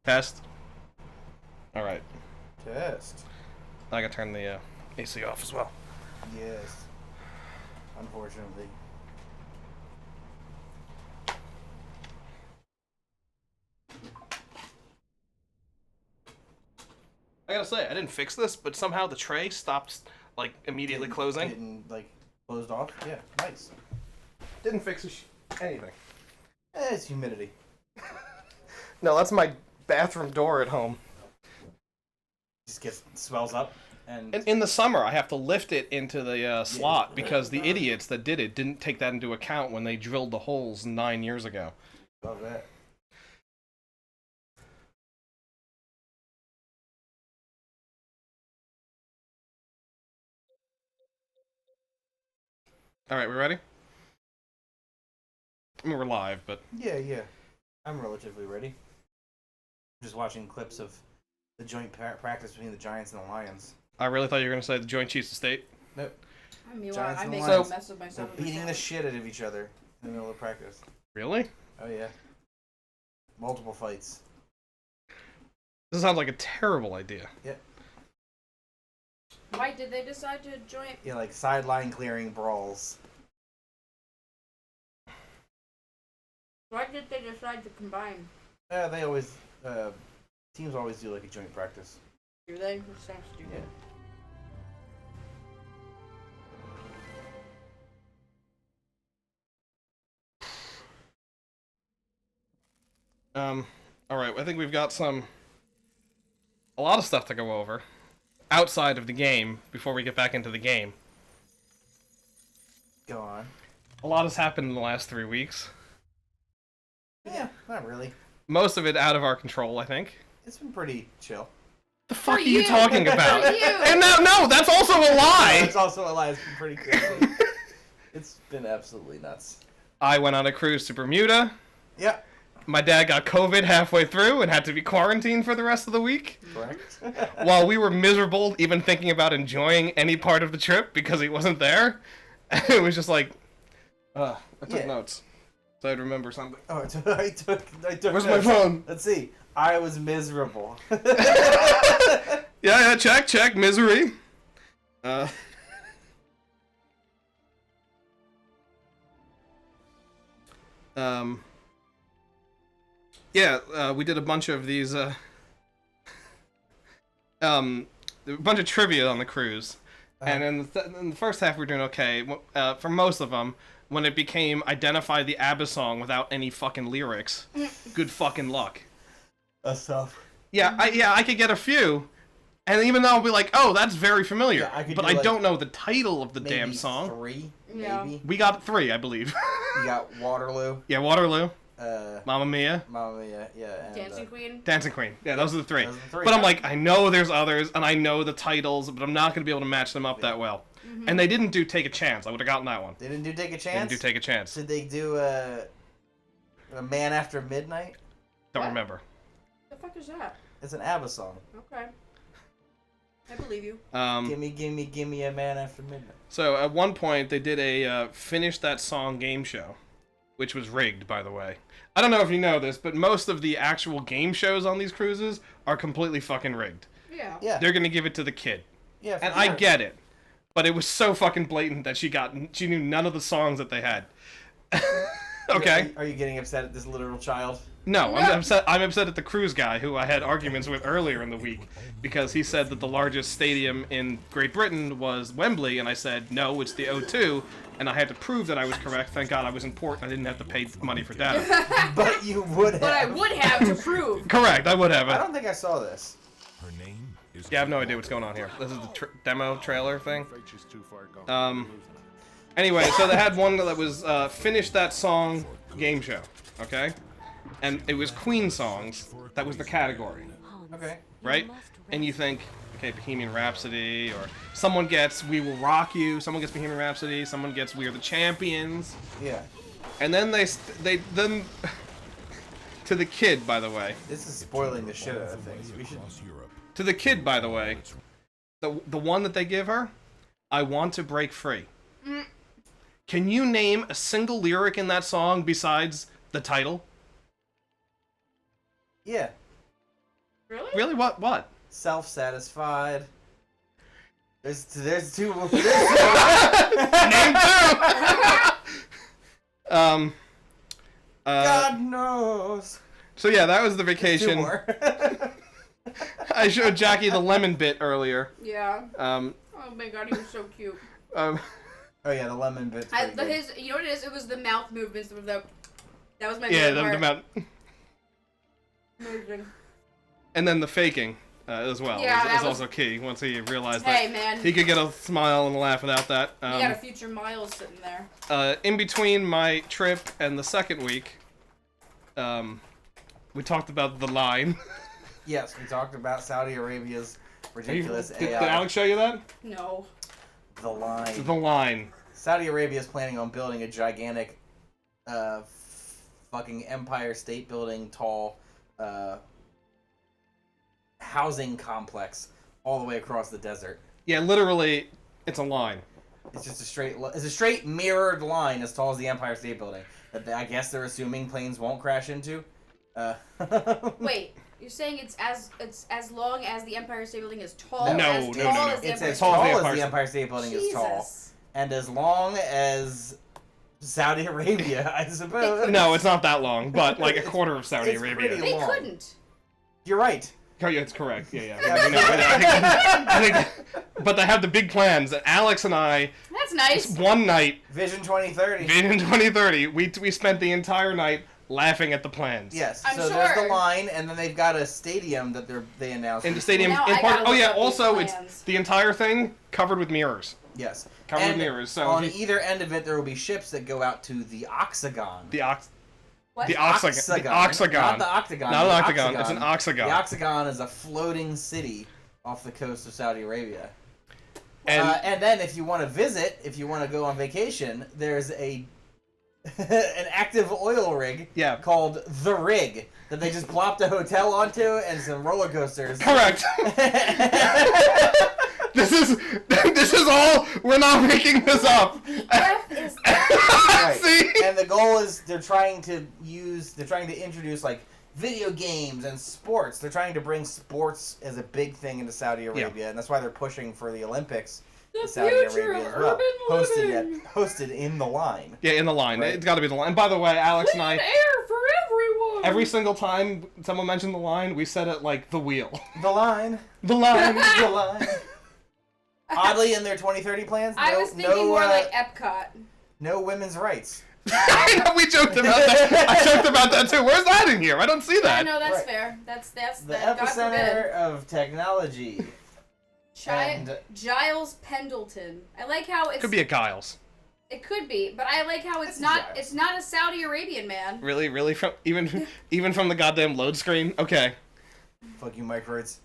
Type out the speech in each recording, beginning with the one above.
Test. All right. Test. I gotta turn the AC off as well. Yes. Unfortunately. I gotta say, I didn't fix this, but somehow the tray stopped, like, immediately closing. Didn't, like, closed off? Yeah, nice. Didn't fix anything. It's humidity. No, that's my bathroom door at home. Just swells up. And In the summer, I have to lift it into the slot because the idiots that did it didn't take that into account when they drilled the holes 9 years ago. Love that. All right, we ready? I mean, we're live, but... Yeah. I'm relatively ready. Just watching clips of the joint practice between the Giants and the Lions. I really thought you were going to say the Joint Chiefs of State. Nope. I mean, Giants I and make Lions. a mess of myself. They're beating the shit out of each other in the middle of practice. Really? Oh, yeah. Multiple fights. This sounds like a terrible idea. Yep. Why did they decide to join? Yeah, like sideline clearing brawls. Why did they decide to combine? They always, teams always do like a joint practice. Do they? That sounds stupid. Yeah. All right, I think we've got a lot of stuff to go over outside of the game before we get back into the game. Go on. A lot has happened in the last 3 weeks. Yeah, not really. Most of it out of our control, I think. It's been pretty chill. The fuck For are you you. talking about? For you. And no, that's also a lie! It's also a lie. It's been pretty crazy. It's been absolutely nuts. I went on a cruise to Bermuda. Yeah. My dad got COVID halfway through and had to be quarantined for the rest of the week. Correct. While we were miserable even thinking about enjoying any part of the trip because he wasn't there. It was just like, I took notes. So I'd remember something. Oh, I took. Where's my notes. phone? Let's see. I was miserable. Yeah, check, misery. We did a bunch of these, a bunch of trivia on the cruise. And in the first half we were doing okay. For most of them, when it became identify the ABBA song without any fucking lyrics, good fucking luck. That's tough. Yeah, I could get a few, and even though I'll be like, oh, that's very familiar, Yeah, but I don't know the title of the damn song. 3, Yeah. maybe. We got 3, I believe. You got Waterloo. Yeah, Waterloo, Mamma Mamma Mia, Mia, yeah. And, Dancing Queen. Dancing Queen. Yeah, those are the 3. Those are the 3. But I'm like, I know there's others, and I know the titles, but I'm not going to be able to match them up that well. Mm-hmm. And they didn't do Take a Chance. I would have gotten that one. They didn't do Take a They Chance? didn't do Take a Chance. Did they do a Man After Midnight? Don't What? remember. The fuck is that? It's an ABBA song. Okay. I believe you. Gimme a Man After Midnight. So at one point they did a Finish That Song game show, which was rigged, by the way. I don't know if you know this, but most of the actual game shows on these cruises are completely fucking rigged. Yeah. Yeah. They're gonna give it to the kid. Yeah, for And sure. I get it, but it was so fucking blatant that she knew none of the songs that they had. Okay. Are you getting upset at this literal child? No, I'm upset. I'm upset at the cruise guy who I had arguments with earlier in the week because he said that the largest stadium in Great Britain was Wembley, and I said no, it's the O2, and I had to prove that I was correct. Thank God I was in port and I didn't have to pay money for data. But you would have. But I would have to prove. Correct, I would have I it. don't think I saw this. Her name is Yeah, I have no idea what's going on here. This is the demo trailer thing. Anyway, so they had one that was Finish That Song game show, okay? And it was Queen songs. That was the category, Okay. right? And you think, okay, Bohemian Rhapsody, or someone gets We Will Rock You, someone gets Bohemian Rhapsody, someone gets We Are the Champions. Yeah. And then they then to the kid, by the way. This is spoiling the shit out of things. We should. To the kid, by the way. The one that they give her, I Want to Break Free. Can you name a single lyric in that song besides the title? Yeah. Really? Really? What? Self-satisfied. There's two. Name two. God knows. So yeah, that was the Two vacation. more. I showed Jackie the lemon bit earlier. Yeah. Um, Oh my god, he was so cute. Oh yeah, the lemon bit's pretty good. You know what it is? It was the mouth movements. That was my yeah, favorite the part. amount. Amazing. And then the faking as well Yeah, is that was- also key. Once he realized Hey, that man. he could get a smile and a laugh without that. You got a future Miles sitting there. In between my trip and the second week, we talked about the line. Yes, we talked about Saudi Arabia's ridiculous Did AI. Alex show you that? No. The line. The line. Saudi Arabia is planning on building a gigantic, fucking Empire State Building tall, housing complex all the way across the desert. Yeah, literally, it's a line. It's just a straight mirrored line as tall as the Empire State Building that I guess they're assuming planes won't crash into. Wait, you're saying it's as long as the Empire State Building is tall? No, as no, tall no, no. as the It's Empire as State tall Building? as the Empire State Building is tall, Jesus. and as long as Saudi Arabia, I suppose. No, it's not that long, but like a quarter of Saudi it's Arabia. pretty They long. couldn't. You're right. Oh, yeah, it's correct. Yeah. Yeah, No, I think, but they have the big plans. And Alex and I, That's nice. one night, Vision 2030. in 2030, we spent the entire night laughing at the plans. Yes. I'm so there's the sure. line, and then they've got a stadium that they announced. In the stadium, Now in I part. gotta Oh look yeah. up these Also, it's plans. the entire thing covered with mirrors. Yes. Covered with And mirrors. So on if you- either end of it, there will be ships that go out to the Oxagon. What? The Oxagon. The Oxagon. Not the Octagon. Not the an octagon. It's an oxagon. The Oxagon is a floating city off the coast of Saudi Arabia. And then if you want to visit, if you want to go on vacation, there's a an active oil rig Yeah. called The Rig that they just plopped a hotel onto and some roller coasters. correct. This is all. We're not making this up. F is Right. See? And the goal is they're trying to introduce like video games and sports. They're trying to bring sports as a big thing into Saudi Arabia, and that's why they're pushing for the Olympics in the Saudi future Arabia of as well. urban living. Hosted in the line. Yeah, in the line. Right. It's got to be the line. And by the way, Alex and I, Clean air for everyone. every single time someone mentioned the line, we said it like the wheel. The line. The line. The line. Oddly, in their 2030 plans, I was thinking more like Epcot. no women's rights. I know, we joked about that. I joked about that too. Where's that in here? I don't see Yeah, that. no, that's Right. fair. That's The that. God forbid. epicenter of technology. And- Giles Pendleton. I like how it's. Could be a Giles. It could be, but I like how it's It's a not. Giles. It's not a Saudi Arabian man. Really from even from the goddamn load screen. Okay. Fuck you, microids.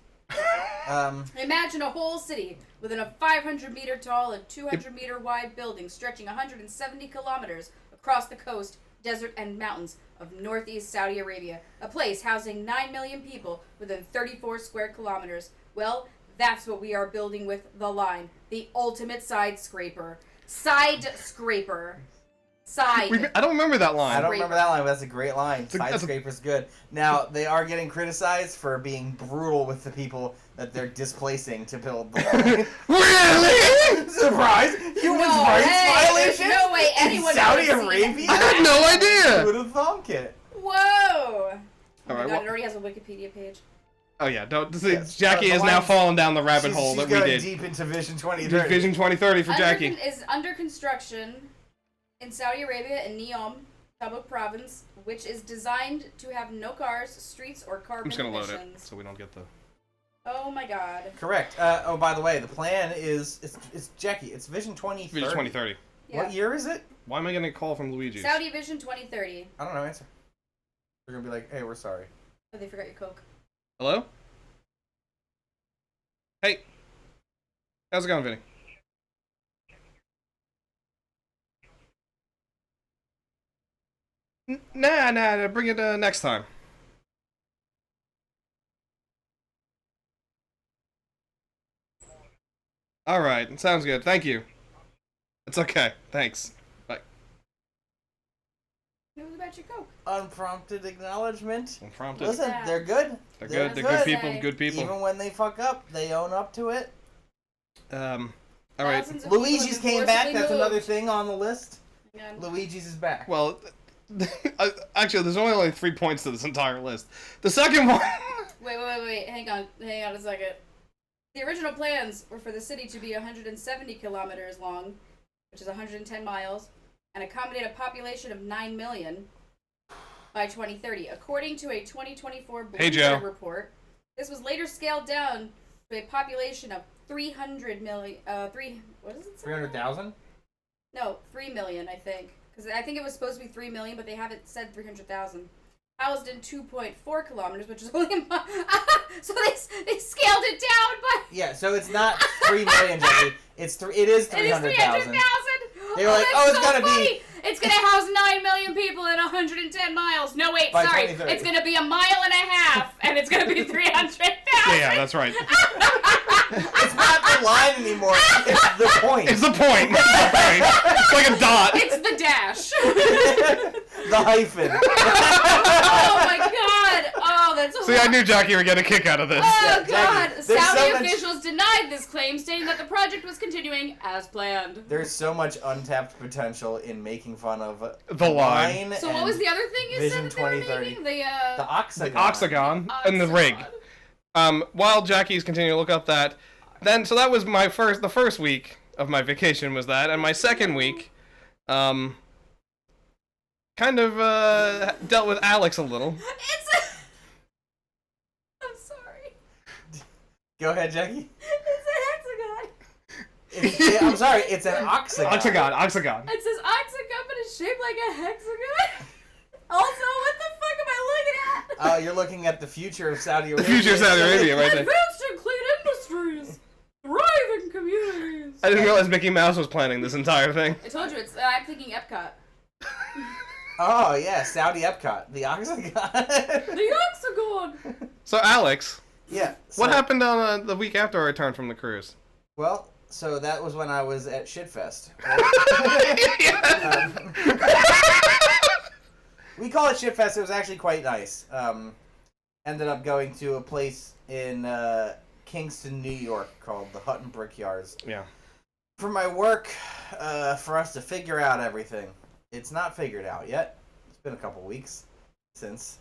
Imagine a whole city within a 500-meter tall and 200-meter wide building stretching 170 kilometers across the coast, desert, and mountains of northeast Saudi Arabia. A place housing 9 million people within 34 square kilometers. Well, that's what we are building with the line. The ultimate side scraper. Side scraper. Side. I don't remember that line. I don't remember that line, but that's a great line. a- that's a- Skyscraper's good. Now, they are getting criticized for being brutal with the people that they're displacing to build the line. Really? Surprise! Human No rights way, violations? there's no way in anyone Saudi would see Arabia? I had no idea. Who would have thunk it? Whoa! Oh my Alright, god, well- it already has a Wikipedia page. Oh yeah. Don't see. Yes. Jackie The is now line's- falling down the rabbit She's hole that we going did. deep into Vision 2030. Vision 2030 for Jackie. Is under construction in Saudi Arabia in Neom, Tabuk province, which is designed to have no cars, streets, or I'm carbon just gonna load emissions. it so we don't get the. Oh my god. Correct. Oh, by the way, the plan is... It's Jackie, it's Vision 2030. Vision 2030. Yeah. What year is it? Why am I getting a call from Luigi's? Saudi Vision 2030. I don't know, answer. They're going to be like, hey, we're sorry. Oh, they forgot your Coke. Hello? Hey. How's it going, Vinny? Nah, bring it next time. Alright, sounds good. Thank you. It's okay. Thanks. It was about your Coke. Unprompted acknowledgement. Unprompted. Listen, they're good. They're good. They're good people. Good people. Even when they fuck up, they own up to it. All right. Luigi's came back. That's another thing on the list. Yeah. Luigi's is back. Well, actually, there's only 3 points to this entire list. The second one. Wait. Hang on a second. The original plans were for the city to be 170 kilometers long, which is 110 miles, and accommodate a population of 9 million by 2030. According to a 2024 Bloomberg report, this was later scaled down to a population of 300 million. What does it say? 300,000? No, 3 million, I think. Because I think it was supposed to be 3 million, but they haven't said 300,000. Housed in 2.4 kilometers, which is only a so they scaled it down by... Yeah, so it's not 3 million, Jackie. It is 300,000. They were like, it's so gonna funny. It's gonna house 9 million people in 110 miles. No, wait, by sorry. 2030. It's gonna be a mile and a half, and it's gonna be 300,000. Yeah, that's right. It's not the line anymore. It's the point. It's the point. It's like a dot. It's the dash. The hyphen. Oh my god. Oh, that's See, I knew Jackie would get a kick out of this. Oh Yeah, god. Jackie, there's Saudi so much- officials denied this claim, stating that the project was continuing as planned. There's so much untapped potential in making fun of The line. So what was the other thing you Vision said that they were 2030. making? The Oxagon. The Oxagon and the rig. While Jackie's continuing to look up that, so that was the first week of my vacation was that, and my second week, kind of dealt with Alex a little. I'm sorry. Go ahead, Jackie. It's a hexagon. I'm sorry, it's an Oxagon. Oxagon. It says oxagon, but it's shaped like a hexagon. Also, what the fuck am I looking at? You're looking at the future of Saudi Arabia. The future of Saudi Arabia, right there. Advanced and clean industries. Thriving communities. I didn't realize Mickey Mouse was planning this entire thing. I told you, I'm thinking Epcot. Oh, yeah, Saudi Epcot. The Oxagon. The Oxagon! So, Alex, Yeah. what happened on the week after I returned from the cruise? Well, so that was when I was at Shitfest. We call it Shitfest. It was actually quite nice. Ended up going to a place in Kingston, New York called the Hutton Brickyards. Yeah. For my work, for us to figure out everything. It's not figured out yet. It's been a couple weeks since,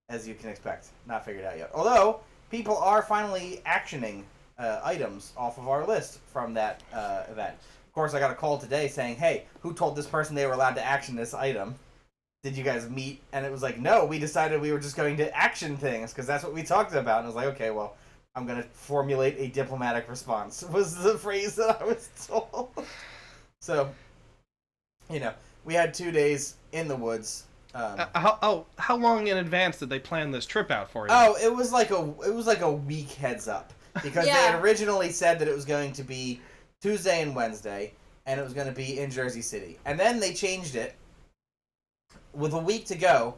as you can expect, not figured out yet. Although, people are finally actioning items off of our list from that event. Of course, I got a call today saying, hey, who told this person they were allowed to action this item? Did you guys meet? And it was like, no, we decided we were just going to action things because that's what we talked about. And I was like, okay, well, I'm going to formulate a diplomatic response, was the phrase that I was told. So, we had 2 days in the woods. How long in advance did they plan this trip out for you? Oh, it was like a week heads up because they had originally said that it was going to be Tuesday and Wednesday, and it was going to be in Jersey City, and then they changed it with a week to go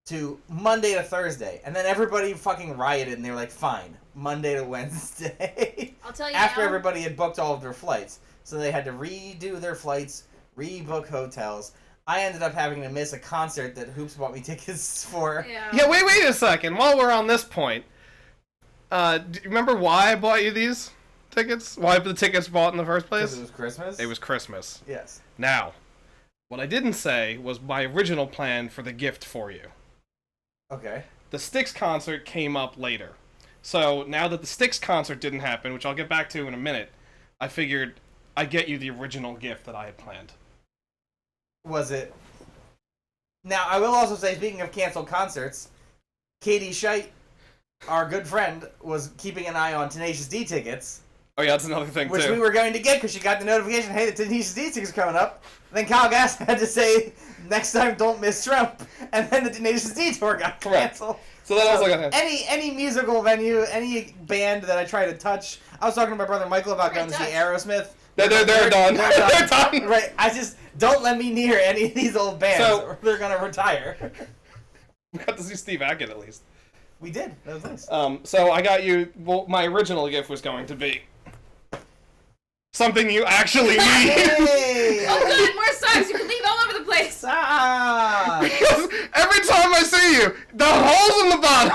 to Monday to Thursday, and then everybody fucking rioted, and they were like, fine, Monday to Wednesday. I'll tell you After now. everybody had booked all of their flights, so they had to redo their flights, rebook hotels. I ended up having to miss a concert that Hoops bought me tickets for. Yeah, wait a second. While we're on this point, do you remember why I bought you these tickets? Why the tickets bought in the first place? Because it was Christmas? It was Christmas. Yes. Now, what I didn't say was my original plan for the gift for you. Okay. The Styx concert came up later. So now that the Styx concert didn't happen, which I'll get back to in a minute, I figured I'd get you the original gift that I had planned. Was it? Now, I will also say, speaking of canceled concerts, Katie Scheidt, our good friend, was keeping an eye on Tenacious D tickets. Oh yeah, that's another thing which too. we were going to get because she got the notification, hey, the Tenacious D tickets are coming up. And then Kyle Gass had to say, next time don't miss Trump. And then the Tenacious D tour got canceled. So that was like any musical venue, any band that I try to touch. I was talking to my brother Michael about going to see Aerosmith. They're done. They're done. Right. I just don't let me near any of these old bands, or they're gonna retire. We got to see Steve Hackett at least. We did. That was nice. So I got you. Well, my original gift was going to be something you actually need. Hey! Oh god, more songs you can leave all over the place. place. Because every time I see you, the holes in the bottom.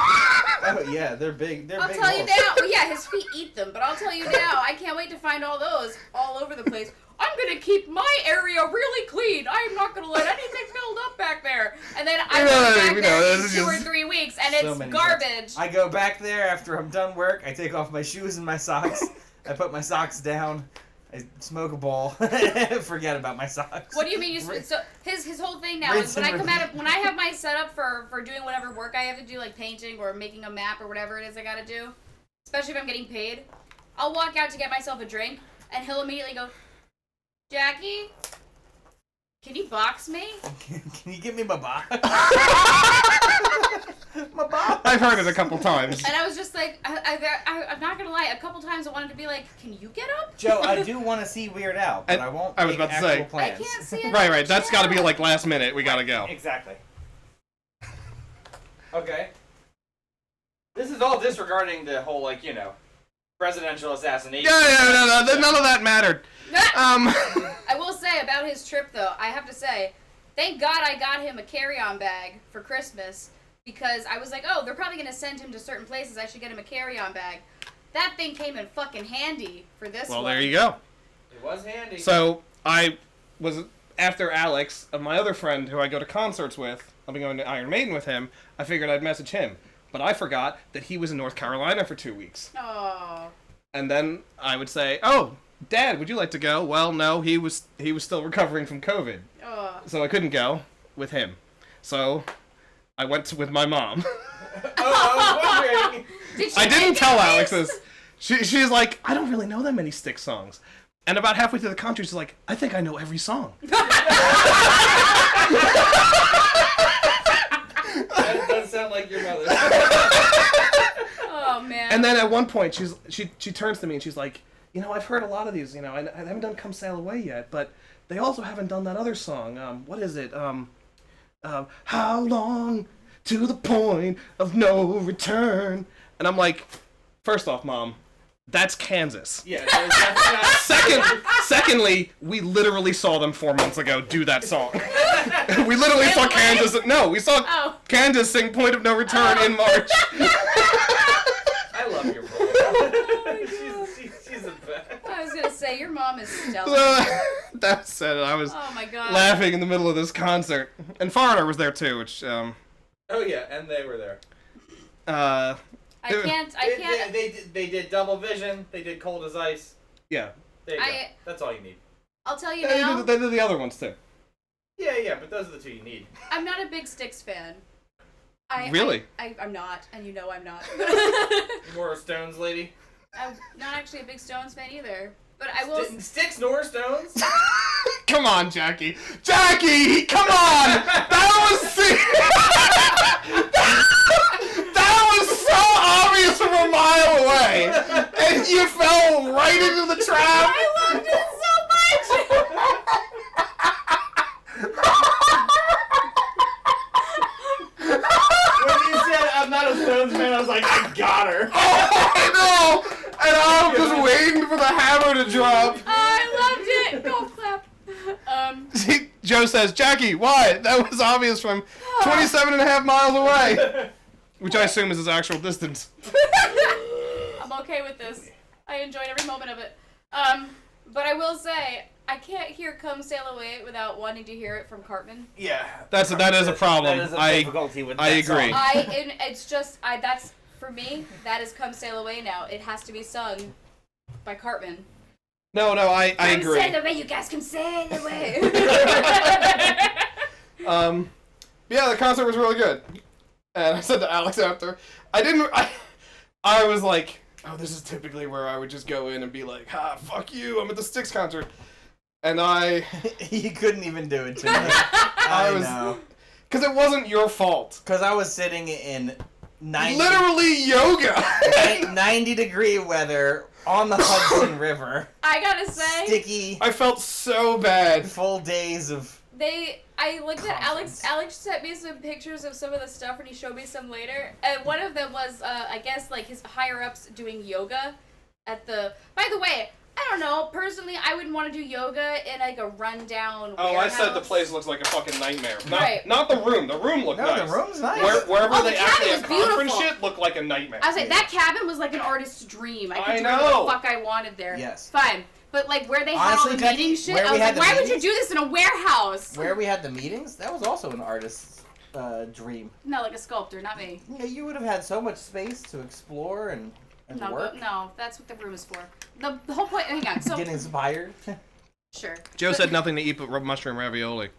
Oh yeah, they're big. I'll tell you now. Well, yeah, his feet eat them, but I'll tell you now. I can't wait to find all those all over the place. I'm gonna keep my area really clean. I'm not gonna let anything build up back there. And then I go back there in 2 or 3 weeks, and it's garbage. I go back there after I'm done work. I take off my shoes and my socks. I put my socks down. I smoke a ball. Forget about my socks. What do you mean? So his whole thing now is when I have my setup for doing whatever work I have to do, like painting or making a map or whatever it is I gotta do, especially if I'm getting paid, I'll walk out to get myself a drink, and he'll immediately go, Jackie, can you box me? Can you give me my box? My box. I've heard it a couple times. And I was just like, I'm not gonna lie, a couple times I wanted to be like, can you get up? Joe, I do want to see Weird Al, but I won't. I was about to say. Plans. I can't see it. Right. That's got to be like last minute. We gotta go. Exactly. Okay. This is all disregarding the whole, like, presidential assassination. Yeah, no, none of that mattered. I will say about his trip, though, I have to say, thank God I got him a carry-on bag for Christmas, because I was like, oh, they're probably going to send him to certain places, I should get him a carry-on bag. That thing came in fucking handy for this one. Well, there you go. It was handy. So, I was, after Alex, my other friend who I go to concerts with, I'll be going to Iron Maiden with him, I figured I'd message him. But I forgot that he was in North Carolina for 2 weeks. Oh. And then I would say, oh, Dad, would you like to go? Well, no, he was still recovering from COVID. Oh. So I couldn't go with him. So I went with my mom. I was wondering. I didn't tell Alex this. She's like, I don't really know that many Styx songs. And about halfway through the concert, she's like, I think I know every song. That does sound like your mother. Oh, man. And then at one point, she turns to me and she's like, I've heard a lot of these, I haven't done Come Sail Away yet, but they also haven't done that other song. What is it? How long to the point of no return? And I'm like, first off, Mom, that's Kansas. Yeah, definitely not. Secondly, we literally saw them 4 months ago do that song. We literally saw Kansas. No, we saw Kansas sing Point of No Return in March. I love your mom. She's the best. I was going to say, your mom is stellar. That said, I was laughing in the middle of this concert. And Foreigner was there too, which... Oh yeah, and they were there. I can't. They did Double Vision. They did Cold as Ice. Yeah. There you go. That's all you need. I'll tell you now. They did the other ones too. Yeah, but those are the two you need. I'm not a big Styx fan. Really? I'm not, and you know I'm not. More Stones lady? I'm not actually a big Stones fan either. But I will... Styx nor Stones? Come on, Jackie. Jackie! Come on! That was so obvious from a mile away! And you fell right into the trap! I loved it so much! When you said I'm not a Stones fan, I was like, I got her! Oh, I know! And I'm just waiting for the hammer to drop. I loved it! Go clap. See, Joe says, Jackie, why? That was obvious from 27 and a half miles away. Which I assume is his actual distance. I'm okay with this. I enjoyed every moment of it. But I will say, I can't hear Come Sail Away without wanting to hear it from Cartman. Yeah. That is a problem. That is a difficulty with I that agree. song. It's just, that's, for me, that is Come Sail Away now. It has to be sung by Cartman. No, I agree. Come sail away, you guys, come sail away. Yeah, the concert was really good. And I said to Alex after, I was like, oh, this is typically where I would just go in and be like, fuck you, I'm at the Styx concert. And You couldn't even do it to me. I know. Because it wasn't your fault. Because I was sitting in literally yoga. 90-degree weather on the Hudson River. I gotta say, sticky. I felt so bad. Full days of. I looked at Alex. Alex sent me some pictures of some of the stuff, and he showed me some later. And one of them was, I guess, like his higher ups doing yoga at the. By the way, I I don't know. Personally, I wouldn't want to do yoga in like a rundown. Oh, warehouse. I said the place looks like a fucking nightmare. Right. Not the room. The room looked nice. the room's nice. Wherever Oh, they the actually cabin have was conference beautiful. shit looked like a nightmare. I was like, that cabin was like an artist's dream. I could I do know. whatever the fuck I wanted there. Yes. Fine. But like where they had Honestly, all the Jackie, meeting shit, where I we was had like, the why would you meetings- do this in a warehouse? Where we had the meetings, that was also an artist's dream. No, like a sculptor, not me. Yeah, you would have had so much space to explore and No, work. no, that's what the room is for. The whole point. Hang on. So Get inspired. sure. Joe said nothing to eat but mushroom ravioli.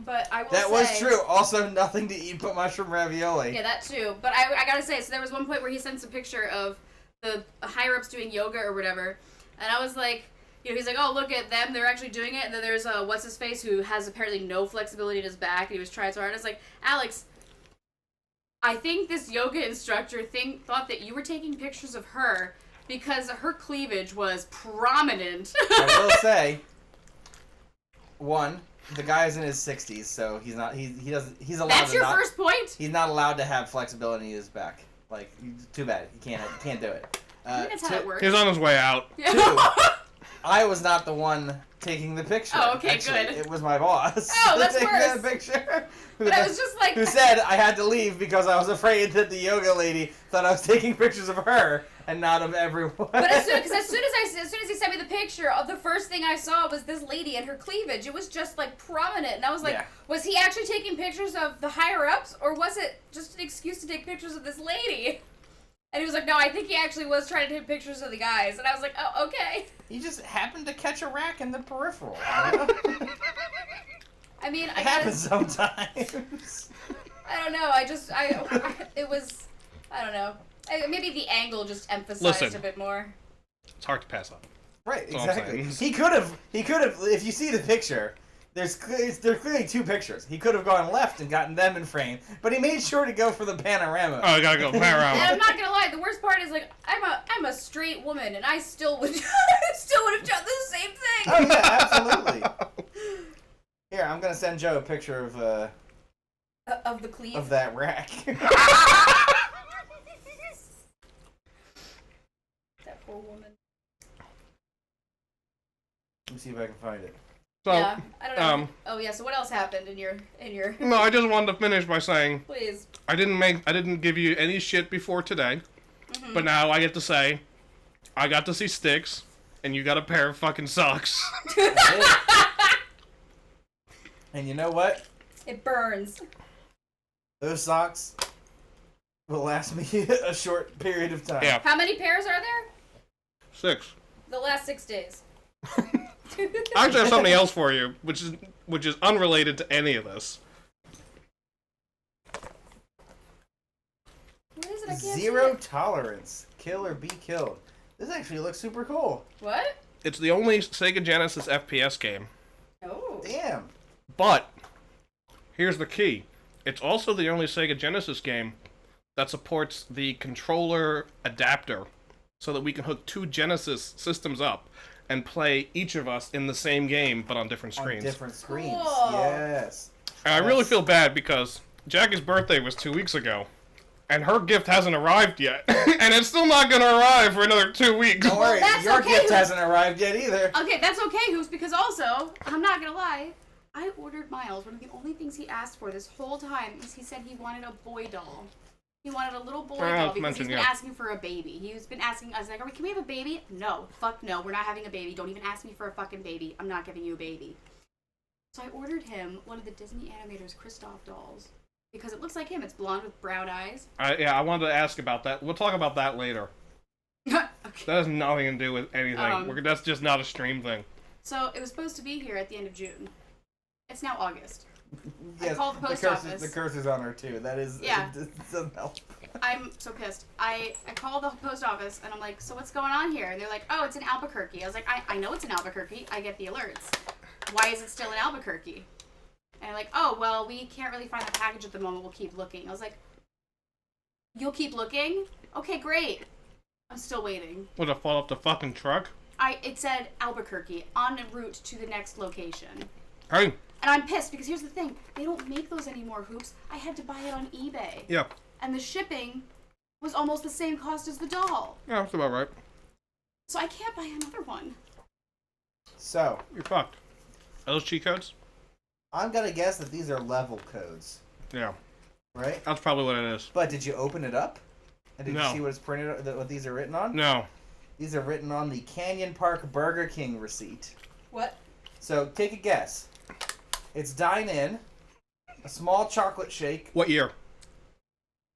But I will That say, was true. Also, nothing to eat but mushroom ravioli. Yeah, that too. But I gotta say, so there was one point where he sent us a picture of the higher ups doing yoga or whatever, and I was like, he's like, oh, look at them, they're actually doing it, and then there's what's his face who has apparently no flexibility in his back, and he was trying so hard. I was like, Alex, I think this yoga instructor thought that you were taking pictures of her because her cleavage was prominent. I will say, one, the guy's in his 60s, so he's not. He's allowed. That's to your not, first point? He's not allowed to have flexibility in his back. Like, too bad. He can't do it. I think that's how it works. He's on his way out. Two, I was not the one taking the picture. Oh, okay, actually. good. It was my boss. Oh, that's taking worse. the picture. But I was just like... Who said I had to leave because I was afraid that the yoga lady thought I was taking pictures of her and not of everyone. But as soon as he sent me the picture, the first thing I saw was this lady and her cleavage. It was just like prominent, and I was like, Yeah. was he actually taking pictures of the higher ups, or was it just an excuse to take pictures of this lady? And he was like, no, I think he actually was trying to take pictures of the guys. And I was like, oh, okay. He just happened to catch a rack in the peripheral. I mean, It happens sometimes. I don't know. It was, I don't know. Maybe the angle just emphasized Listen. a bit more. It's hard to pass up. Right, That's all I'm exactly. saying. He could have. If you see the picture, there's clearly two pictures. He could have gone left and gotten them in frame, but he made sure to go for the panorama. Oh, I gotta go. And Panorama. I'm not gonna lie, the worst part is like I'm a straight woman, and I still would have done the same thing. Oh yeah, absolutely. Here, I'm gonna send Joe a picture Of the cleave. of that rack. That poor woman. Let me see if I can find it. So, Yeah, I don't know. Oh yeah. So what else happened in your? no, I just wanted to finish by saying Please. I didn't give you any shit before today, Mm-hmm. but now I get to say I got to see Styx, and you got a pair of fucking socks. I did. And you know what? It burns. Those socks will last me a short period of time. Yeah, How many pairs are there? 6. The last 6 days. I actually have something else for you, which is unrelated to any of this. What is it? I can't see Zero it. tolerance. Kill or be killed. This actually looks super cool. What? It's the only Sega Genesis FPS game, Oh. Damn. but here's the key. It's also the only Sega Genesis game that supports the controller adapter so that we can hook 2 Genesis systems up and play each of us in the same game but on different On screens. different screens. Cool. Yes. And I really feel bad because Jackie's birthday was 2 weeks ago, and her gift hasn't arrived yet. And it's still not going to arrive for another 2 weeks. Don't worry, that's your okay. gift hasn't arrived yet either. Okay, that's okay, Hoops, because also, I'm not gonna lie, I ordered Miles. One of the only things he asked for this whole time is he said he wanted a boy doll. He wanted a little boy doll because he's been asking for a baby. He's been asking us, like, can we have a baby? No. Fuck no. We're not having a baby. Don't even ask me for a fucking baby. I'm not giving you a baby. So I ordered him one of the Disney Animators Kristoff dolls. Because it looks like him. It's blonde with brown eyes. I wanted to ask about that. We'll talk about that later. Okay. That has nothing to do with anything. That's just not a stream thing. So it was supposed to be here at the end of June. It's now August. Yes, called the post curse office. The curse is on her too. That is. Yeah. It doesn't help. I'm so pissed. I called the post office and I'm like, so what's going on here? And they're like, oh, it's in Albuquerque. I was like, I know it's in Albuquerque. I get the alerts. Why is it still in Albuquerque? And they're like, oh, well, we can't really find the package at the moment. We'll keep looking. I was like, you'll keep looking? Okay, great. I'm still waiting. Would it fall off the fucking truck? It said Albuquerque, en route to the next location. Hey. And I'm pissed because here's the thing. They don't make those anymore, Hoops. I had to buy it on eBay. Yeah. And the shipping was almost the same cost as the doll. Yeah, that's about right. So I can't buy another one. So You're fucked. Are those cheat codes? I'm gonna guess that these are level codes, Yeah. right? That's probably what it is. But did you open it up? And did No. you see what it's printed? What these are written on? No. These are written on the Canyon Park Burger King receipt. What? So take a guess. It's dine in, a small chocolate shake. What year?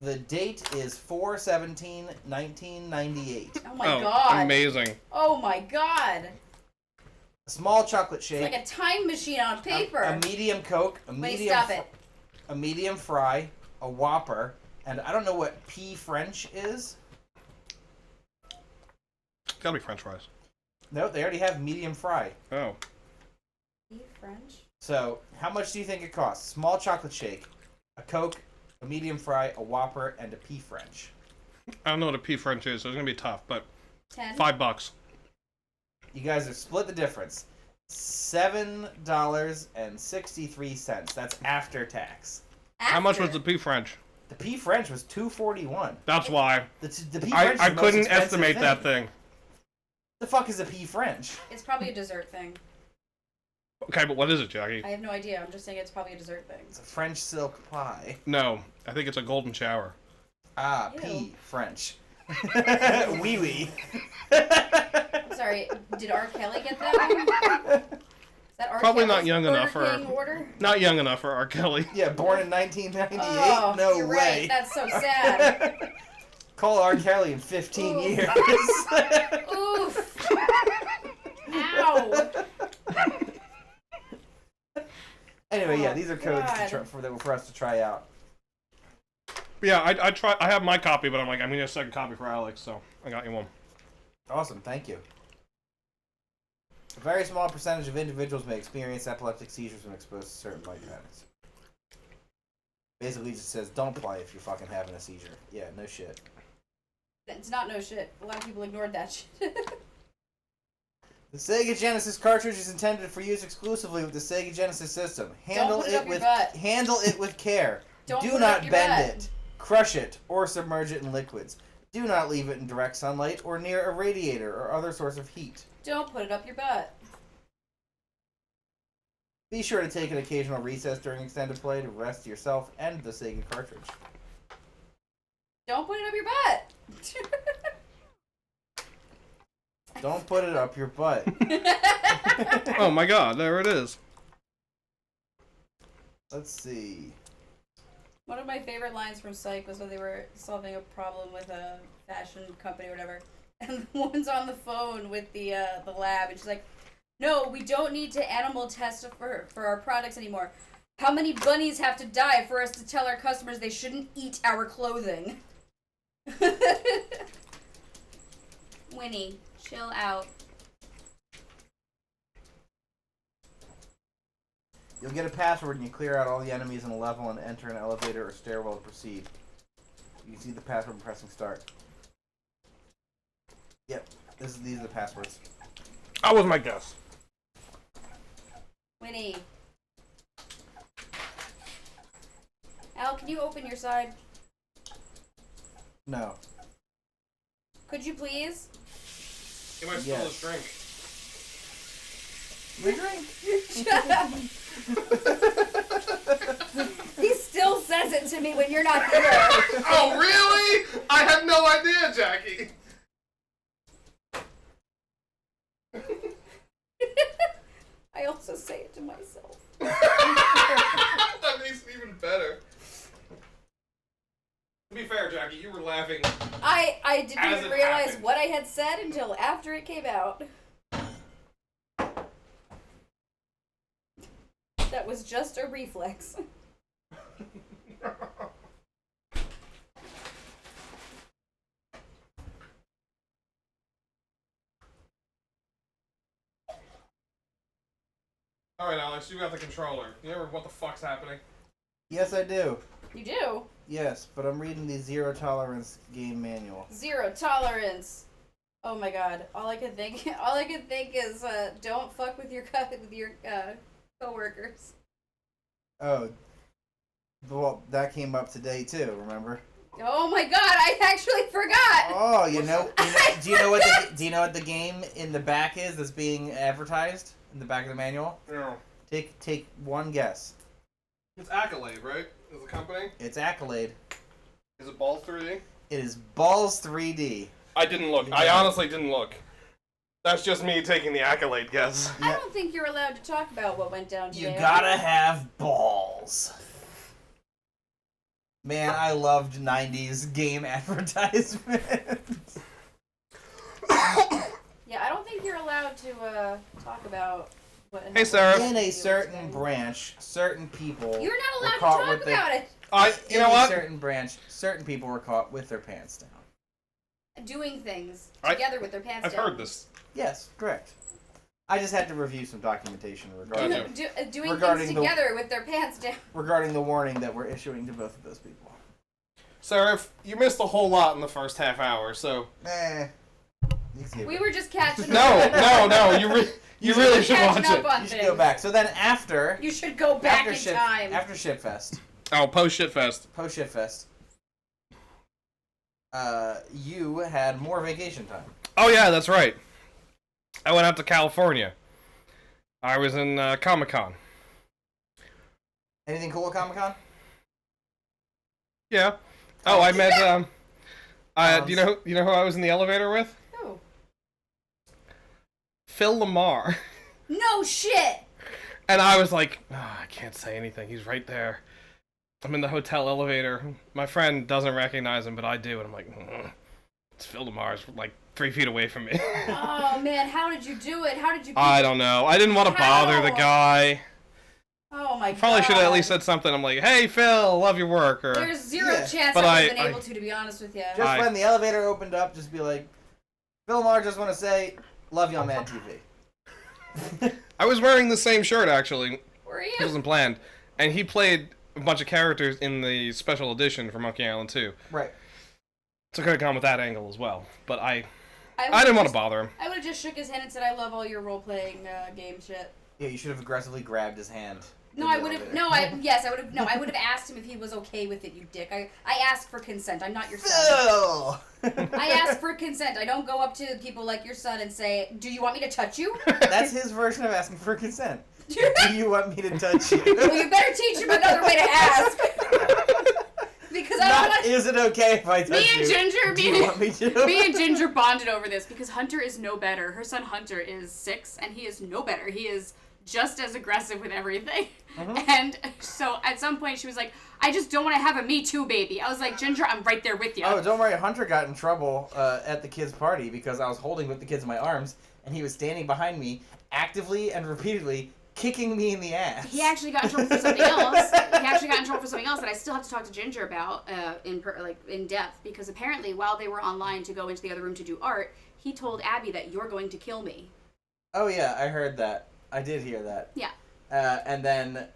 The date is 4/17/1998. Oh my god. Amazing. Oh my god. A small chocolate shake. It's like a time machine on paper. A medium Coke. Wait, stop it. A medium fry. A Whopper. And I don't know what P French is. It's gotta be French fries. No, they already have medium fry. Oh. French? So, how much do you think it costs? Small chocolate shake, a Coke, a medium fry, a Whopper, and a P French. I don't know what a P French is, so it's gonna be tough, but 10? $5. You guys have split the difference. $7.63. That's after tax. How much was the P French? The P French was $2.41. That's why. The P French I is the most couldn't expensive estimate that thing. The fuck is a P French? It's probably a dessert thing. Okay, but what is it, Jackie? I have no idea. I'm just saying it's probably a dessert thing. It's a French silk pie. No, I think it's a golden shower. Ah, Ew. P French. Wee wee. Sorry, did R. Kelly get that one? Is that R. Probably Kelly's not young Burger enough for- King order? Not young enough for R. Kelly. Yeah, born in 1998. Oh, no you're way. right. That's so sad. Call R. Kelly in 15 Ooh. years. Oof. Ow. Anyway, yeah, Oh, these are codes God. for us to try out. Yeah, I try. I have my copy, but I'm like, I'm gonna get a second copy for Alex, so I got you one. Awesome, thank you. A very small percentage of individuals may experience epileptic seizures when exposed to certain light patterns. Basically, just says don't play if you're fucking having a seizure. Yeah, no shit. It's not no shit. A lot of people ignored that shit. The Sega Genesis cartridge is intended for use exclusively with the Sega Genesis system. Handle put it up it your with butt. handle it with care. Don't Do put it not up your bend butt. it, crush it, or submerge it in liquids. Do not leave it in direct sunlight or near a radiator or other source of heat. Don't put it up your butt. Be sure to take an occasional recess during extended play to rest yourself and the Sega cartridge. Don't put it up your butt. Don't put it up your butt. Oh my God, there it is. Let's see. One of my favorite lines from Psych was when they were solving a problem with a fashion company or whatever, and the woman's on the phone with the lab, and she's like, "No, we don't need to animal test for our products anymore. How many bunnies have to die for us to tell our customers they shouldn't eat our clothing?" Winnie, chill out. You'll get a password and you clear out all the enemies in a level and enter an elevator or stairwell to proceed. You can see the password when pressing start. Yep, these are the passwords. That was my guess. Winnie. Al, can you open your side? No. Could you please? You might Yes. his drink. We drink. Shut up. He still says it to me when you're not here. Oh, really? I had no idea, Jackie. I also say it to myself. That makes it even better. To be fair, Jackie, you were laughing. I didn't As even it realize happened. what I had said until after it came out. That was just a reflex. Alright, Alex, you got the controller. You remember what the fuck's happening? Yes, I do. You do? Yes, but I'm reading the Zero Tolerance game manual. Zero tolerance. Oh my god. All I could think is don't fuck with your coworkers. Oh. Well, that came up today too, remember? Oh my god, I actually forgot. Oh, do you know what the game in the back is that's being advertised in the back of the manual? No. Take one guess. It's Accolade, right? Is the company? It's Accolade. Is it Balls 3D? It is Balls 3D. I didn't look. I honestly didn't look. That's just me taking the Accolade guess. I don't think you're allowed to talk about what went down today. You gotta have balls. Man, I loved 90s game advertisements. Yeah, I don't think you're allowed to talk about what. Hey, Sarah. In a certain branch, certain people. You're not allowed to caught talk with about it. You know what? In a certain branch, certain people were caught with their pants down. Doing things together with their pants I've down. heard this. Yes, correct. I just had to review some documentation regarding Doing regarding things together with their pants down. regarding the warning that we're issuing to both of those people. Sarah, you missed a whole lot in the first half hour, so... We were just catching No, you really should catching watch up it. on You should things. go back. So then after... You should go back in Ship, time. After Shipfest, Oh, post-Shitfest. post Shipfest, you had more vacation time. Oh, yeah, that's right. I went out to California. I was in Comic-Con. Anything cool at Comic-Con? Yeah. Oh, I met, do you know who I was in the elevator with? Oh. Phil Lamar. No shit! And I was like, I can't say anything. He's right there. I'm in the hotel elevator. My friend doesn't recognize him, but I do. And I'm like, it's Phil Lamar's like 3 feet away from me. Oh man, how did you do it? How did you I don't know. I didn't want to bother the guy. Oh my god. Probably should have at least said something. I'm like, hey, Phil, love your work. Or There's zero chance But I would have been able to be honest with you. Just when the elevator opened up, just be like, Phil Lamar, just want to say, love you on Mad TV. I was wearing the same shirt, actually. Were you? It wasn't planned. And he played a bunch of characters in the special edition for Monkey Island 2. Right. So I could have gone with that angle as well. But I would've didn't want to just- bother him. I would have just shook his hand and said, I love all your role-playing game shit. Yeah, you should have aggressively grabbed his hand. No, I would have. No, I would have. No, I would have asked him if he was okay with it. You dick. I asked for consent. I'm not your son. Phil! I ask for consent. I don't go up to people like your son and say, "Do you want me to touch you?" That's his version of asking for consent. Do you want me to touch you? Well, you better teach him another way to ask. Because I don't want. Is it okay if I touch Me and you? Ginger, Do you want me to? me and Ginger bonded over this because Hunter is no better. Her son Hunter is 6, and he is no better. He is just as aggressive with everything. And so at some point she was like, I just don't want to have a Me Too baby. I was like, Ginger, I'm right there with you. Oh, don't worry. Hunter got in trouble at the kids' party because I was holding with the kids in my arms, and he was standing behind me, actively and repeatedly kicking me in the ass. He actually got in trouble for something else. That I still have to talk to Ginger about in depth, because apparently while they were online to go into the other room to do art, he told Abby that you're going to kill me. Oh yeah, I heard that. I did hear that. Yeah. And then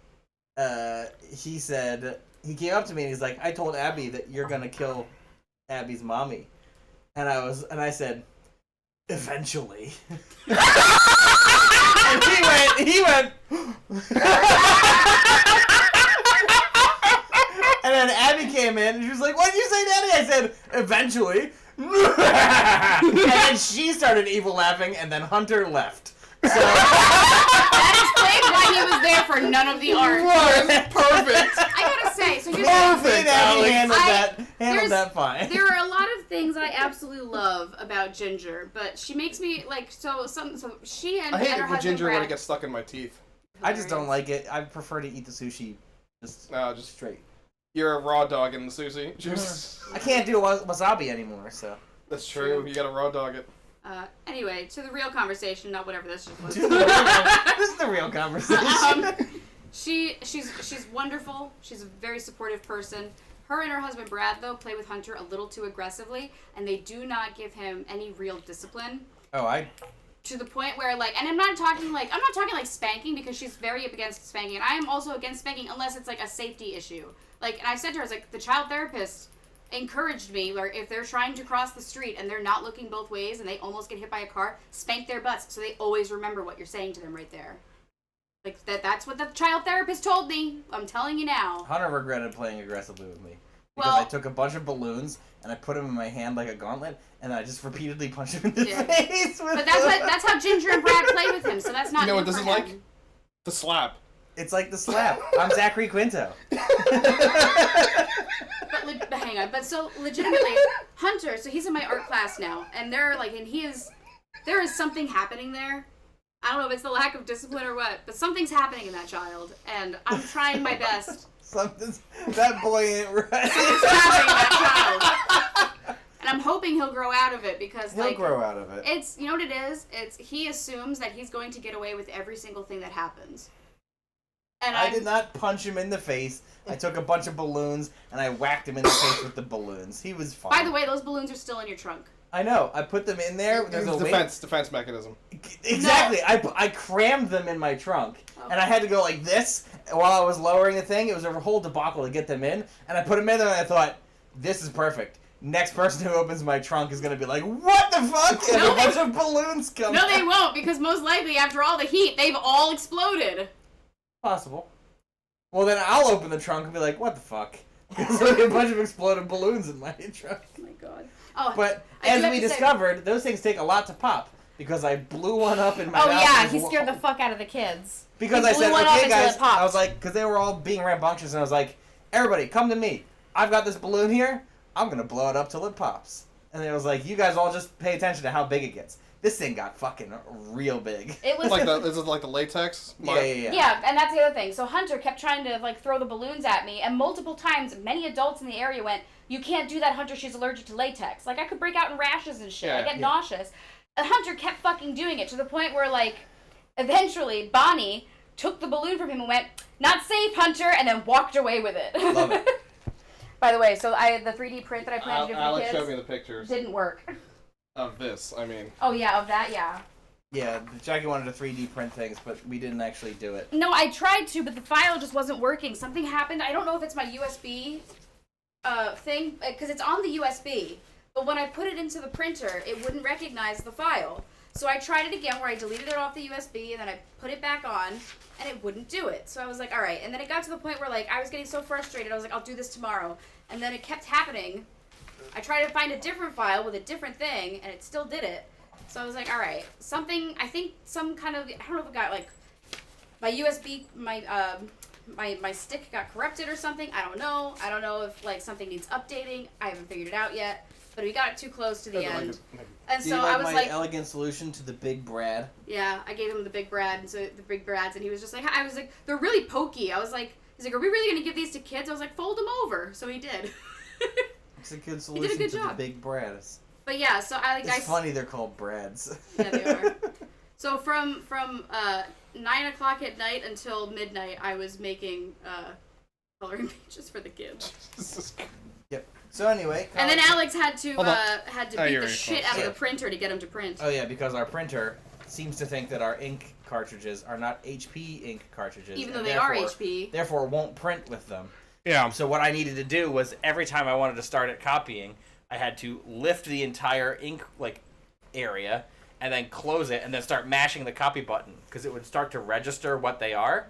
he said, he came up to me and he's like, I told Abby that you're gonna kill Abby's mommy. And I said, eventually. And he went and then Abby came in and she was like, what did you say, Daddy? I said, eventually. And then she started evil laughing, and then Hunter left. So That explains why he was there for none of the art. Perfect. I gotta say, so here's perfect. Abby handled there's- that fine. There are a lot of things I absolutely love about Ginger, but she makes me like so she and I hate her it when husband ginger Brad, when it gets stuck in my teeth. I just don't like it. I prefer to eat the sushi Just straight. you're a raw dog in the sushi. Just I can't do wasabi anymore, so. that's true. You gotta raw dog it. Anyway, to the real conversation, not whatever this just was. This is the real conversation. She's wonderful. She's a very supportive person. Her and her husband Brad, though, play with Hunter a little too aggressively, and they do not give him any real discipline. To the point where, like, and I'm not talking like spanking, because she's very up against spanking, and I am also against spanking unless it's like a safety issue. Like, and I said to her, I was like, the child therapist encouraged me, like, if they're trying to cross the street and they're not looking both ways and they almost get hit by a car, spank their butts so they always remember what you're saying to them right there. Like, that's what the child therapist told me. I'm telling you now. Hunter regretted playing aggressively with me. Because Well- I took a bunch of balloons and I put them in my hand like a gauntlet, and then I just repeatedly punched him in the Yeah. face with But them. that's how Ginger and Brad play with him, so that's not You know what new this for is him. like? The slap. It's like the slap. I'm Zachary Quinto. But hang on. But so legitimately, Hunter. So he's in my art class now, and there is something happening there. I don't know if it's the lack of discipline or what, but something's happening in that child, and I'm trying my best. That boy ain't right. Something's happening in that child, and I'm hoping he'll grow out of it because He'll grow out of it. It's, you know what it is? It's he assumes that he's going to get away with every single thing that happens. And I did not punch him in the face. I took a bunch of balloons and I whacked him in the face with the balloons. He was fine. By the way, those balloons are still in your trunk. I know. I put them in there. There's a Defense mechanism. Exactly. No. I crammed them in my trunk, and I had to go like this while I was lowering the thing. It was a whole debacle to get them in, and I put them in there, and I thought, this is perfect. Next person who opens my trunk is going to be like, what the fuck? And a bunch of balloons come No, out. they won't, because most likely, after all the heat, they've all exploded. Possible. Well, then I'll open the trunk and be like, what the fuck? Because there'll be a bunch of exploded balloons in my trunk. Oh my god. Oh, But as we discovered, those things take a lot to pop. Because I blew one up in my mouth. Oh yeah, he scared the fuck out of the kids. Because I said, okay guys, I was like, because they were all being rambunctious, and I was like, everybody, come to me. I've got this balloon here. I'm going to blow it up till it pops. And it was like, you guys all just pay attention to how big it gets. This thing got fucking real big. It was Is it like the latex? Yeah. Yeah, and that's the other thing. So Hunter kept trying to like throw the balloons at me, and multiple times, many adults in the area went, "You can't do that, Hunter. She's allergic to latex." Like I could break out in rashes and shit. Yeah, I get nauseous. And Hunter kept fucking doing it to the point where like, eventually Bonnie took the balloon from him and went, "Not safe, Hunter," and then walked away with it. Love it. By the way, so the 3D print that I planned to do for the Alex kids showed me the pictures didn't work. of this. I mean, Oh yeah, of that, yeah. Yeah, Jackie wanted to 3D print things, but we didn't actually do it. No, I tried to, but the file just wasn't working. Something happened. I don't know if it's my USB thing, because it's on the USB. But when I put it into the printer, it wouldn't recognize the file. So I tried it again where I deleted it off the USB, and then I put it back on, and it wouldn't do it. So I was like, all right. And then it got to the point where, like, I was getting so frustrated. I was like, I'll do this tomorrow. And then it kept happening. I tried to find a different file with a different thing, and it still did it. So I was like, all right, I think some kind of, I don't know if it got, like, my USB, my stick got corrupted or something. I don't know. I don't know if, like, something needs updating. I haven't figured it out yet. But we got too close to the end. And Do so you I like was my like, elegant solution to the big Brad? yeah, I gave him the big Brad, and so the big Brads, and he was just like, I was like, they're really pokey. I was like, he's like, are we really gonna give these to kids? I was like, fold them over. So he did. It's a good solution good to job. the big Brads. But yeah, so It's funny they're called Brads. Yeah, they are. So from 9 o'clock at night until midnight, I was making coloring pages for the kids. Yep. So anyway. And then Alex had to Hold on. beat you're the right, shit close. out of the printer to get him to print. Oh yeah, because our printer seems to think that our ink cartridges are not HP ink cartridges. Even though and they are therefore- HP. Therefore won't print with them. yeah. So what I needed to do was every time I wanted to start it copying, I had to lift the entire ink area and then close it and then start mashing the copy button because it would start to register what they are.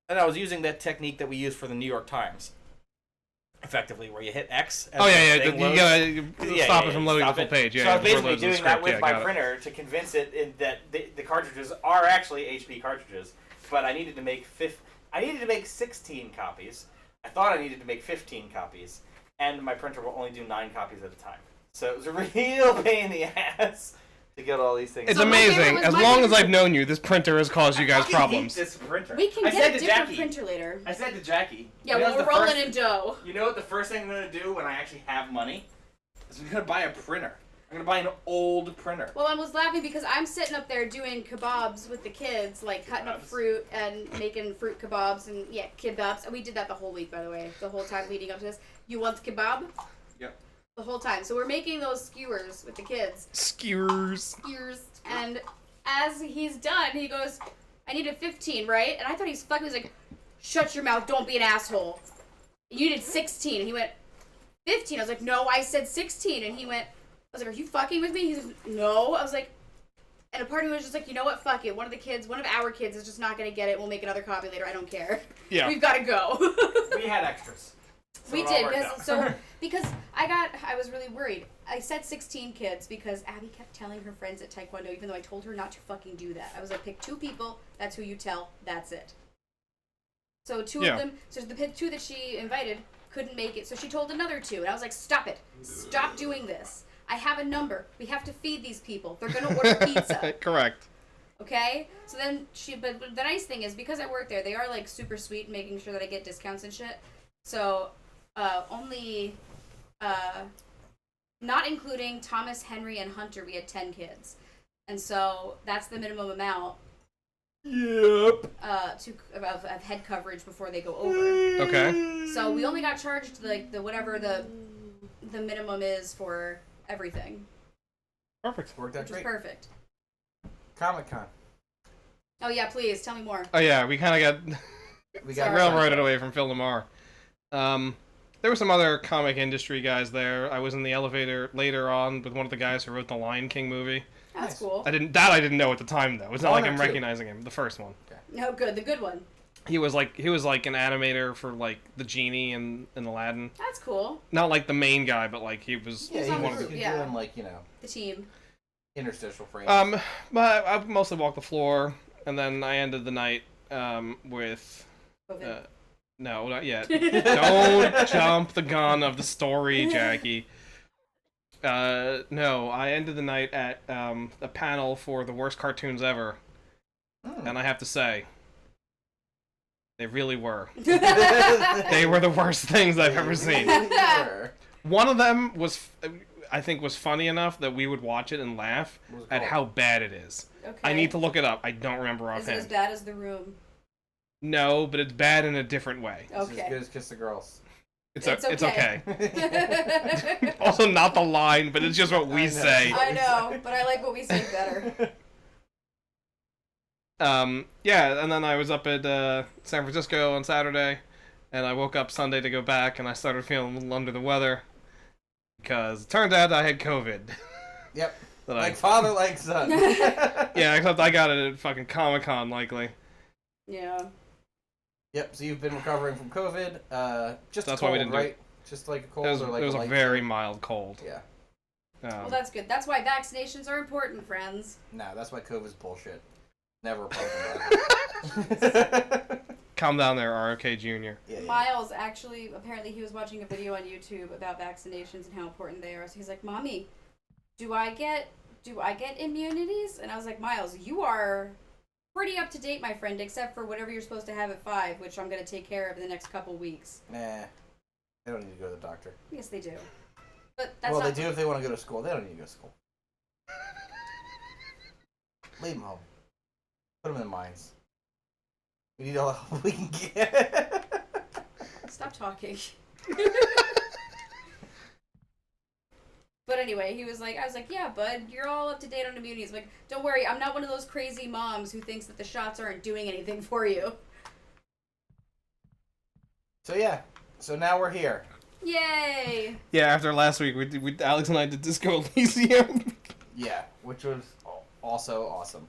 And I was using that technique that we use for the New York Times. Effectively, where you hit X. As Oh yeah, the yeah. thing You loads. gotta stop it from loading the full page. Yeah. So I was before it basically loads the doing that script. with Yeah, my got it. printer to convince it that the cartridges are actually HP cartridges. But I needed to make 16 copies. I thought I needed to make 15 copies, and my printer will only do 9 copies at a time. So it was a real pain in the ass to get all these things. It's So my favorite amazing. was As my long as favorite- I've known you, this printer has caused you guys I fucking problems. hate this printer. We can I get said a to different Jackie- printer later. I said to Jackie. Yeah, you know well, the we're rolling first- in dough. You know what the first thing I'm going to do when I actually have money? Is I'm going to buy a printer. I'm going to buy an old printer. Well, I was laughing because I'm sitting up there doing kebabs with the kids, like cutting up fruit and making fruit kebabs and, yeah, kebabs. And we did that the whole week, by the way, the whole time leading up to this. You want kebab? Yep. The whole time. So we're making those skewers with the kids. Skewers. Skewers. And as he's done, he goes, I needed 15, right? And I thought he was fucking, he was like, shut your mouth, don't be an asshole. You did 16. And he went, 15. I was like, no, I said 16. And he went, I was like, are you fucking with me? He said, no. I was like, and a part of me was just like, you know what, fuck it. One of our kids is just not going to get it. We'll make another copy later. I don't care. Yeah. We've got to go. We had extras. We it all did worked because I was really worried. I said 16 kids because Abby kept telling her friends at Taekwondo, even though I told her not to fucking do that. I was like, pick 2 people. That's who you tell. That's it. So 2 of them. So the 2 that she invited couldn't make it. So she told another 2, and I was like, stop it. Stop doing this. I have a number. We have to feed these people. They're gonna order pizza. Correct. Okay? So then but the nice thing is, because I work there, they are, like, super sweet, making sure that I get discounts and shit. So, only, not including Thomas, Henry, and Hunter, we had 10 kids. And so, that's the minimum amount. Yep. Of head coverage before they go over. Okay. So, we only got charged, like, whatever the minimum is for everything. Perfect. Worked out Which was great. perfect. Comic-Con. Oh, yeah, please, tell me more. Oh yeah, we kind of got We got railroaded away from Phil Lamar. There were some other comic industry guys there. I was in the elevator later on with one of the guys who wrote the Lion King movie. That's Nice. cool. I didn't know at the time though. It's not One like or I'm two? recognizing him. The first one. No, good. The good one. He was like an animator for like the genie and Aladdin. That's cool. Not like the main guy, but like he was. Yeah, He's he on the wanted group, to yeah. doing like, you know, The team. interstitial frames. But I mostly walked the floor, and then I ended the night with. COVID. No, not yet. Don't jump the gun of the story, Jackie. No, I ended the night at a panel for the worst cartoons ever, and I have to say, they really were. They were the worst things I've ever seen. One of them was, I think, was funny enough that we would watch it and laugh at how bad it is. Okay. I need to look it up. I don't remember Is it as offhand. bad as The Room? No, but it's bad in a different way. It's as Okay. good as Kiss the Girls. It's It's okay. Also, not the line, but it's just what I we know. say. I know, but I like what we say better. Yeah, and then I was up at San Francisco on Saturday, and I woke up Sunday to go back, and I started feeling a little under the weather because it turned out I had COVID. Yep. That Like father, like son. Yeah, except I got it at fucking Comic-Con, likely. Yeah. Yep. So you've been recovering from COVID. Just That's a cold, why we didn't do right? Just like a cold, It was, or like it was a light very cold? mild cold. Yeah. Well, that's good. That's why vaccinations are important, friends. No, that's why COVID's bullshit. Never a problem. Calm down there, RFK Jr. Yeah. Miles actually, apparently, he was watching a video on YouTube about vaccinations and how important they are. So he's like, "Mommy, do I get immunities?" And I was like, "Miles, you are pretty up to date, my friend, except for whatever you're supposed to have at 5, which I'm gonna take care of in the next couple weeks." Nah. They don't need to go to the doctor. Yes, they do. But that's Well, not. they do if they want to go to school. They don't need to go to school. Leave them home. Put them in the mines. We need all the help we can get. Stop talking. But anyway, he was like, I was like, "Yeah, bud, you're all up to date on immunities." Like, don't worry, I'm not one of those crazy moms who thinks that the shots aren't doing anything for you. So yeah. So now we're here. Yay! Yeah, after last week, we Alex and I did Disco Elysium. Yeah, which was also awesome.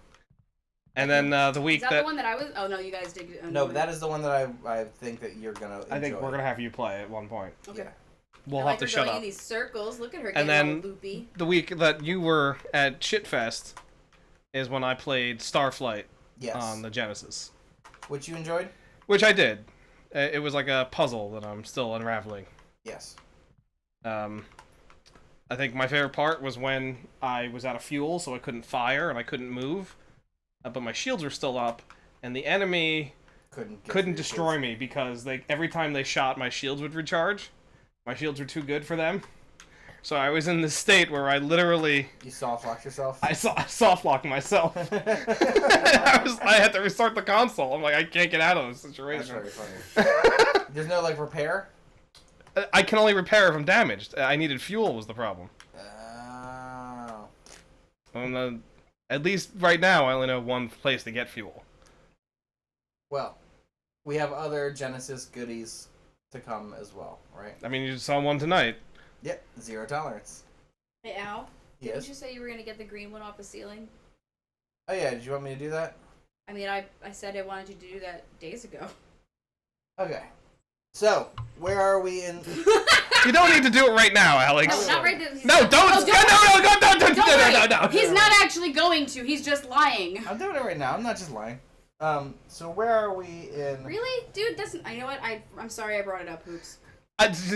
And then the Is week that the one that I was? Oh no, you guys did. No, but that is the one that I think that you're gonna enjoy. I think we're gonna have you play at one point. Okay. Yeah. We'll I have like to her shut going up. in these circles. Look at her And getting then all loopy. the week that you were at Shitfest is when I played Starflight Yes. on the Genesis, Which you enjoyed? which I did. It was like a puzzle that I'm still unraveling. Yes. I think my favorite part was when I was out of fuel, so I couldn't fire and I couldn't move, but my shields were still up, and the enemy Couldn't couldn't destroy me because every time they shot, my shields would recharge. My shields were too good for them, so I was in this state where I literally You soft locked yourself. I soft locked myself. I had to restart the console. I'm like, I can't get out of this That's situation. very funny. There's no like repair. I can only repair if I'm damaged. I needed fuel was the problem. Oh. And, at least right now, I only know one place to get fuel. Well, we have other Genesis goodies to come as well, right? I mean, you saw one tonight. Yep. Zero tolerance. Hey Al, Yes. didn't you say you were gonna get the green one off the ceiling? Oh yeah. Did you want me to do that? I mean, I said I wanted you to do that days ago. Okay. So, where are we in? You don't need to do it right now, Alex. No, not right now. No, don't. Oh, No. He's not actually going to. He's just lying. I'm doing it right now. I'm not just lying. So where are we in? Really, dude? Doesn't. You know what? I'm sorry I brought it up. Oops.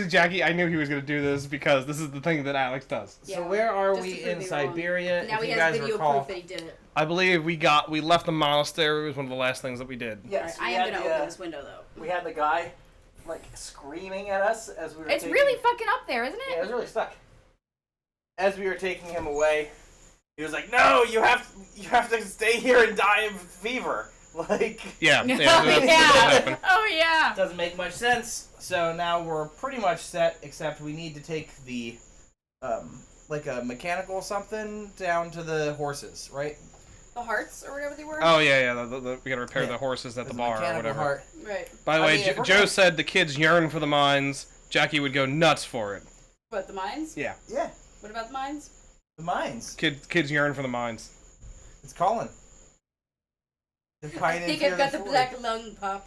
Jackie, I knew he was going to do this because this is the thing that Alex does. Yeah, So where are just we to prove in me Syberia? wrong. Now If he you has guys video recall, proof that he did it. I believe we left the monastery. It was one of the last things that we did. Yes, I we am had gonna the, open this window though. We had the guy, like, screaming at us as we were It's taking... really fucking up there, isn't Yeah, it it? was really stuck. as we were taking him away, he was like, "No, you have to stay here and die of fever." Like, Yeah, Oh, that's yeah. what happened. Oh, yeah. doesn't make much sense. So now we're pretty much set, except we need to take the, like a mechanical something down to the horses, right? The hearts or whatever they were. Oh yeah. We gotta repair Yeah. the horses at There's the a bar or mechanical whatever. heart. Right. By the I way, mean, if we're Joe gonna- said the kids yearn for the mines. Jackie would go nuts for it. What, the mines? Yeah, Yeah, What about the mines? the mines. kids yearn for the mines. It's calling. I think I've got the black lung pop.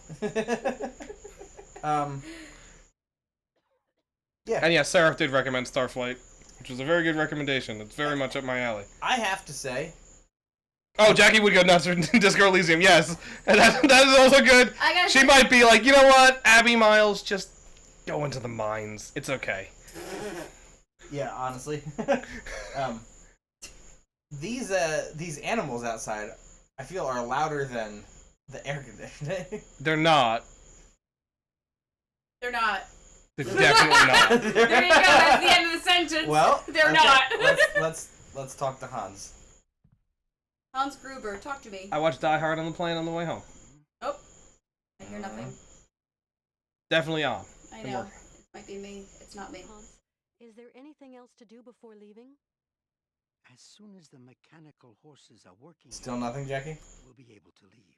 Yeah. And yeah, Seraph did recommend Starflight, which was a very good recommendation. It's very much up my alley. I have to say, Oh, Jackie would go nuts for Disco Elysium, yes. And that is also good. I gotta She say- might be like, you know what, Abby Miles, just go into the mines. It's okay. yeah, honestly, these animals outside, I feel are louder than the air conditioning. They're not. They're not. They're definitely not. There you go. That's the end of the sentence. Well, they're okay, not. let's talk to Hans. Hans Gruber, talk to me. I watched Die Hard on the plane on the way home. Oh, I hear nothing. Definitely on. I Good know. work. It might be me. It's not me. Hans, is there anything else to do before leaving? As soon as the mechanical horses are working, Still nothing, Jackie? we'll be able to leave.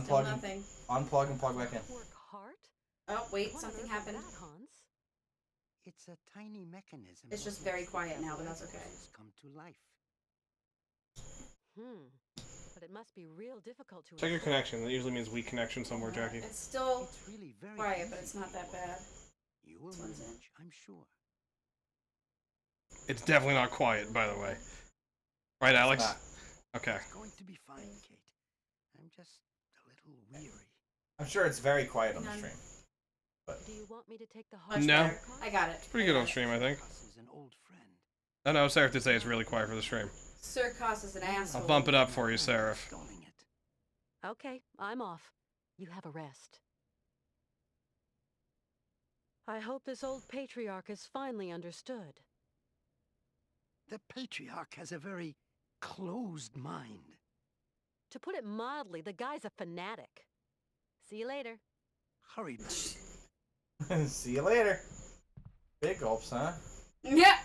Still Unplug, nothing. unplug and plug back in. Work hard? Oh, wait, What on something earth is happened. that, Hans? It's a tiny mechanism. It's just that very makes quiet the now, but that's okay. horses come to life. But it must be real difficult to. Check your install. connection. That usually means weak connection somewhere, Jackie. It's still It's really very quiet, but easy. it's not that bad. You will This one's in. manage, I'm sure. It's definitely not quiet, by the way. Right, Alex? not. Okay. It's going to be fine, Kate. I'm just a little weary. I'm sure it's very quiet on the None. stream. Do you want me to take the Much horse? No. better. I got it. Pretty good on stream, I think. Us is an old friend. Oh no, Seraph did say it's really quiet for the stream. Sir Koss is an asshole. I'll bump it up for you, Seraph. Stalling it. Okay, I'm off. You have a rest. I hope this old patriarch has finally understood. The patriarch has a very closed mind. To put it mildly, the guy's a fanatic. See you later. Hurry back. See you later. Big gulps, huh? Yeah,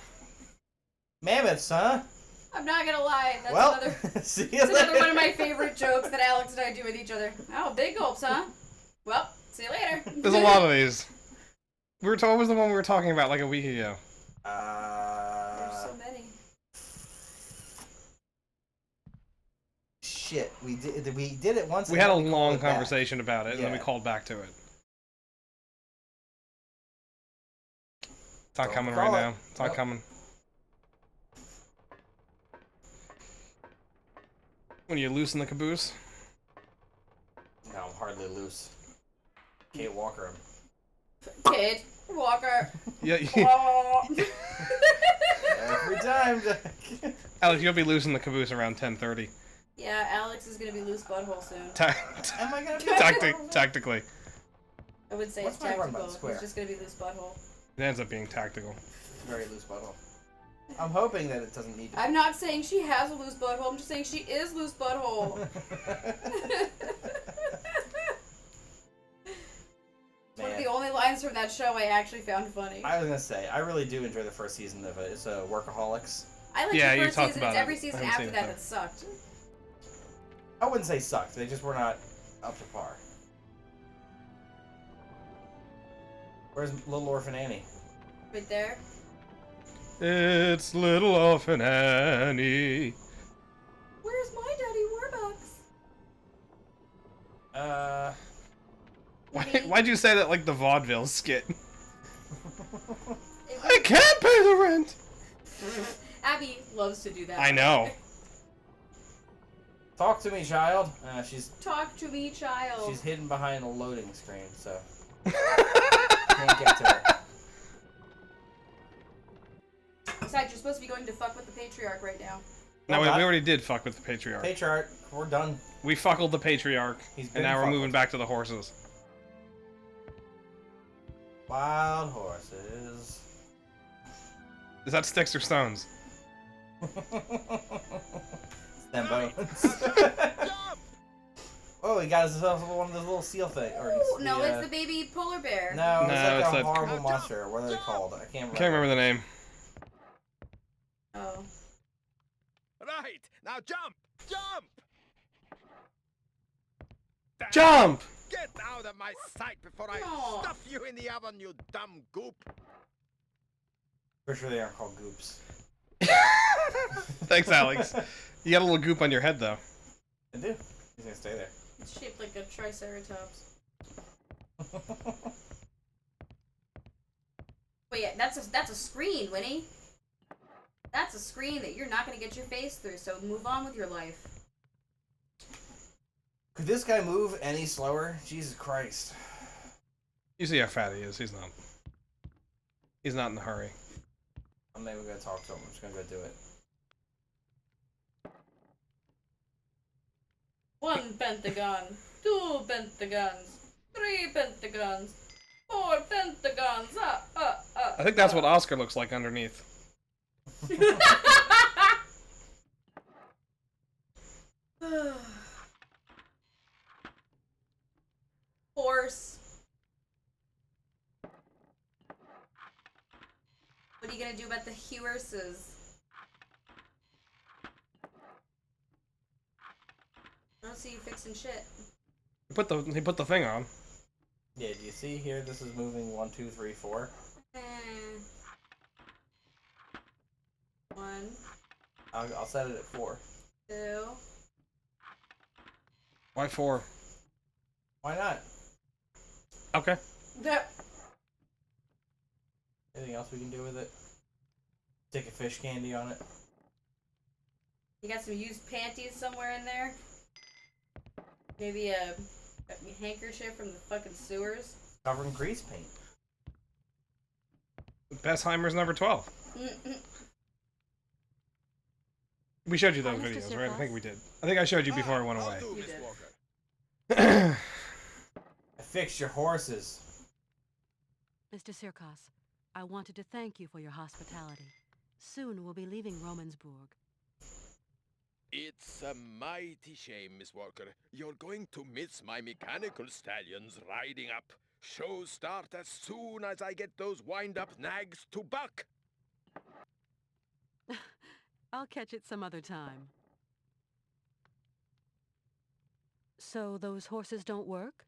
Mammoths, huh? I'm not gonna lie. That's Well, another. see you It's later. another one of my favorite jokes that Alex and I do with each other. Oh, big gulps, huh? Well, see you later. There's a lot of these. What was the one we were talking about like a week ago? There's so many. Shit, we did it once. We and had a then called long it back. conversation about it, and then we Yeah. called back to it. It's not Don't coming call right it. now. It's not Nope. coming. When you loosen the caboose? No, I'm hardly loose. Can't walker him. Kid, Walker. Yeah, Oh. Every time, Jack. Alex, you'll be losing the caboose around 10:30. Yeah, Alex is gonna be loose butthole soon. Am I gonna be Tactically, I would say What's it's my run by tactical. the square? He's just gonna be loose butthole. it ends up being tactical. Very loose butthole. I'm hoping that it doesn't need to. I'm not saying she has a loose butthole. I'm just saying she is loose butthole. One of the only lines from that show I actually found funny. I was gonna say, I really do enjoy the first season of it. It's Workaholics. I like Yeah, the you first talked season. about It's it. every I season haven't after seen it, that though. that sucked. I wouldn't say sucked. They just were not up to par. Where's Little Orphan Annie? Right there. It's little orphan Annie. Where's my Daddy Warbucks? Why'd you say that like the vaudeville skit? I can't pay the rent! Abby loves to do that. I know. Talk to me, child. She's Talk to me, child. She's hidden behind a loading screen, so can't get to her. Besides, you're supposed to be going to fuck with the patriarch right now. No, we already did fuck with the patriarch. Patriarch, we're done. We fuckled the patriarch, and now we're moving back to the horses. Wild horses. Is that sticks or stones? Stem bones. Oh, he got himself one of those little seal things. No, it's the baby polar bear. No, it's like it's a that- horrible monster. What are they called? I can't remember. Can't remember the name. Oh. Right, now jump! Jump! Jump! Get out of my sight before I Aw. stuff you in the oven, you dumb goop! For sure they aren't called goops. Thanks, Alex. You got a little goop on your head, though. I do. He's gonna stay there. It's shaped like a triceratops. Wait, that's a screen, Winnie. That's a screen that you're not gonna get your face through, so move on with your life. Could this guy move any slower? Jesus Christ. You see how fat he is. He's not. He's not in a hurry. I'm not even gonna talk to him. I'm just gonna go do it. 1 pentagon, 2 pentagons, 3 pentagons, 4 pentagons. I think that's what Oscar looks like underneath. Horse. What are you gonna do about the horses? I don't see you fixing shit. He put the thing on. Yeah, do you see here? This is moving 1, 2, 3, 4. 1, I'll set it at 4. 2. Why 4? Why not? Okay. Yep. Anything else we can do with it? Stick a fish candy on it. You got some used panties somewhere in there? Maybe a handkerchief from the fucking sewers? Covered in grease paint. Bestheimer's number 12. We showed you those Mr. videos, right? I Sirkos? think we did. I think I showed you before I went I'll away. do, You Miss did. Walker. I fixed your horses. Mr. Sirkos, I wanted to thank you for your hospitality. Soon we'll be leaving Romansburg. It's a mighty shame, Miss Walker. You're going to miss my mechanical stallions riding up. Shows start as soon as I get those wind-up nags to buck. I'll catch it some other time. So those horses don't work?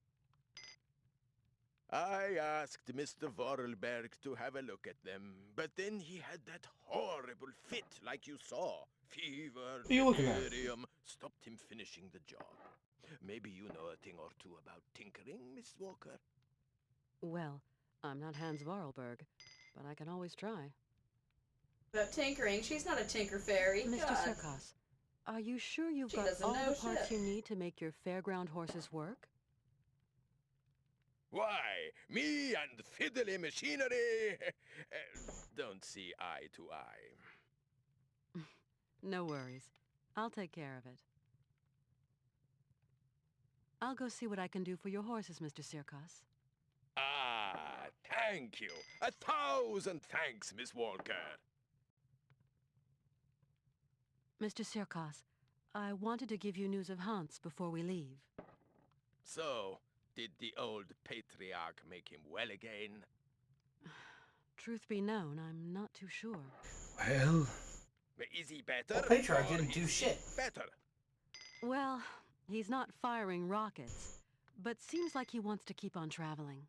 I asked Mr. Vorarlberg to have a look at them, but then he had that horrible fit like you saw. Fever, What are you looking at? delirium, stopped him finishing the job. Maybe you know a thing or two about tinkering, Miss Walker? Well, I'm not Hans Vorarlberg, but I can always try. About tinkering, she's not a tinker fairy. Mr. God. Sirkos, are you sure you've She got doesn't all know the parts shit. you need to make your fairground horses work? Why, me and fiddly machinery don't see eye to eye. No worries. I'll take care of it. I'll go see what I can do for your horses, Mr. Sirkos. Ah, thank you. 1,000 thanks, Miss Walker. Mr. Sirkos, I wanted to give you news of Hans before we leave. So, did the old patriarch make him well again? Truth be known, I'm not too sure. Well, Is he better? Well, patriarch or didn't do is he shit. Better. Well, he's not firing rockets, but seems like he wants to keep on traveling.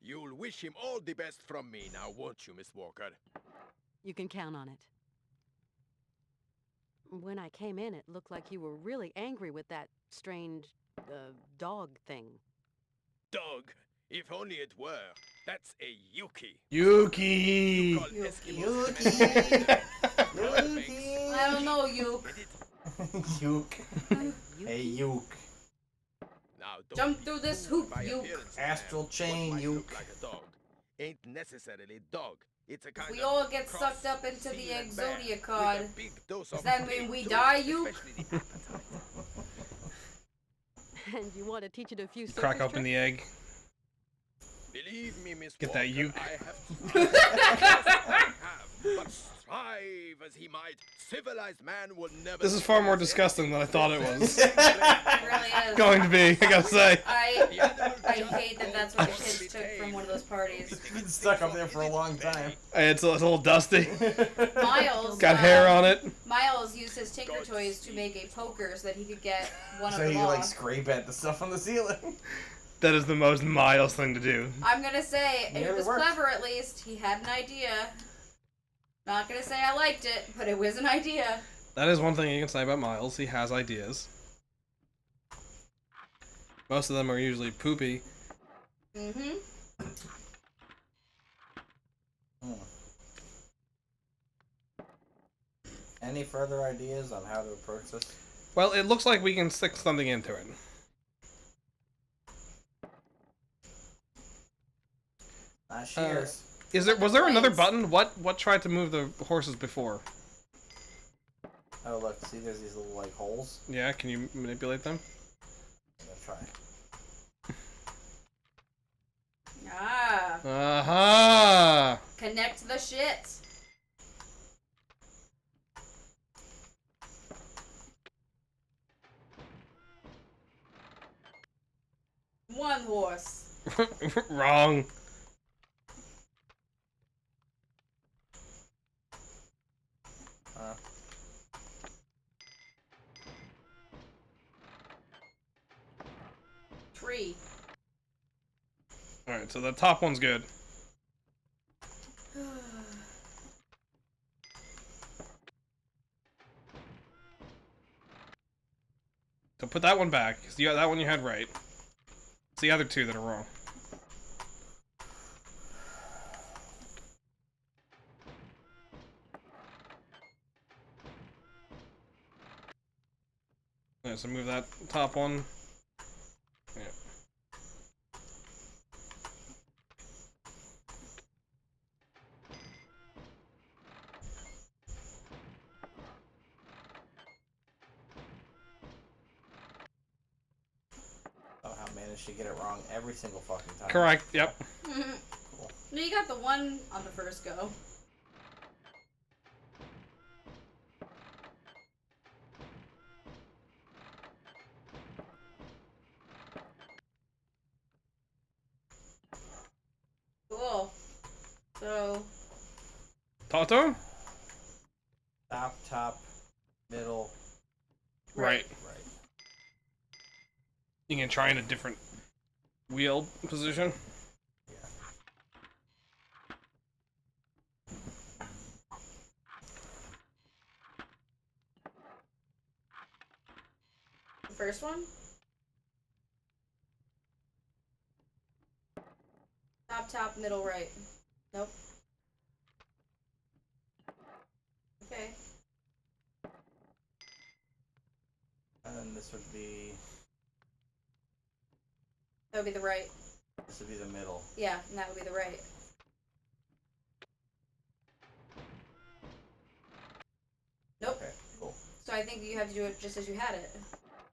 You'll wish him all the best from me now, won't you, Miss Walker? You can count on it. When I came in, it looked like you were really angry with that strange, dog thing. dog. If only it were. That's a Yuki. Yuki. Call Eskimos Yuki. domestic. Yuki. I don't know, you. Yuke. Hey, Yuke. Now, don't Jump be through this fooled hoop, by Yuke. appearances, Astral man. chain, What might Yuke. look like a dog ain't necessarily dog. It's a kind We of all get cross sucked up into seal the and bear Exodia with a card. big dose Does of that mean pain we too, die, Yuke? especially the appetite. And you want to teach it a few Crack circus open tricks? the egg. Believe me, Miss Get that Walker, Yuke. I have but strive as he might, civilized man will never. This is far more disgusting than I thought it was It really is. going to be, I gotta say. I hate that that's what the kids took from one of those parties. It's been stuck up there for a long time. It's a little dusty. Miles Got hair on it. Miles used his Tinker Toys to make a poker so that he could get one So of them you off. like scrape at the stuff on the ceiling. That is the most Miles thing to do. I'm gonna say it Nearly was worked. clever at least. He had an idea. Not gonna say I liked it, but it was an idea. That is one thing you can say about Miles. He has ideas. Most of them are usually poopy. Mm-hmm. Any further ideas on how to approach this? Well, it looks like we can stick something into it. Shears. Was there another Planes. button? What tried to move the horses before? Oh look, see there's these little like holes. Yeah, can you manipulate them? I'm gonna try. Ah. Aha! Connect the shit. One horse. Wrong. Tree. Alright, so the top one's good. So put that one back. 'Cause that one you had right. It's the other two that are wrong. Alright, so move that top one. Yeah. Somehow managed to get it wrong every single fucking time. Correct, yep. Cool. No, you got the one on the first go. Cool. So, Talk to him? Top, middle, Right. right. You can try in a different wheel position. Yeah. the first one? Top, middle, right. Nope. Okay. And then this would be That would be the right. the middle. Yeah, and that would be the right. Nope. Okay, cool. So I think you have to do it just as you had it.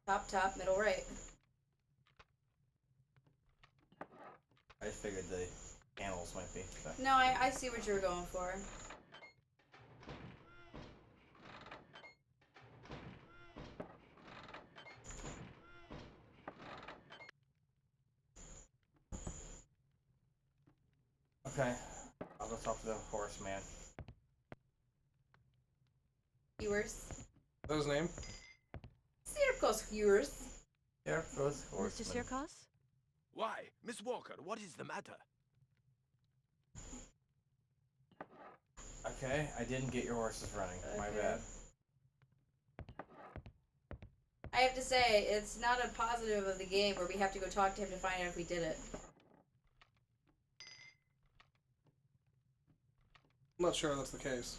Top, middle, right. I just figured the panels might be. So. No, I see what you were going for. Okay, I'll go talk to the horse man. Viewers. That his name? Circus viewers. There goes Mr. horseman. Sirkos? Why, Miss Walker, what is the matter? Okay, I didn't get your horses running. My Okay. bad. I have to say, it's not a positive of the game where we have to go talk to him to find out if we did it. I'm not sure that's the case.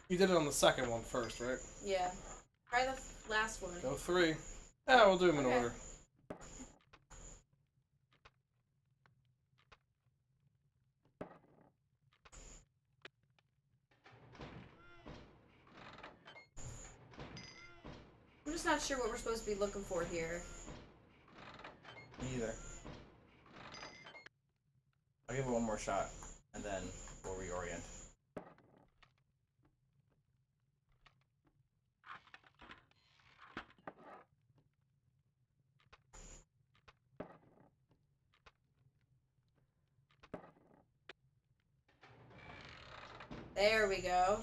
You did it on the second one first, right? Yeah. Try the last one. Go 3. Yeah, we'll do them in Okay. order. I'm just not sure what we're supposed to be looking for here. Me either. I'll give it one more shot, and then we'll reorient. There we go.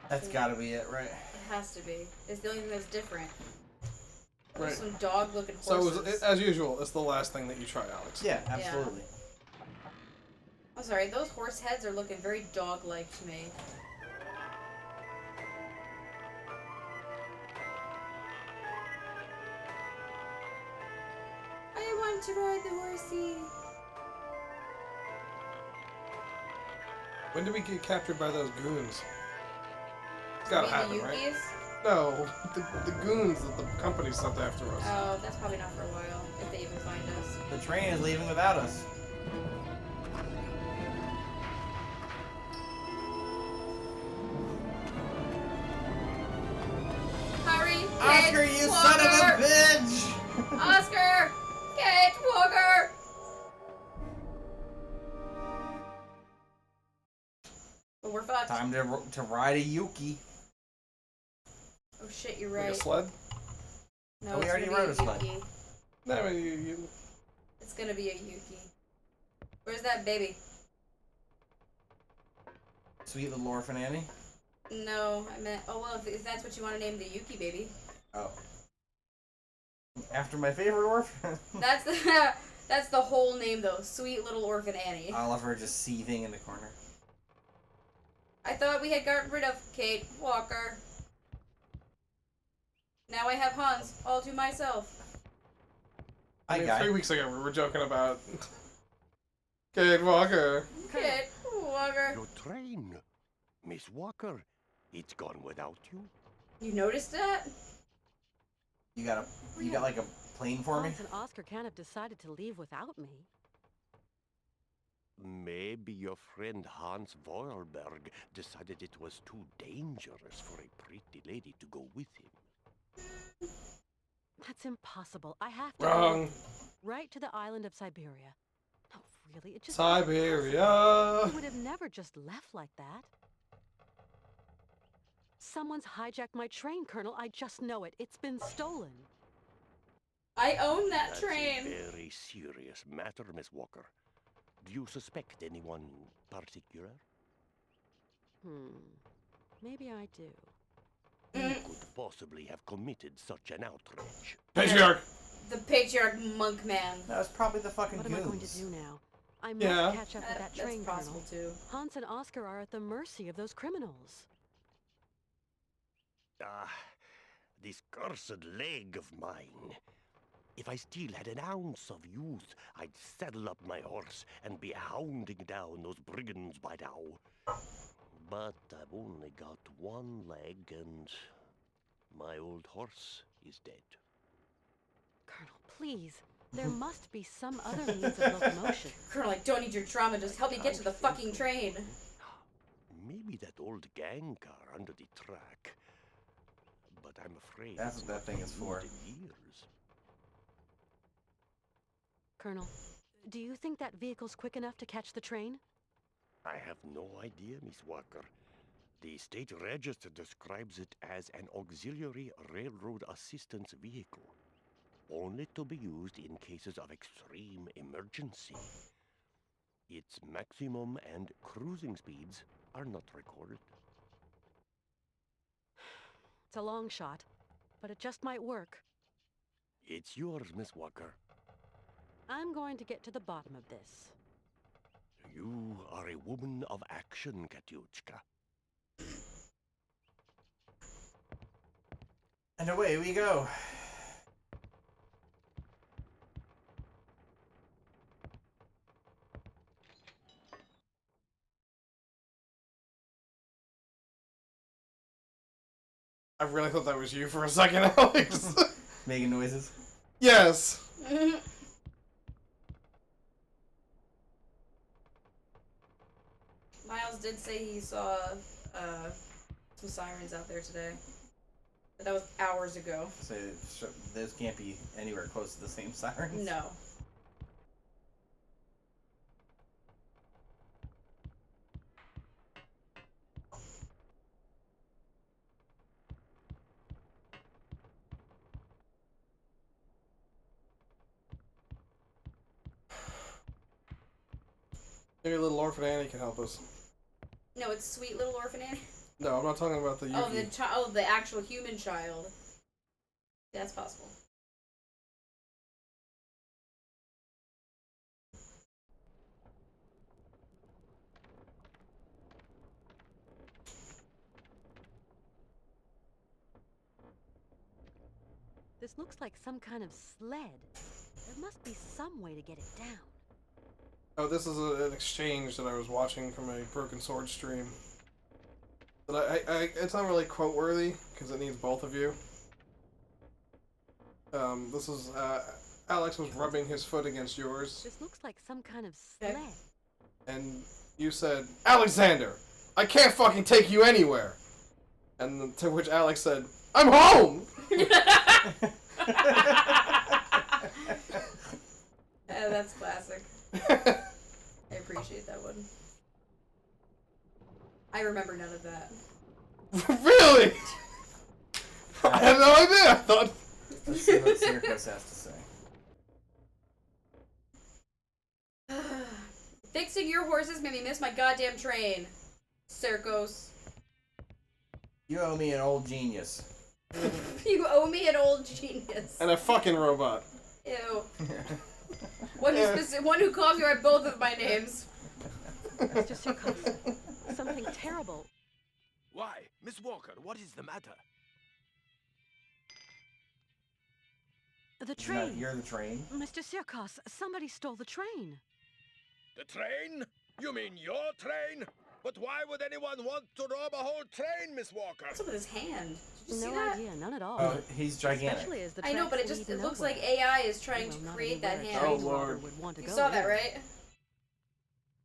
That's gotta be it, right? It has to be. It's the only thing that's different. Right. There's some dog-looking So, horses. as usual, it's the last thing that you try, Alex. Yeah, absolutely. I'm sorry, those horse heads are looking very dog-like to me. I want to ride the horsey. When did we get captured by those goons? It's gotta You happen, mean the right? Yukis? No, the goons that the company sent after us. Oh, that's probably not for a while, if they even find us. The train is leaving without us. Hurry! Oscar, Kate you son of a Walker! bitch! Oscar! Kate Walker! Well, we're fucked. Time to ride a Yuki. Oh shit, you're Like right. a sled? No, Oh, we it's already gonna be rode a sled. Yuki. No, I mean, you It's gonna be a Yuki. Where's that baby? Sweet little orphan Annie. No, I meant. Oh well, if that's what you want to name the Yuki baby. Oh. After my favorite orphan. That's the that's the whole name though. Sweet little orphan Annie. Oliver just seething in the corner. I thought we had gotten rid of Kate Walker. Now I have Hans all to myself. I Hi, mean, guy. 3 weeks ago we were joking about Kate Walker. Kate Walker. Your train. Miss Walker, it's gone without you. You noticed that? You got like a plane for me? Hans and Oscar can't have decided to leave without me. Maybe your friend Hans Voerberg decided it was too dangerous for a pretty lady to go with him. That's impossible. I have to Wrong. go right to the island of Syberia. No, really, it just Syberia. He would have never just left like that. Someone's hijacked my train, Colonel. I just know it. It's been stolen. I own that That's train. a very serious matter, Miss Walker. Do you suspect anyone particular? Maybe I do. Who could possibly have committed such an outrage? Patriarch. The patriarch monk man. That was probably the fucking What goons. am I going to do now? I must Yeah. catch up with that That's train, possible Colonel. too. Hans and Oscar are at the mercy of those criminals. Ah, this cursed leg of mine. If I still had an ounce of youth, I'd saddle up my horse and be hounding down those brigands by now. But I've only got one leg, and my old horse is dead. Colonel, please. There must be some other means of locomotion. Colonel, I don't need your trauma. Just help me get to the fucking train. Maybe that old gang car under the track. But I'm afraid That's it's what that thing is for. good in years. Colonel, do you think that vehicle's quick enough to catch the train? I have no idea, Miss Walker. The state register describes it as an auxiliary railroad assistance vehicle, only to be used in cases of extreme emergency. Its maximum and cruising speeds are not recorded. It's a long shot, but it just might work. It's yours, Miss Walker. I'm going to get to the bottom of this. You are a woman of action, Katyushka. And away we go. I really thought that was you for a second, Alex. Making noises. Yes. Miles did say he saw some sirens out there today. But that was hours ago. So those can't be anywhere close to the same sirens. No. Maybe little orphan Annie can help us. No, it's Sweet Little Orphan Annie. No, I'm not talking about the Yuki. The actual human child. Yeah, that's possible. This looks like some kind of sled. There must be some way to get it down. Oh, this is an exchange that I was watching from a Broken Sword stream. But it's not really quote worthy because it needs both of you. This is Alex was rubbing his foot against yours, This looks like some kind of sled. and you said, "Alexander, I can't fucking take you anywhere." And to which Alex said, "I'm home." That's classic. I appreciate that one. I remember none of that. Really? I had no idea. I thought. Let's see what Circus has to say. Fixing your horses made me miss my goddamn train. Circos. You owe me an old genius. You owe me an old genius. And a fucking robot. Ew. One who calls you by both of my names. Mr. Sirkos, something terrible. Why, Miss Walker, what is the matter? The train. You're the train. Mr. Sirkos, somebody stole the train. The train? You mean your train? But why would anyone want to rob a whole train, Miss Walker? What's up with his hand? Did you see No that? idea, none at all. Oh, he's gigantic. Especially as the I know, but it tracks just lead it looks nowhere. like AI is trying Well, to not create that anywhere a hand. Oh, train robber Lord. would want to You go, saw that, really. right?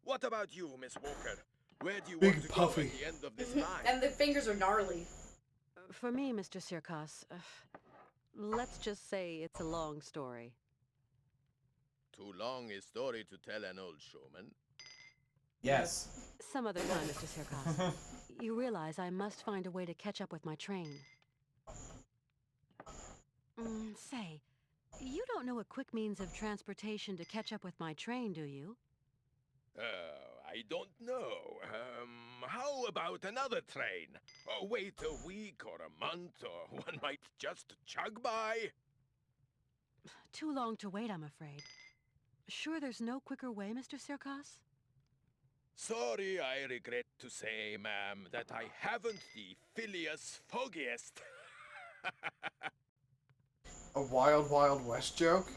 What about you, Miss Walker? Where do you Big want to puffy. go at the end of this line? And the fingers are gnarly. For me, Mr. Sirkos, let's just say it's a long story. Too long a story to tell an old showman. Yes. Some other time, Mr. Sirkos. You realize I must find a way to catch up with my train. Say, you don't know a quick means of transportation to catch up with my train, do you? I don't know. How about another train? Or wait a week or a month, or one might just chug by? Too long to wait, I'm afraid. Sure there's no quicker way, Mr. Sirkos? Sorry, I regret to say, ma'am, that I haven't the Phileas Foggiest. A Wild Wild West joke?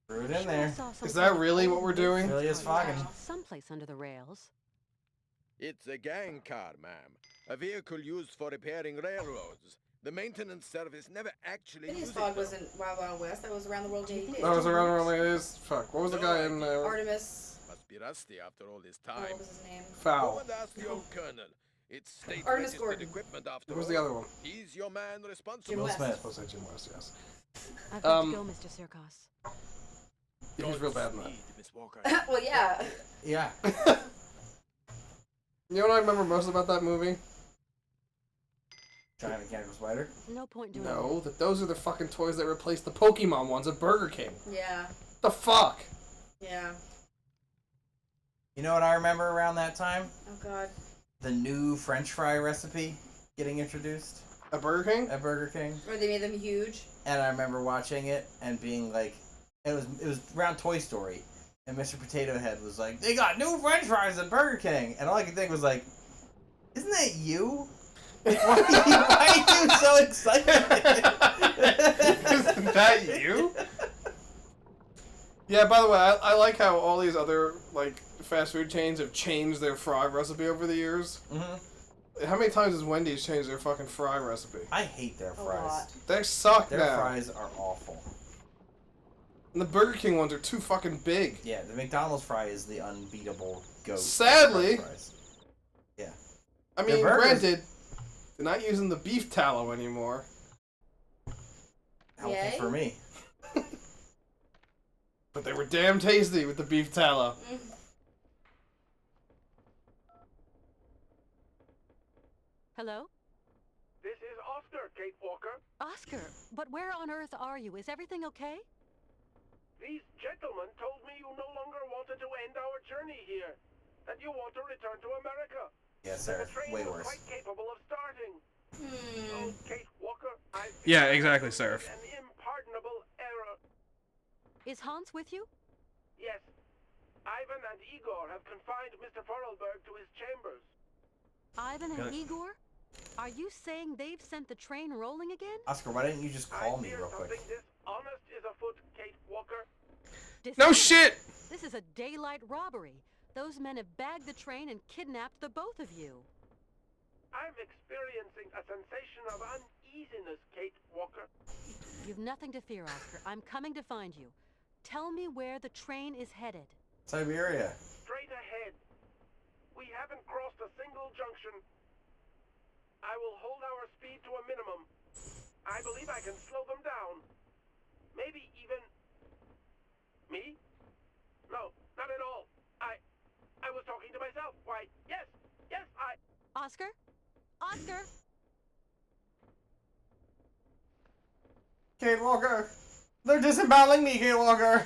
Threw it Sure in I there. saw some Is kind that of really old what we're wood doing? Really is sign fogging. someplace under the rails. It's a gang car, ma'am. A vehicle used for repairing railroads. The maintenance service never actually Phineas uses Fogg them. wasn't Wild Wild West. That was Around the World in 80 Days. That was around when it is. Fuck. What was the No guy in idea. Artemis. Must be rusty after all this Oh, time. what was his name? Go Foul? and ask the old colonel. It's state Artemis registered Gordon. equipment after What was all. the other one? He's your man responsible. Jim Will West. Smith. Supposed to say Jim West, yes. I've got Um, to go, Mr. Sirkos. Yeah, he's real bad in that. Godspeed, Miss Walker. Well, yeah. Yeah. You know what I remember most about that movie? Giant mechanical spider. No point doing No, that those are the fucking toys that replaced the Pokemon ones at Burger King. Yeah. The fuck? Yeah. You know what I remember around that time? Oh, God. The new French fry recipe getting introduced At Burger King? at Burger King. Or they made them huge. And I remember watching it and being like, it was around Toy Story, and Mr. Potato Head was like, they got new French fries at Burger King, and all I could think was like, isn't that you? Like, why are you so excited? Isn't that you? Yeah, by the way, I like how all these other, like, fast food chains have changed their fry recipe over the years. Mm-hmm. How many times has Wendy's changed their fucking fry recipe? I hate their A fries. lot. They suck Their now. fries are awful. And the Burger King ones are too fucking big. Yeah, the McDonald's fry is the unbeatable goat. Sadly. Fries. Yeah. I mean, Their burgers- granted, they're not using the beef tallow anymore. Healthy Yay. for me. But they were damn tasty with the beef tallow. Hello? This is Oscar, Kate Walker. Oscar, but where on earth are you? Is everything okay? These gentlemen told me you no longer wanted to end our journey here. That you want to return to America. Yes, The sir. train Way was worse. quite capable of starting. So, Kate Walker, I Yeah, exactly, Seraph. an impardonable error. Is Hans with you? Yes, Ivan and Igor have confined Mr. Forelberg to his chambers. Ivan and Got it. Igor? Are you saying they've sent the train rolling again? Oscar, why didn't you just call I me fear real quick? something dishonest is afoot, Kate Walker. No Dishonest. shit! This is a daylight robbery. Those men have bagged the train and kidnapped the both of you. I'm experiencing a sensation of uneasiness, Kate Walker. You've nothing to fear, Oscar. I'm coming to find you. Tell me where the train is headed. Syberia. Straight ahead. We haven't crossed a single junction. I will hold our speed to a minimum. I believe I can slow them down. Maybe even... Me? No, not at all. I was talking to myself. Why, yes, Oscar? Oscar? Kate Walker. They're disemboweling me, Kate Walker.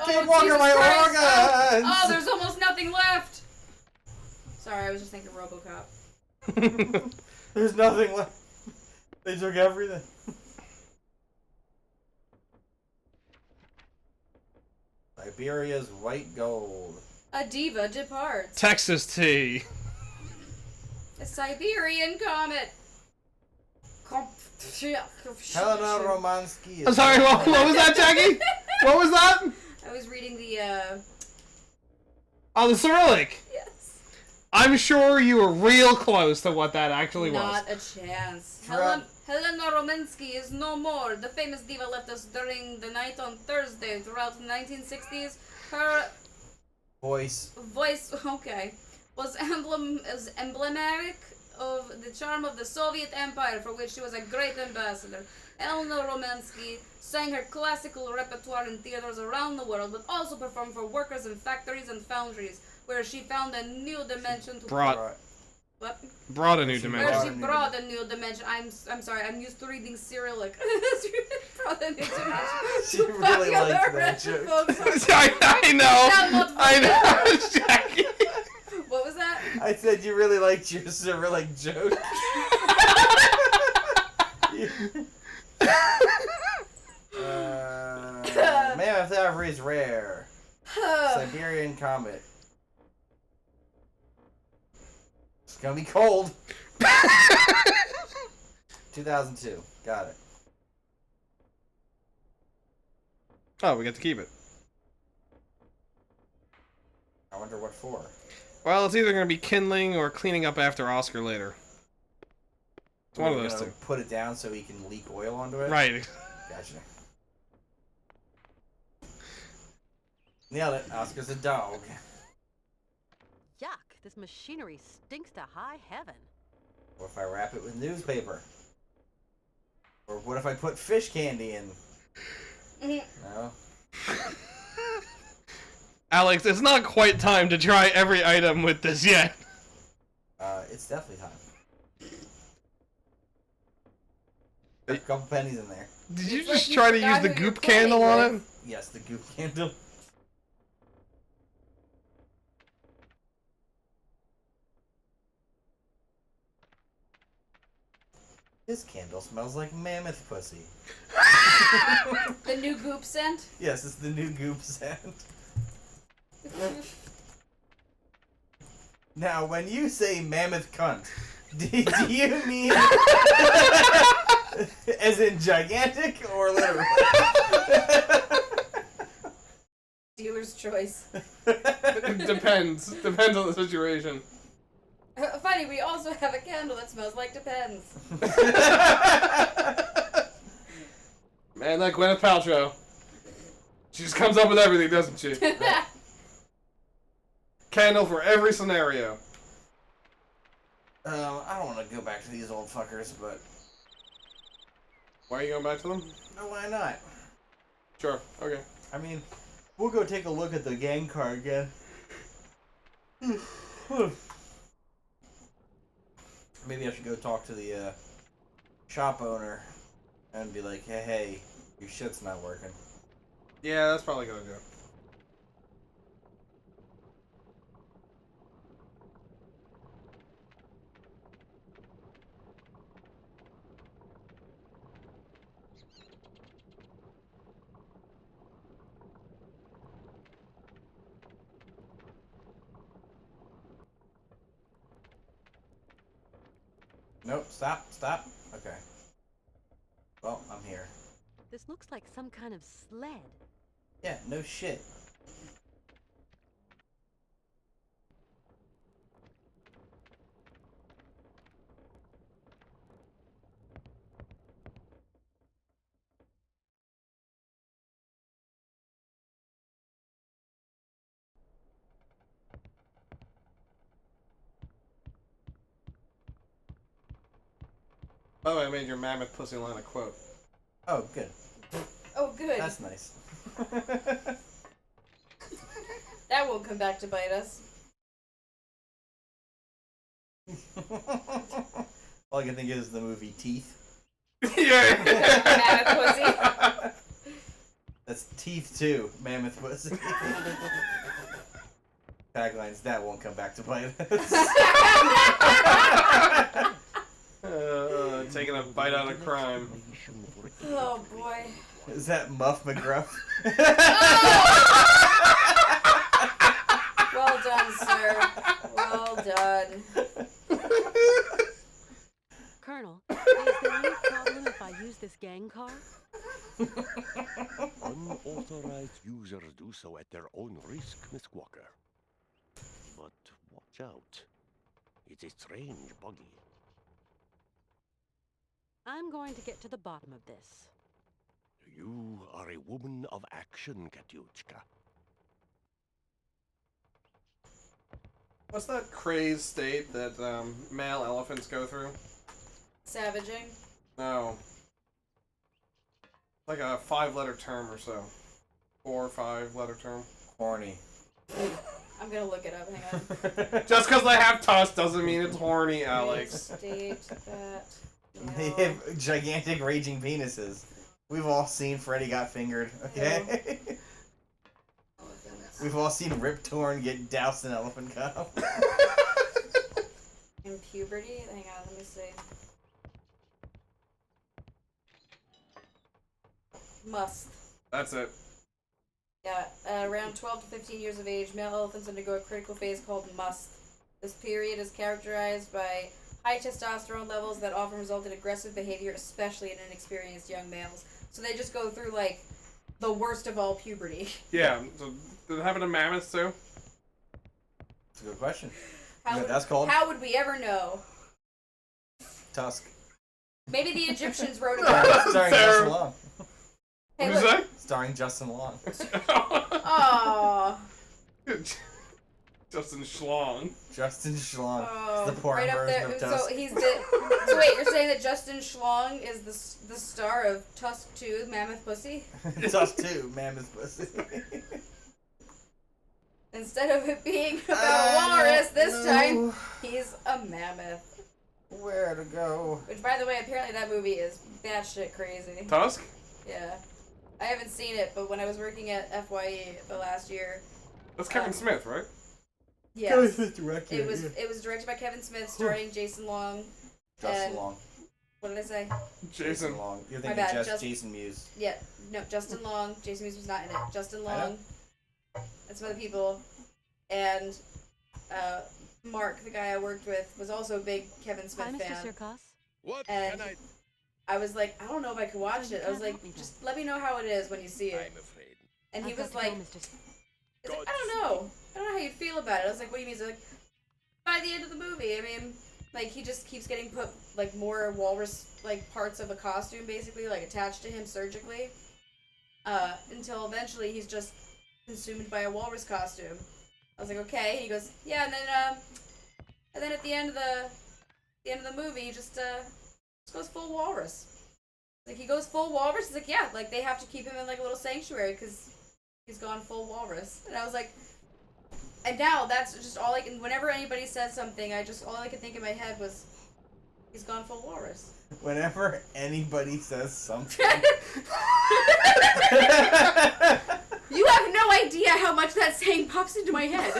Kate Oh, Walker, Jesus my Christ. organs. Oh, there's almost nothing left. Sorry, I was just thinking RoboCop. There's nothing left. They took everything. Siberia's white gold. A diva departs. Texas tea. A Siberian comet. Helena Romansky. I'm sorry, what was that, Jackie? What was that? I was reading the, Oh, the Cyrillic. yes. I'm sure you were real close to what that actually was. Not a chance. Trump. Helena Romansky is no more. The famous diva left us during the night on Thursday throughout the 1960s. Her Voice. voice, okay, was emblematic of the charm of the Soviet Empire, for which she was a great ambassador. Helena Romansky sang her classical repertoire in theaters around the world, but also performed for workers in factories and foundries, where she found a new dimension to Brought what? brought a new She Where dimension. she brought a new dimension. I'm sorry. I'm used to reading Cyrillic. She brought a new dimension. She to really popular liked that Russian joke. folks. I know. Sound not I know, familiar. Jackie. What was that? I said you really liked your Cyrillic joke. Mammoth Ivory is rare. Siberian comet. It's gonna be cold. 2002. Got it. Oh, we get to keep it. I wonder what for. Well, it's either going to be kindling or cleaning up after Oscar later. It's one of We're those gonna two. Put it down so he can leak oil onto it. Right. Gotcha. Nailed it. Oscar's a dog. Yuck, this machinery stinks to high heaven. What if I wrap it with newspaper? Or what if I put fish candy in? No. Alex, it's not quite time to try every item with this yet. It's definitely time. There's a couple pennies in there. Did you It's like just you try to forgot use the who you're goop candle playing on it? with. Yes, the goop candle. This candle smells like mammoth pussy. The new goop scent. Yes, it's the new goop scent. Now, when you say mammoth cunt, do you mean as in gigantic or literal? Dealer's choice. Depends. Depends on the situation. Fine, funny, we also have a candle that smells like Depends. Man, that Gwyneth Paltrow. She just comes up with everything, doesn't she? Candle for every scenario. I don't want to go back to these old fuckers, but Why are you going back to them? no, why not? Sure, okay. I mean, we'll go take a look at the gang car again. Maybe I should go talk to the shop owner and be like, hey, your shit's not working. Yeah, that's probably gonna do it. Nope, stop. Okay. Well, I'm here. This looks like some kind of sled. Yeah, no shit. By the way, I made your mammoth pussy line a quote. Oh, good. Oh, good. That's nice. That won't come back to bite us. All I can think is the movie Teeth. Yeah. Mammoth pussy. That's Teeth 2, Mammoth Pussy. Taglines, that won't come back to bite us. Taking a bite out of crime. Oh boy. Is that Muff McGruff? Well done, sir. Well done. Colonel, is there any problem if I use this gang car? Unauthorized users do so at their own risk, Miss Walker. But watch out. It's a strange buggy. I'm going to get to the bottom of this. You are a woman of action, Katyushka. What's that crazed state that male elephants go through? Savaging. No. Like a 5-letter term or so. 4 or 5-letter term. Horny. I'm gonna look it up. Hang on. Just because they have tusks doesn't mean it's horny, Alex. State that. They have gigantic raging penises. We've all seen Freddy Got Fingered, okay? We've all seen Rip Torn get doused in elephant cum. In puberty? Hang on, let me see. Must. That's it. Yeah, around 12 to 15 years of age, male elephants undergo a critical phase called must. This period is characterized by high testosterone levels that often result in aggressive behavior, especially in inexperienced young males. So they just go through, like, the worst of all puberty. Yeah. So, does it happen to mammoths too? That's a good question. How, Yeah, would, that's called- how would we ever know? Tusk. Maybe the Egyptians wrote about it. Starring Fair. Justin Long. Hey, What look. did Starring Justin Long. you say? Aww. Justin Schlong. Justin Schlong. Oh, The porn right up version there. of So Tusk. he's the. So wait, you're saying that Justin Schlong is the star of Tusk 2, Mammoth Pussy? Tusk 2, Mammoth Pussy. Instead of it being about a walrus, this no. time he's a mammoth. Where to go? Which, by the way, apparently that movie is batshit crazy. Tusk? Yeah, I haven't seen it, but when I was working at FYE the last year, That's Kevin Smith, right? yes, directed it was directed by Kevin Smith, starring Jason Long. Justin and- Long. What did I say? Jason. Long. You're My thinking bad, just just- Jason Mewes. Yeah, no, Justin Long. Jason Mewes was not in it. Justin I know. Long and some other people, and Mark, the guy I worked with, was also a big Kevin Smith Hi, Mr. fan. Sirkos. What And can I... I was like, I don't know if I could watch it. I was like, just let me know how it is when you see it. I'm afraid. And he I've got was to like, go, Mr. he's like, I don't know how you'd feel about it. I was like, what do you mean? He's like, by the end of the movie, I mean, Like, he just keeps getting put, like, more walrus, like, parts of a costume, basically, like, attached to him surgically. Until eventually he's just consumed by a walrus costume. I was like, okay. He goes, yeah, and then at the end of the movie, he just goes full walrus. Like, he goes full walrus. He's like, yeah, like, they have to keep him in, like, a little sanctuary because he's gone full walrus. And I was like, and now that's just all I can, whenever anybody says something, all I could think in my head was, he's gone full walrus. Whenever anybody says something. You have no idea how much that saying pops into my head.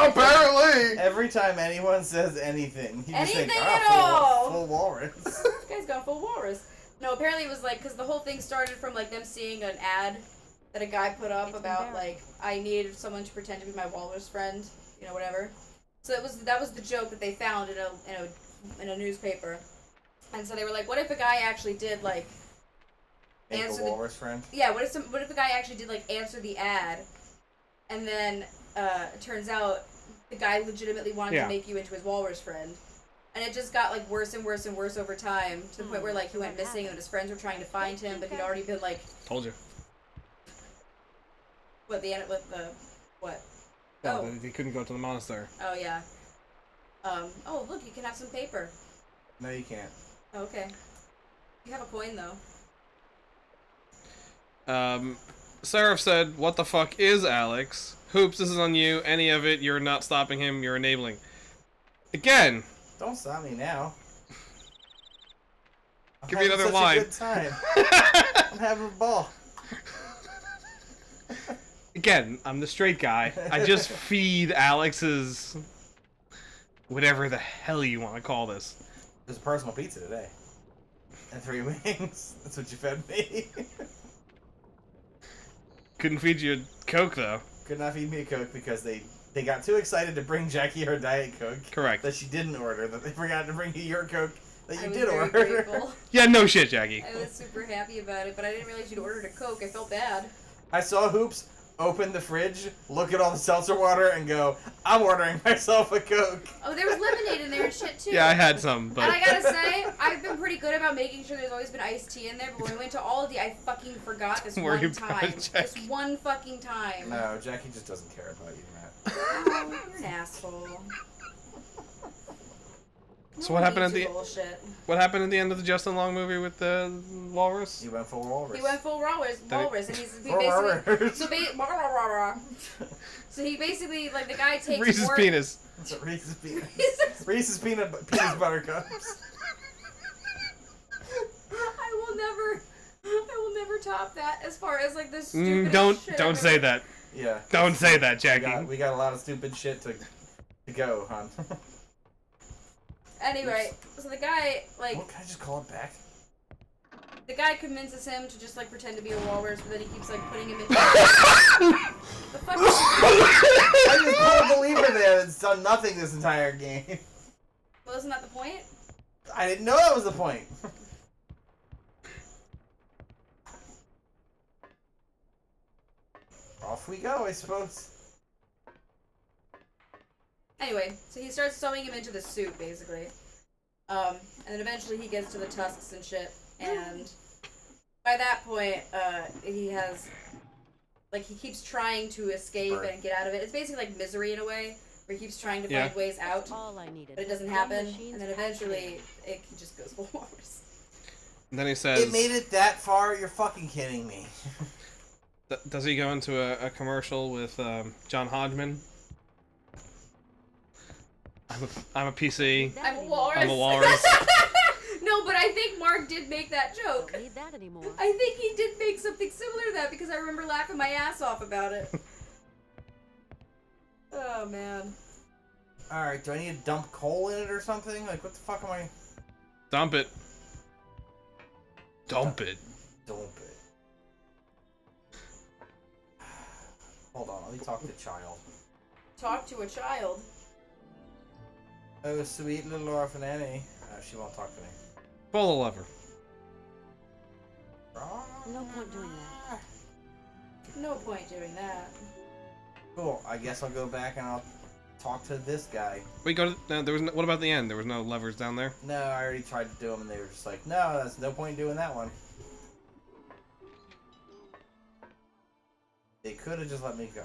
Apparently. Every time anyone says anything, you just think, Anything at all. full walrus. This guy's gone full walrus. No, apparently it was like, because the whole thing started from like them seeing an ad that a guy put up about like, I needed someone to pretend to be my walrus friend, you know, whatever. So that was the joke that they found in a newspaper. And so they were like, what if a guy actually did like answer the walrus friend? Yeah, what if a guy actually did like answer the ad, and then it turns out the guy legitimately wanted to make you into his walrus friend, and it just got like worse and worse and worse over time to the point where like he went missing and his friends were trying to find him, but he'd already been like. Told you. What what? No, he couldn't go to the monastery. Oh yeah. Oh look, you can have some paper. No, you can't. Oh, okay. You have a coin though. Seraph said, what the fuck is Alex? Hoops, this is on you. Any of it, you're not stopping him, you're enabling. Again. Don't stop me now. Give me another line. Good time. I'm having a ball. Again, I'm the straight guy. I just feed Alex's... whatever the hell you want to call this. There's a personal pizza today. And 3 wings. That's what you fed me. Couldn't feed you a Coke, though. Could not feed me a Coke because they got too excited to bring Jackie her Diet Coke. Correct. That she didn't order. That they forgot to bring you your Coke that you did very order. Grateful. Yeah, no shit, Jackie. I was super happy about it, but I didn't realize you'd ordered a Coke. I felt bad. I saw Hoops open the fridge, look at all the seltzer water, and go, I'm ordering myself a Coke. Oh, there was lemonade in there and shit, too. Yeah, I had some, but... And I gotta say, I've been pretty good about making sure there's always been iced tea in there, but when we went to Aldi, I fucking forgot this one time. This one fucking time. No, Jackie just doesn't care about you, Matt. Oh, you're an asshole. So what happened at the... bullshit. What happened at the end of the Justin Long movie with the walrus? He went full walrus. He went full walrus, and he basically like the guy takes Reese's more... penis. It's a Reese's penis. Reese's peanut butter cups. I will never top that as far as like this stupid shit. Don't say that. Yeah. Don't say that, Jackie. We got a lot of stupid shit to go, hon. Anyway, so the guy, like... What, can I just call it back? The guy convinces him to just, like, pretend to be a walrus, but then he keeps, like, putting him in... The fuck is... I just pulled a believer there that's done nothing this entire game. Well, isn't that the point? I didn't know that was the point. Off we go, I suppose. Anyway, so he starts sewing him into the suit, basically. And then eventually he gets to the tusks and shit, and by that point, he has, like, he keeps trying to escape and get out of it. It's basically like Misery in a way, where he keeps trying to find ways out, but it doesn't happen, and then eventually it just goes full walrus. And then he says... It made it that far? You're fucking kidding me. Does he go into a commercial with John Hodgman? I'm a PC. I'm a walrus. I'm a walrus. No, but I think Mark did make that joke. Don't need that anymore. I think he did make something similar to that because I remember laughing my ass off about it. Oh, man. Alright, do I need to dump coal in it or something? Like, what the fuck am I... Dump it. Dump it. Dump it. Hold on, let me talk to the child. Talk to a child? Oh, sweet little orphan Annie. She won't talk to me. Pull the lever. No point doing that. No point doing that. Cool, I guess I'll go back and I'll talk to this guy. Wait, go to. No, there was. No, what about the end? There was no levers down there. No, I already tried to do them, and they were just like, no, that's no point in doing that one. They could have just let me go.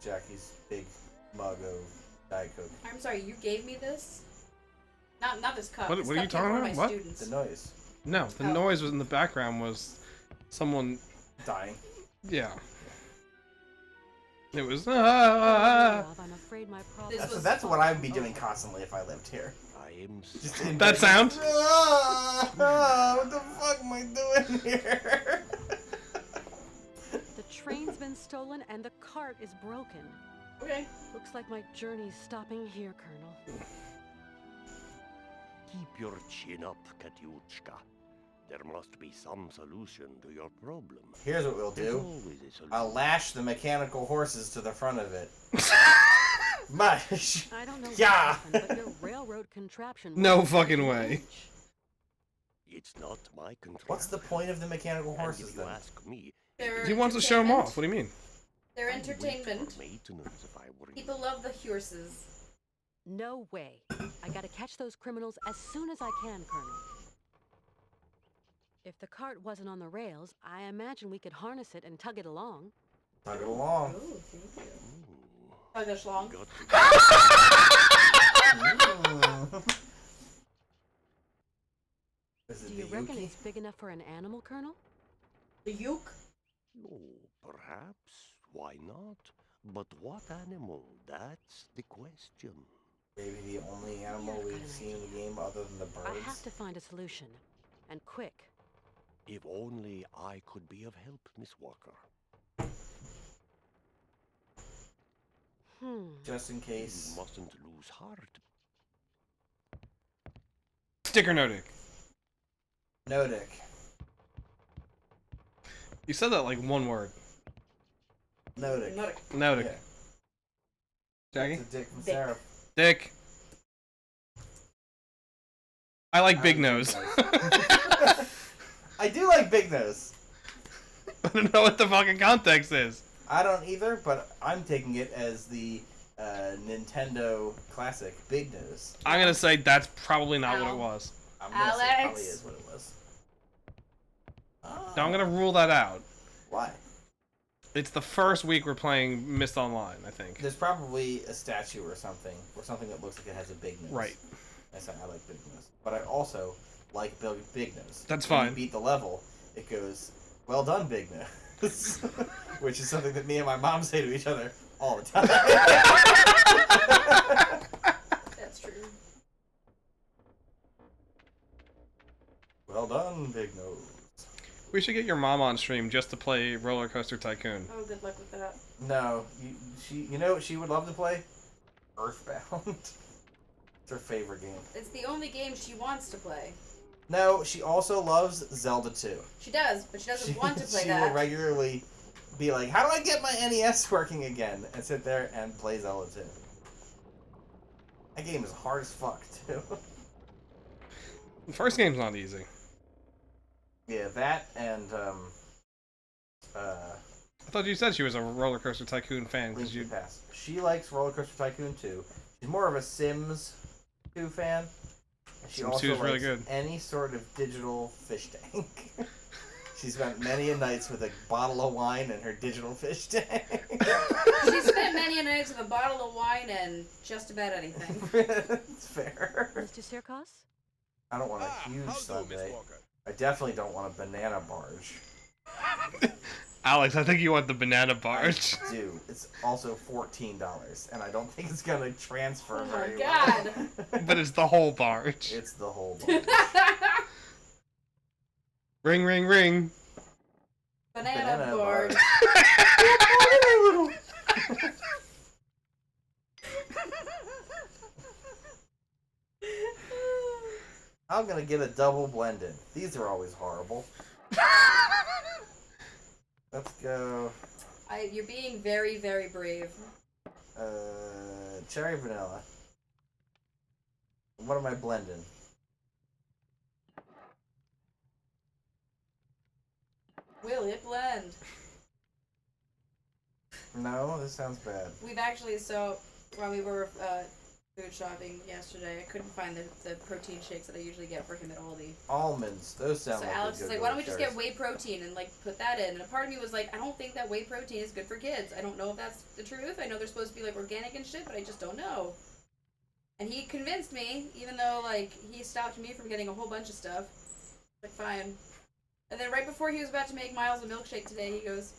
Jackie's big mug of Diet Coke. I'm sorry, you gave me this? Not this cup. What This are cup you came talking from about? my What? students. The noise. No, the Oh. noise was in the background was someone. Dying. Yeah. It was. I'm afraid my problem. This was That's what I'd be doing constantly if I lived here. I am Just in That bed. sound? What the fuck am I doing here? The train's been stolen and the cart is broken. Okay. Looks like my journey's stopping here, Colonel. Keep your chin up, Katyushka. There must be some solution to your problem. Here's what we'll There's do. always a solution. I'll lash the mechanical horses to the front of it. Mush. I don't know what Yeah. happened, but your railroad contraption. No won't fucking budge an way. inch. It's not my control. What's the point of the mechanical And horses if you then? ask me, They're He wants to show them entertainment. off. What do you mean? They're I'd wait for entertainment. maintenance if I were you. People love the horses. No way. I gotta catch those criminals as soon as I can, Colonel. If the cart wasn't on the rails, I imagine we could harness it and tug it along. Tug it along. Oh, thank you. Ooh, Tug us long. got to Mm. Is it Do the you reckon Yuki? it's big enough for an animal, Colonel? The uke? Oh, perhaps. Why not? But what animal? That's the question. Maybe the only animal I've got we've an seen in the game other than the I have birds. to find a solution. And quick. If only I could be of help, Miss Walker. Just in You case. mustn't lose heart. Sticker no dick. No dick. You said that like one word. No dick. Not a- No dick. Yeah. Jackie? It's a dick from Dick. Sarah. Dick. I like I Big like Nose. Big I do like Big Nose. I don't know what the fucking context is. I don't either, but I'm taking it as the Nintendo classic Big Nose. I'm gonna say that's probably not what Ow. it was. I'm gonna say it probably Alex. is what it was. No, I'm gonna rule that out. Why? It's the first week we're playing Mist Online, I think. There's probably a statue or something that looks like it has a big nose. Right. I said I like Big Nose, but I also like Big Nose. That's When fine. you beat the level, it goes, "Well done, Big Nose," which is something that me and my mom say to each other all the time. That's true. Well done, Big Nose. We should get your mom on stream just to play Roller Coaster Tycoon. Oh, good luck with that. No, you know what she would love to play? Earthbound. It's her favorite game. It's the only game she wants to play. No, she also loves Zelda 2. She does, but she doesn't want to play she that. will regularly be like, "How do I get my NES working again?" and sit there and play Zelda 2. That game is hard as fuck, too. The first game's not easy. Yeah, that and I thought you said she was a Roller Coaster Tycoon fan Link because to you. the Past. She likes Roller Coaster Tycoon 2. She's more of a Sims 2 fan. And she Sims also 2 is really likes good. any sort of digital fish tank. She spent many a nights with a bottle of wine and her digital fish tank. She spent many a nights with a bottle of wine and just about anything. It's fair. Mr. Sirkos? I don't want a huge sundae. I definitely don't want a banana barge. Alex, I think you want the banana barge. I do. It's also $14, and I don't think it's gonna transfer Oh my very God. well. But it's the whole barge. It's the whole barge. Ring, ring, ring. Banana board. I'm gonna get a double blended. These are always horrible. Let's go. You're being very, very brave. Cherry vanilla. What am I blending? Will it blend? No, this sounds bad. We've actually, so when we were food shopping yesterday, I couldn't find the protein shakes that I usually get for him at Aldi. Almonds, those sound So like Alex a is good like, why don't we gold just get stars. whey protein and like put that in? And a part of me was like, I don't think that whey protein is good for kids. I don't know if that's the truth. I know they're supposed to be like organic and shit, but I just don't know. And he convinced me, even though like he stopped me from getting a whole bunch of stuff. Like fine. And then right before he was about to make Miles a milkshake today, he goes,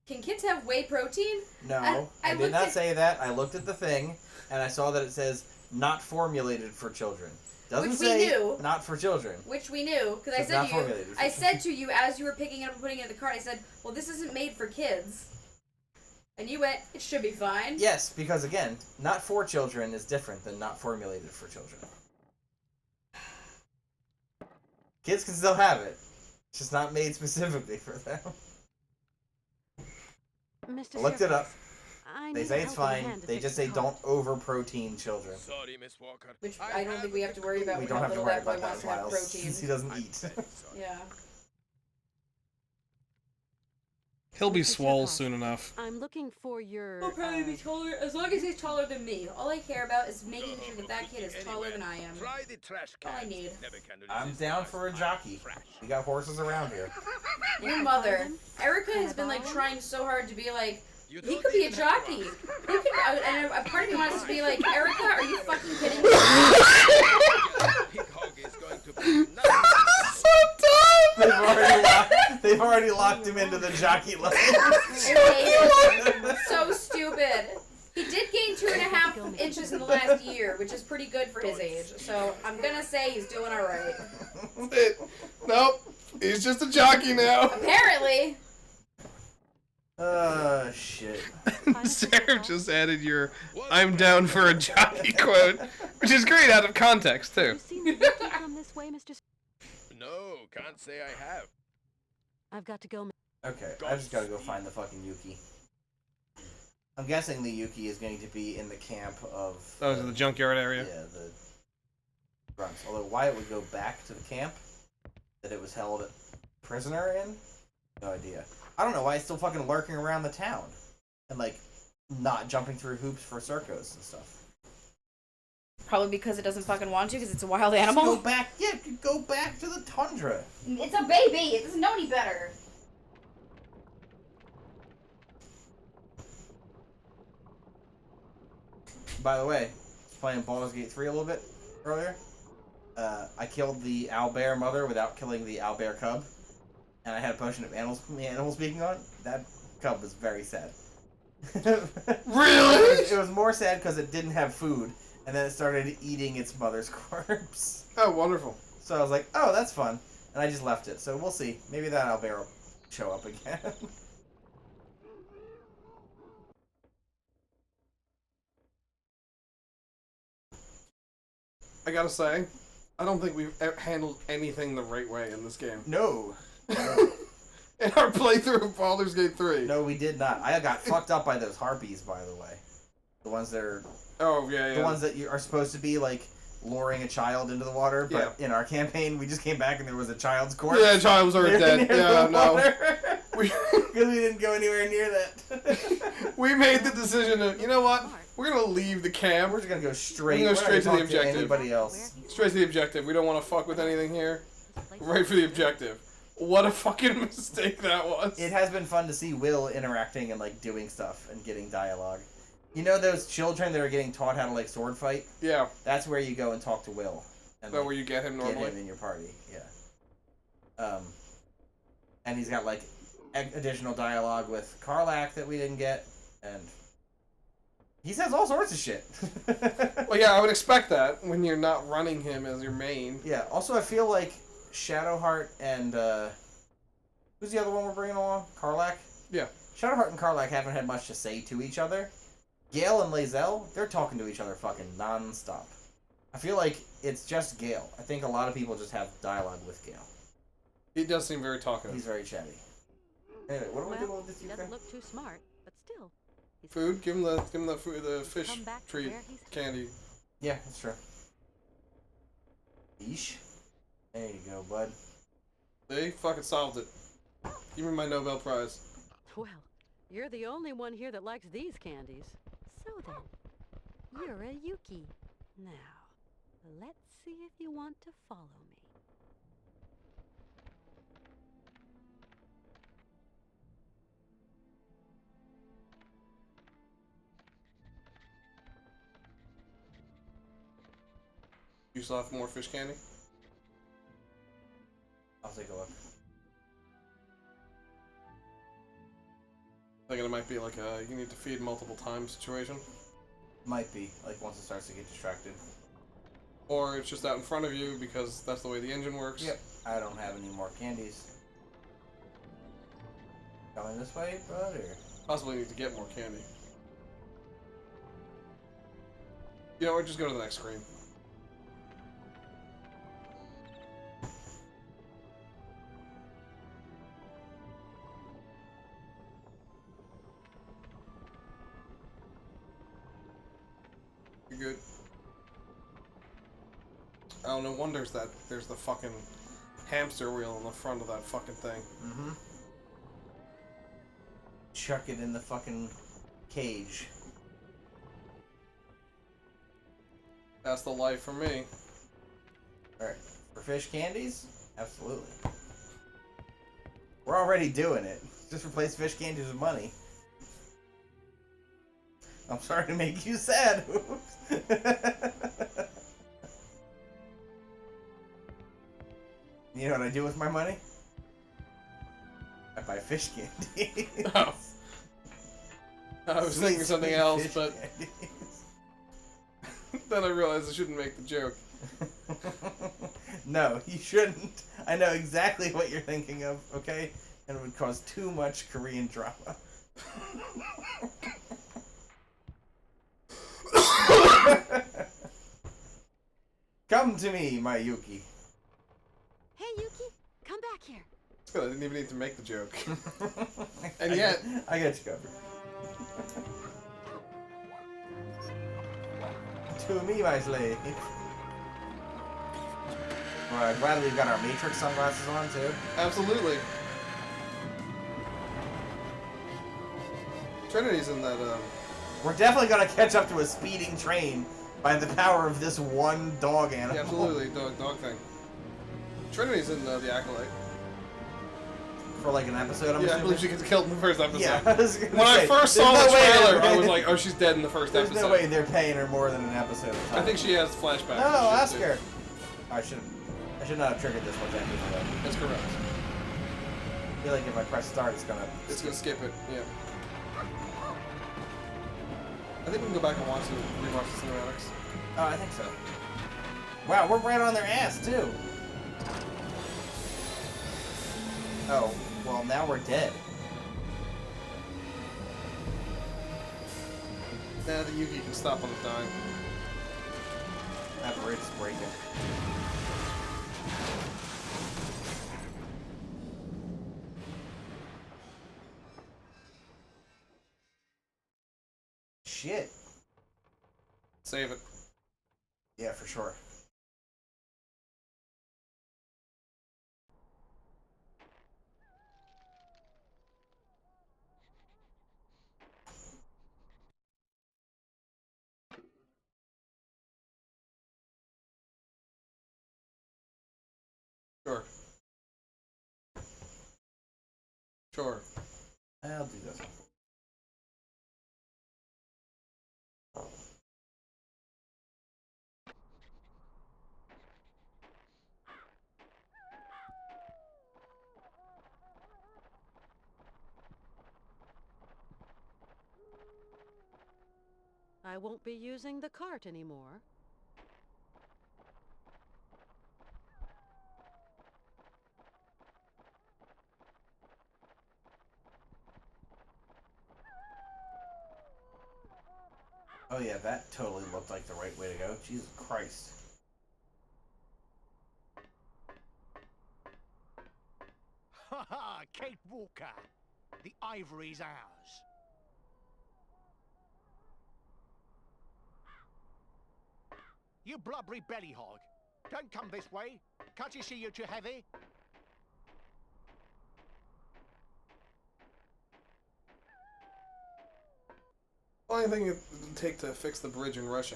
can kids have whey protein? No, I did looked not at- say that. I looked at the thing, and I saw that it says not formulated for children. Doesn't Which we say knew. not for children. Which we knew, because I It's said not to you, formulated for I children. said to you as you were picking it up and putting it in the cart, I said, well, this isn't made for kids. And you went, it should be fine. Yes, because again, not for children is different than not formulated for children. Kids can still have it. It's just not made specifically for them. Mr. I looked it up. I They need say a it's helping fine. hand to They fix just the say car. don't over-protein children. Sorry, Miss Walker. Which I don't think we have to worry about We when don't our have to little worry bad boy about that, wants to have Miles, protein. since he doesn't eat. Yeah. He'll be Mr. swole Sirkov, soon enough. I'm looking for your. He'll probably be taller, as long as he's taller than me. All I care about is making sure that that kid is taller than I am. Try the trash All I can. need. I'm down for a jockey. We got horses around here. Your mother, Erica, has been like trying so hard to be like, he could be a jockey. He could, and a part of me wants to be like, Erica, are you fucking kidding me? Pig hog is going to be nice. They've already locked him into the jockey line. I hate it. So stupid. He did gain 2.5 inches in the last year, which is pretty good for his age. So I'm gonna say he's doing all right. Nope. He's just a jockey now. Apparently. Shit. Sarah just added your "I'm down for a jockey" quote, which is great out of context too. You seen the Yuki come this way, Mr. No, can't say I have. I've got to go. Okay, I just gotta go find the fucking Yuki. I'm guessing the Yuki is going to be in the camp of... That was in the junkyard area. Yeah, the grunts. Although why it would go back to the camp that it was held prisoner in? No idea. I don't know why it's still fucking lurking around the town. And, like, not jumping through hoops for circos and stuff. Probably because it doesn't fucking want to, because it's a wild Just animal. go back, yeah, go back to the tundra. It's a baby. It doesn't know any better. By the way, I was playing Baldur's Gate 3 a little bit earlier. I killed the owlbear mother without killing the owlbear cub. And I had a potion of animal speaking on. That cub was very sad. Really? It was more sad because it didn't have food, and then it started eating its mother's corpse. Oh, wonderful. So I was like, oh, that's fun. And I just left it. So we'll see. Maybe that owlbear will show up again. I gotta say, I don't think we've handled anything the right way in this game. No. In our playthrough of Baldur's Gate 3. No, we did not. I got fucked up by those harpies, by the way. The ones that are... Oh, yeah. The ones that are supposed to be, like, luring a child into the water, but in our campaign, we just came back and there was a child's corpse. Yeah, the child was already dead. Yeah, no. Because we didn't go anywhere near that. We made the decision to, you know what? We're gonna leave the camp. We're just gonna go straight. We're gonna go straight to the talk objective. Anybody else? Straight to the objective. We don't want to fuck with anything here. Right for the objective. What a fucking mistake that was. It has been fun to see Will interacting and, like, doing stuff and getting dialogue. You know those children that are getting taught how to, like, sword fight? Yeah. That's where you go and talk to Will. And, Is that like, where you get him normally? Get him in your party, yeah. And he's got, like, additional dialogue with Karlak that we didn't get, and he says all sorts of shit. Well, yeah, I would expect that when you're not running him as your main. Yeah, also I feel like Shadowheart and, who's the other one we're bringing along? Karlak? Yeah. Shadowheart and Karlak haven't had much to say to each other. Gale and Lae'zel, they're talking to each other fucking non-stop. I feel like it's just Gale. I think a lot of people just have dialogue with Gale. He does seem very talkative. He's very chatty. Anyway, what do we do with this He Ukraine? doesn't look too smart, but still. he's Food? Give him the food, the fish come back to treat where he's- candy. Yeah, that's true. Yeesh. There you go, bud. They fucking solved it. Give me my Nobel Prize. Well, you're the only one here that likes these candies. So then, you're a Yuki. Now, let's see if you want to follow me. You still have more fish candy? I'll take a look. Thinking it might be like a you need to feed multiple times situation. Might be, like once it starts to get distracted. Or it's just out in front of you because that's the way the engine works. Yep. I don't have any more candies. Coming this way, bud, or? Possibly need to get more candy. You know what, just go to the next screen. You're good. Oh, no wonder that there's the fucking hamster wheel on the front of that fucking thing. Mm-hmm. Chuck it in the fucking cage. That's the life for me. Alright. For fish candies? Absolutely. We're already doing it. Just replace fish candies with money. I'm sorry to make you sad. You know what I do with my money? I buy fish candy. Oh. I was thinking something else, but then I realized I shouldn't make the joke. No, you shouldn't. I know exactly what you're thinking of, okay? And it would cause too much Korean drama. Come to me, my Yuki. Hey, Yuki, come back here. It's good, I didn't even need to make the joke. And yet... I got you covered. To me, my slave. Well, glad we've got our Matrix sunglasses on, too. Absolutely. Trinity's in that, We're definitely gonna catch up to a speeding train by the power of this one dog animal. Yeah, absolutely, dog thing. Trinity's in the Acolyte. For like an episode, I'm Yeah, I assuming? believe she gets killed in the first episode. Yeah, I was gonna When I say, first there's saw no the way trailer, they're- I was like, oh, she's dead in the first There's episode. no way they're paying her more than an episode at a time. I think she has flashbacks. No, and shit, ask too. her. I should not have triggered this much ending though. That's correct. I feel like if I press start, it's gonna. It's gonna skip it, yeah. I think we can go back and rewatch the cinematics. Oh, I think so. Wow, we're right on their ass too. Oh, well now we're dead. Nah, the Yuki can stop on a dime. That bridge is breaking. Shit. Save it. Yeah, for sure. Sure. Sure. I'll do this one. I won't be using the cart anymore. Oh yeah, that totally looked like the right way to go. Jesus Christ. Ha ha! Kate Walker! The ivory's ours. You blubbery belly hog! Don't come this way! Can't you see you're too heavy? long do you think it would take to fix the bridge in Russia?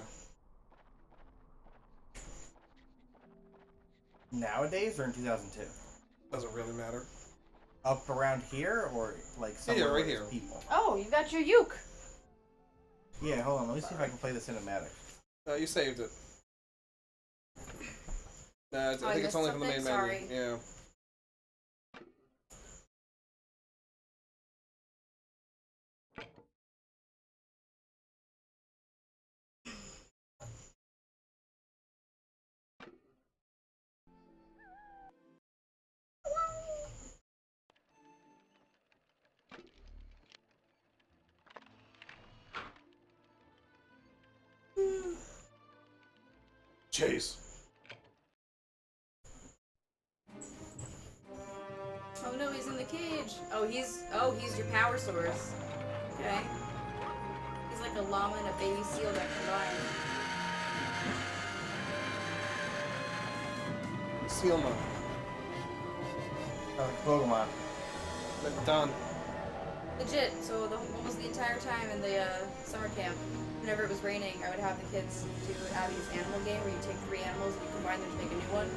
Nowadays or in 2002? Doesn't really matter. Up around here or like somewhere right where here. there's people? Oh, you got your uke. Yeah, hold on. Let me see if I can play the cinematic. You saved it. Nah, I think it's only from the main Sorry. menu. Yeah. Chase. Oh no, he's in the cage. Oh, he's your power source. Okay. He's like a llama and a baby seal that combine. Seal mode. Like Pokemon. Done. Legit. So almost the entire time in the summer camp, whenever it was raining, I would have the kids do Abby's animal game where you take 3 animals and you combine them to make a new one.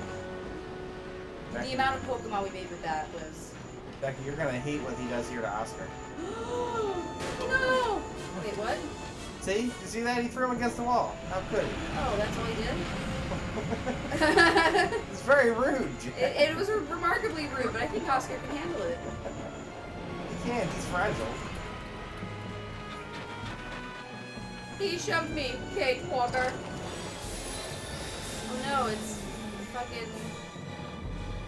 The amount of Pokemon we made with that was... Becky, you're gonna hate what he does here to Oscar. No! Wait, what? See? You see that? He threw him against the wall. How could he? Oh, that's all he did? It's very rude. It was remarkably rude, but I think Oscar can handle it. He can't. He's fragile. He shoved me, Kate Walker. Oh no, it's fucking...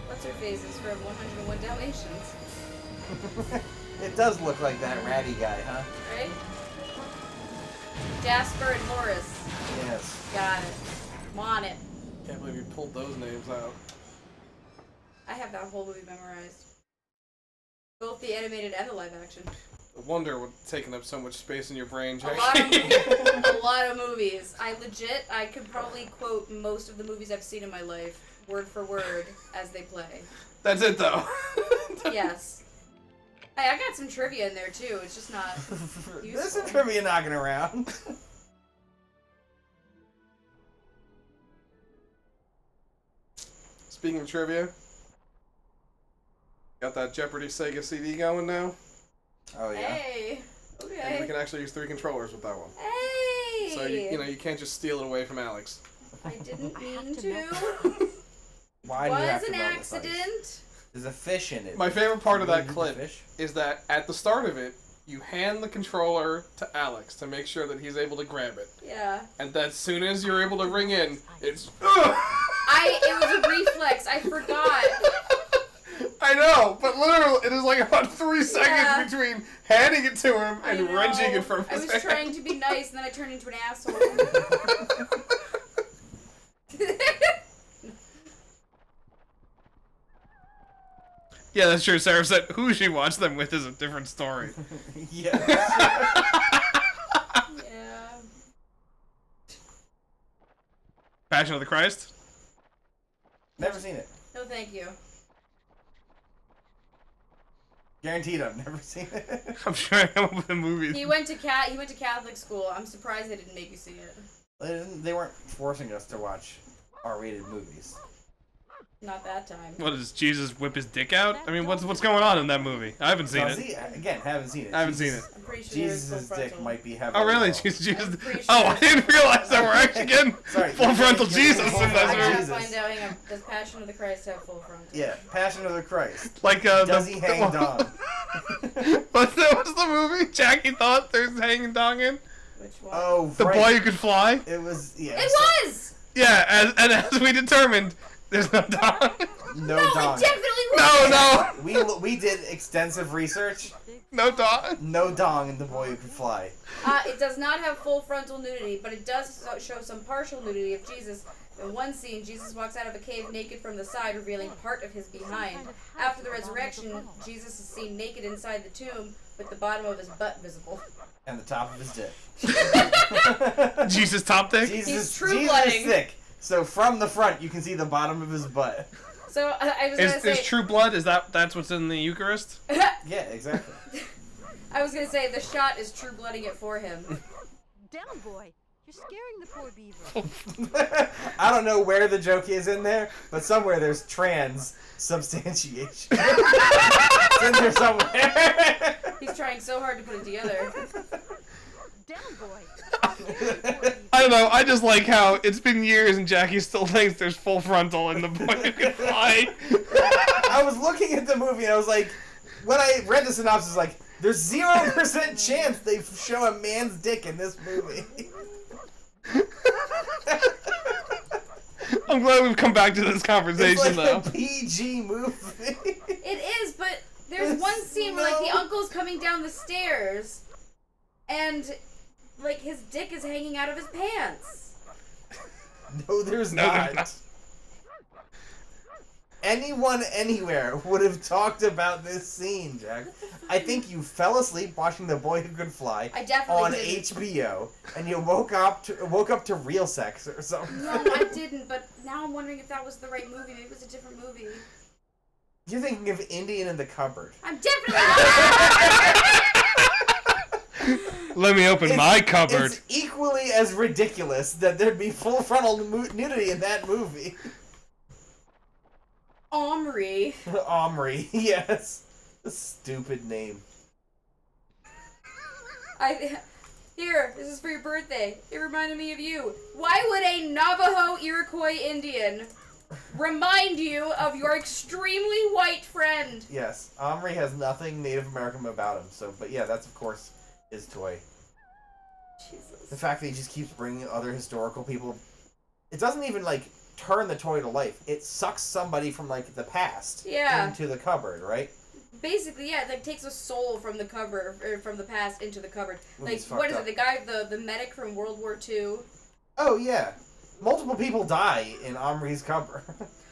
What's her face is from 101 Dalmatians. It does look like that ratty guy, huh? Right? Jasper and Horace. Yes. Got it. Want it. Can't believe you pulled those names out. I have that whole movie memorized. Both the animated and the live action. No wonder what's taking up so much space in your brain, A Jackie. lot of movies. I could probably quote most of the movies I've seen in my life, word for word, as they play. That's it, though. Yes. Hey, I got some trivia in there, too. It's just not useful. There's some trivia knocking around. Speaking of trivia, got that Jeopardy Sega CD going now. Oh, yeah. Hey. And we Okay. can actually use 3 controllers with that one. Hey. So, you can't just steal it away from Alex. I didn't mean to to. know. Why do you have Was to an melt this ice? accident. There's a fish in it. My favorite part of that Really good clip fish? is that at the start of it, you hand the controller to Alex to make sure that he's able to grab it. Yeah. And as soon as you're able to ring in, it's... It was a reflex. I forgot. I know, but literally, it is like about 3 seconds Yeah. between handing it to him I and know. wrenching it from I his was hand. trying to be nice, and then I turned into an asshole. Yeah, that's true. Sarah said who she watched them with is a different story. Yeah. Yeah. Passion of the Christ? Never seen it. No, thank you. Guaranteed I've never seen it. I'm sure I come up with a movie. He went to Catholic school. I'm surprised they didn't make you see it. They weren't forcing us to watch R-rated movies. Not that time. What, does Jesus whip his dick out? I mean, what's going on in that movie? I haven't seen Does it. he? Again, haven't seen it. I haven't seen it. I'm pretty sure Jesus' there's full dick frontal. might be heavy. Oh, really? Jesus. pretty Oh, sure- I didn't realize that we're actually getting Sorry, full you're frontal getting Jesus full in frontal this I gotta movie. Jesus. find out. Hang on. Does Passion of the Christ have full frontal? Yeah, Passion of the Christ. Like, Does he hang dong? what's the movie Jackie thought there's hanging dong in? Which one? Oh, The right. Boy Who Could Fly? It was, yeah. It was! Yeah, as we determined, there's no dong. No No, dong. it definitely was! No. We did extensive research. No dong. No dong in The Boy Who Could Fly. It does not have full frontal nudity, but it does show some partial nudity of Jesus. In one scene, Jesus walks out of a cave naked from the side, revealing part of his behind. After the resurrection, Jesus is seen naked inside the tomb, with the bottom of his butt visible. And the top of his dick. Jesus top dick? He's Jesus true-blooding. is thick. So from the front, you can see the bottom of his butt. So I was gonna say, Is True Blood, that's what's in the Eucharist? Yeah, exactly. I was gonna say the shot is true blooding it for him. down, boy. You're scaring the poor beaver. I don't know where the joke is in there, but somewhere there's trans substantiation. It's in there somewhere. He's trying so hard to put it together. Down, boy. I don't know. I just like how it's been years and Jackie still thinks there's full frontal in The Boy Who Can Fly. I was looking at the movie and I was like, when I read the synopsis, like, there's 0% chance they show a man's dick in this movie. I'm glad we've come back to this conversation, It's like though. a PG movie. It is, but there's one scene where, like, the uncle's coming down the stairs, and, like, his dick is hanging out of his pants. No, there's No, not. there's not. Anyone anywhere would have talked about this scene, Jack. I think you fell asleep watching The Boy Who Could Fly I definitely on didn't. HBO, and you woke up to real sex or something. No, I didn't, but now I'm wondering if that was the right movie. Maybe it was a different movie. You're thinking of Indian in the Cupboard. I'm definitely Let me open my cupboard. It's equally as ridiculous that there'd be full frontal nudity in that movie. Omri. Omri, yes. A stupid name. Here, this is for your birthday. It reminded me of you. Why would a Navajo Iroquois Indian remind you of your extremely white friend? Yes, Omri has nothing Native American about him. So, but yeah, that's of course his toy. Jesus. The fact that he just keeps bringing other historical people. It doesn't even like turn the toy to life. It sucks somebody from like the past into the cupboard, right? Basically, yeah, it like takes a soul from the cupboard, or from the past into the cupboard. Movie's Like, what is fucked it? The guy, the medic from World War II. Oh yeah, multiple people die in Omri's cupboard.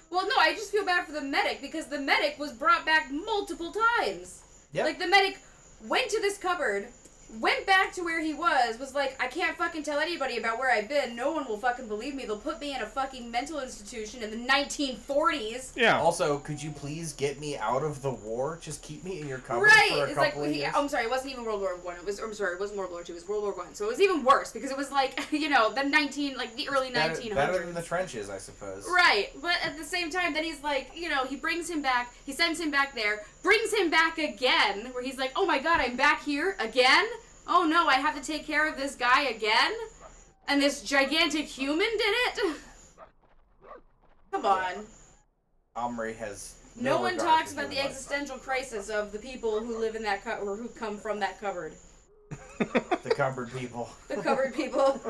Well, no, I just feel bad for the medic because the medic was brought back multiple times. Yep. Like the medic went to this cupboard, went back to where he was like, I can't fucking tell anybody about where I've been. No one will fucking believe me. They'll put me in a fucking mental institution in the 1940s. Yeah. Also, could you please get me out of the war? Just keep me in your cupboard Right. for a It's like, couple of years. I'm sorry, it wasn't even World War One. It wasn't World War II. It was World War One. So it was even worse because it was like, the early 1900s. Better than the trenches, I suppose. Right, but at the same time, then he's like, he brings him back, he sends him back there, brings him back again, where he's like, oh my god, I'm back here again? Oh no, I have to take care of this guy again? And this gigantic human did it? Come on. Omri has No one regard talks for about the human life. existential crisis of the people who live in that or who come from that cupboard. The cupboard people. The cupboard people.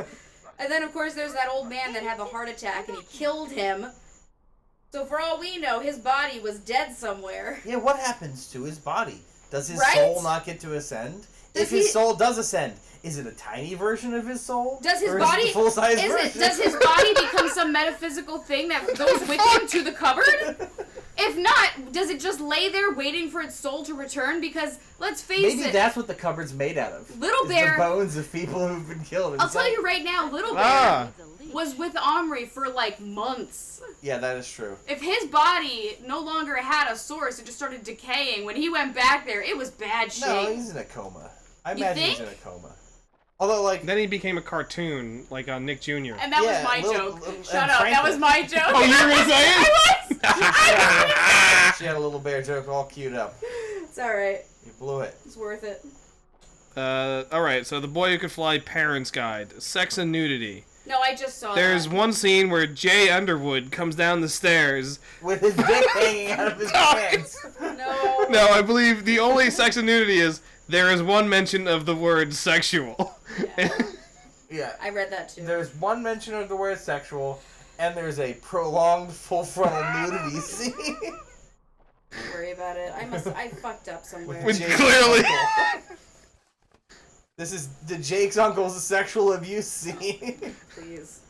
And then, of course, there's that old man that had the heart attack and he killed him. So for all we know, his body was dead somewhere. Yeah, what happens to his body? Does his Right? soul not get to ascend? If his soul does ascend, is it a tiny version of his soul? Does his or body is it the full-size version? Does his body become some metaphysical thing that goes with him to the cupboard? If not, does it just lay there waiting for its soul to return? Because let's face Maybe it, that's what the cupboard's made out of. Little is Bear- the bones of people who've been killed. I'll tell you right now, Little Bear Ah. was with Omri for like months. Yeah, that is true. If his body no longer had a source, it just started decaying. When he went back there, it was bad shape. No, he's in a coma. I You imagine he's think? in a coma. Although, like, Then he became a cartoon, like on Nick Jr. And that Yeah, was my little- joke. little- Shut and up. That Franklin. was my joke. Oh, you were gonna say it? I was. she had a little bear joke all queued up. It's alright. You blew it. It's worth it. Alright, so The Boy Who Could Fly Parents Guide. Sex and nudity. No, I just saw There's that. one scene where Jay Underwood comes down the stairs. With his dick hanging out of his pants. No. No, I believe the only sex and nudity is there is one mention of the word sexual. Yeah. Yeah. I read that too. There's one mention of the word sexual, and there's a prolonged full frontal nudity scene. Don't worry about it. I fucked up somewhere. With Jake's clearly- uncle. This is the Jake's uncle's sexual abuse scene. Please.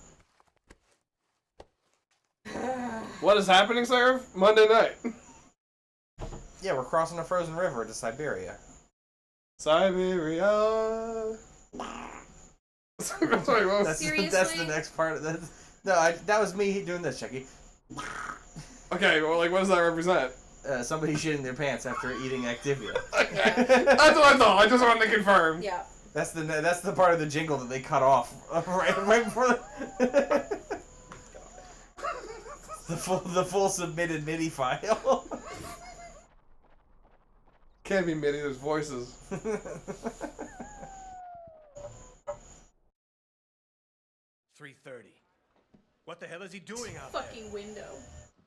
What is happening, sir? Monday night. Yeah, we're crossing a frozen river to Syberia. Syberia. Sorry, what was- That's Seriously? the next part of that. No, that was me doing this, Chucky. Okay, well, like, what does that represent? Somebody shitting their pants after eating Activia. Okay. That's what I thought. I just wanted to confirm. Yeah. That's the part of the jingle that they cut off right before the full submitted MIDI file. Can't be MIDI. There's voices. 3:30. What the hell is he doing out Fucking window.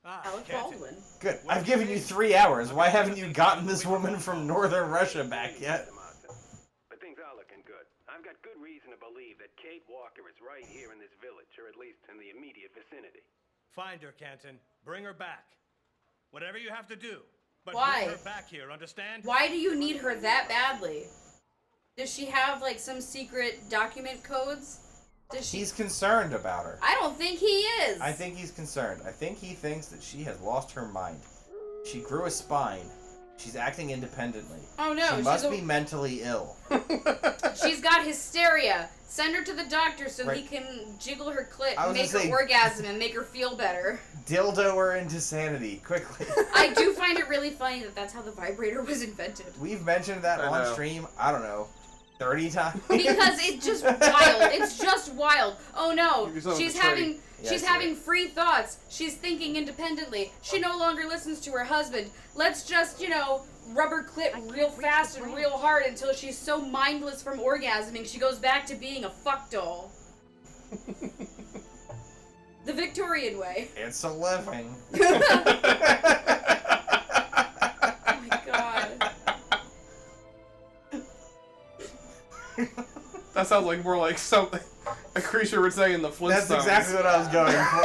there? Alec Captain. Baldwin. Good. I've given you 3 hours. Why haven't you gotten this woman from northern Russia back yet? But things are looking good. I've got good reason to believe that Kate Walker is right here in this village, or at least in the immediate vicinity. Find her, Canton. Bring her back. Whatever you have to do. But Why? bring her back here, understand? Why do you need her that badly? Does she have like some secret document codes? Does she? He's concerned about her. I don't think he is. I think he's concerned. I think he thinks that she has lost her mind. She grew a spine. She's acting independently. Oh no, She must be mentally ill. She's got hysteria. Send her to the doctor so Right. he can jiggle her clit, I was make her gonna say- orgasm, and make her feel better. Dildo her into sanity, quickly. I do find it really funny that that's how the vibrator was invented. We've mentioned that I on know. stream, I don't know, 30 times. Because it's just wild. It's just wild. Oh no, Give yourself she's a tree. having Yeah, she's I see having it. free thoughts. She's thinking independently. She no longer listens to her husband. Let's just, rubber clit real fast and real hard until she's so mindless from orgasming she goes back to being a fuck doll. The Victorian way. It's a living. Oh my god. That sounds like more like something a creature would say in the Flintstones. That's exactly what I was going for.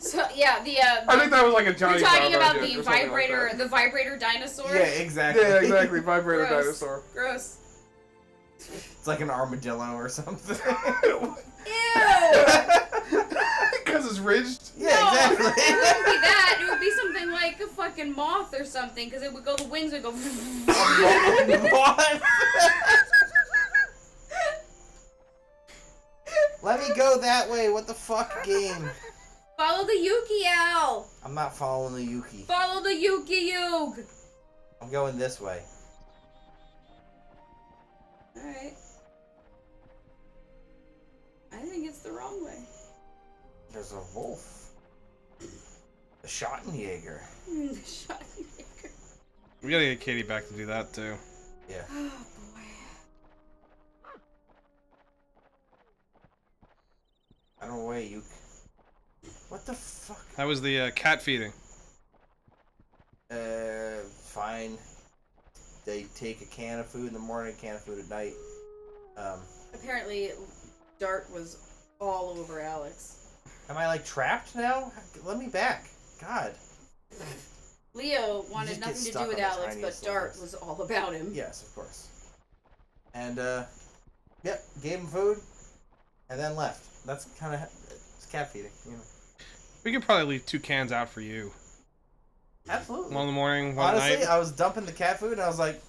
So yeah, I think that was like a Johnny you're talking Bravo about joke the or something like vibrator, that. the vibrator dinosaur. Yeah, exactly. Yeah, exactly. Vibrator Gross. dinosaur. Gross. It's like an armadillo or something. Ew. Because it's ridged. Yeah, No, exactly. it wouldn't be that. It would be something like a fucking moth or something, because it would go. The wings would go. What? Let me go that way. What the fuck, game? Follow the Yuki owl. I'm not following the Yuki. Follow the Yuki Yug. I'm going this way. All right. I think it's the wrong way. There's a wolf. A Schottenjäger. Shot maker. We gotta get Katie back to do that too. Yeah. Oh boy. I don't know where you. What the fuck? That was the cat feeding. Fine. They take a can of food in the morning, a can of food at night. Apparently, Dart was all over Alex. Am I like trapped now? Let me back. God. Leo just wanted get nothing to stuck do with on the Alex, but tiniest Dart levels. was all about him. Yes, of course. And yep, gave him food, and then left. That's kind of it's cat feeding, you know. We could probably leave 2 cans out for you. Absolutely. One in the morning, one Honestly, at night. I was dumping the cat food, and I was like,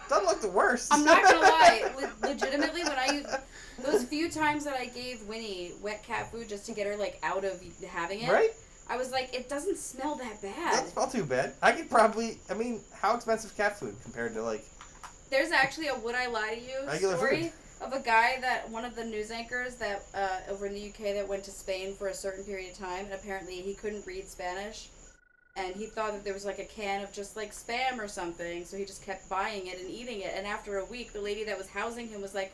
doesn't look the worst. I'm not gonna lie, legitimately, those few times that I gave Winnie wet cat food just to get her like out of having it, Right? I was like, it doesn't smell that bad. Doesn't smell too bad. I could probably. I mean, how expensive cat food compared to like? There's actually a "Would I Lie to You" Regular story food. of a guy one of the news anchors that over in the UK that went to Spain for a certain period of time, and apparently he couldn't read Spanish, and he thought that there was like a can of just like Spam or something, so he just kept buying it and eating it. And after a week, the lady that was housing him was like,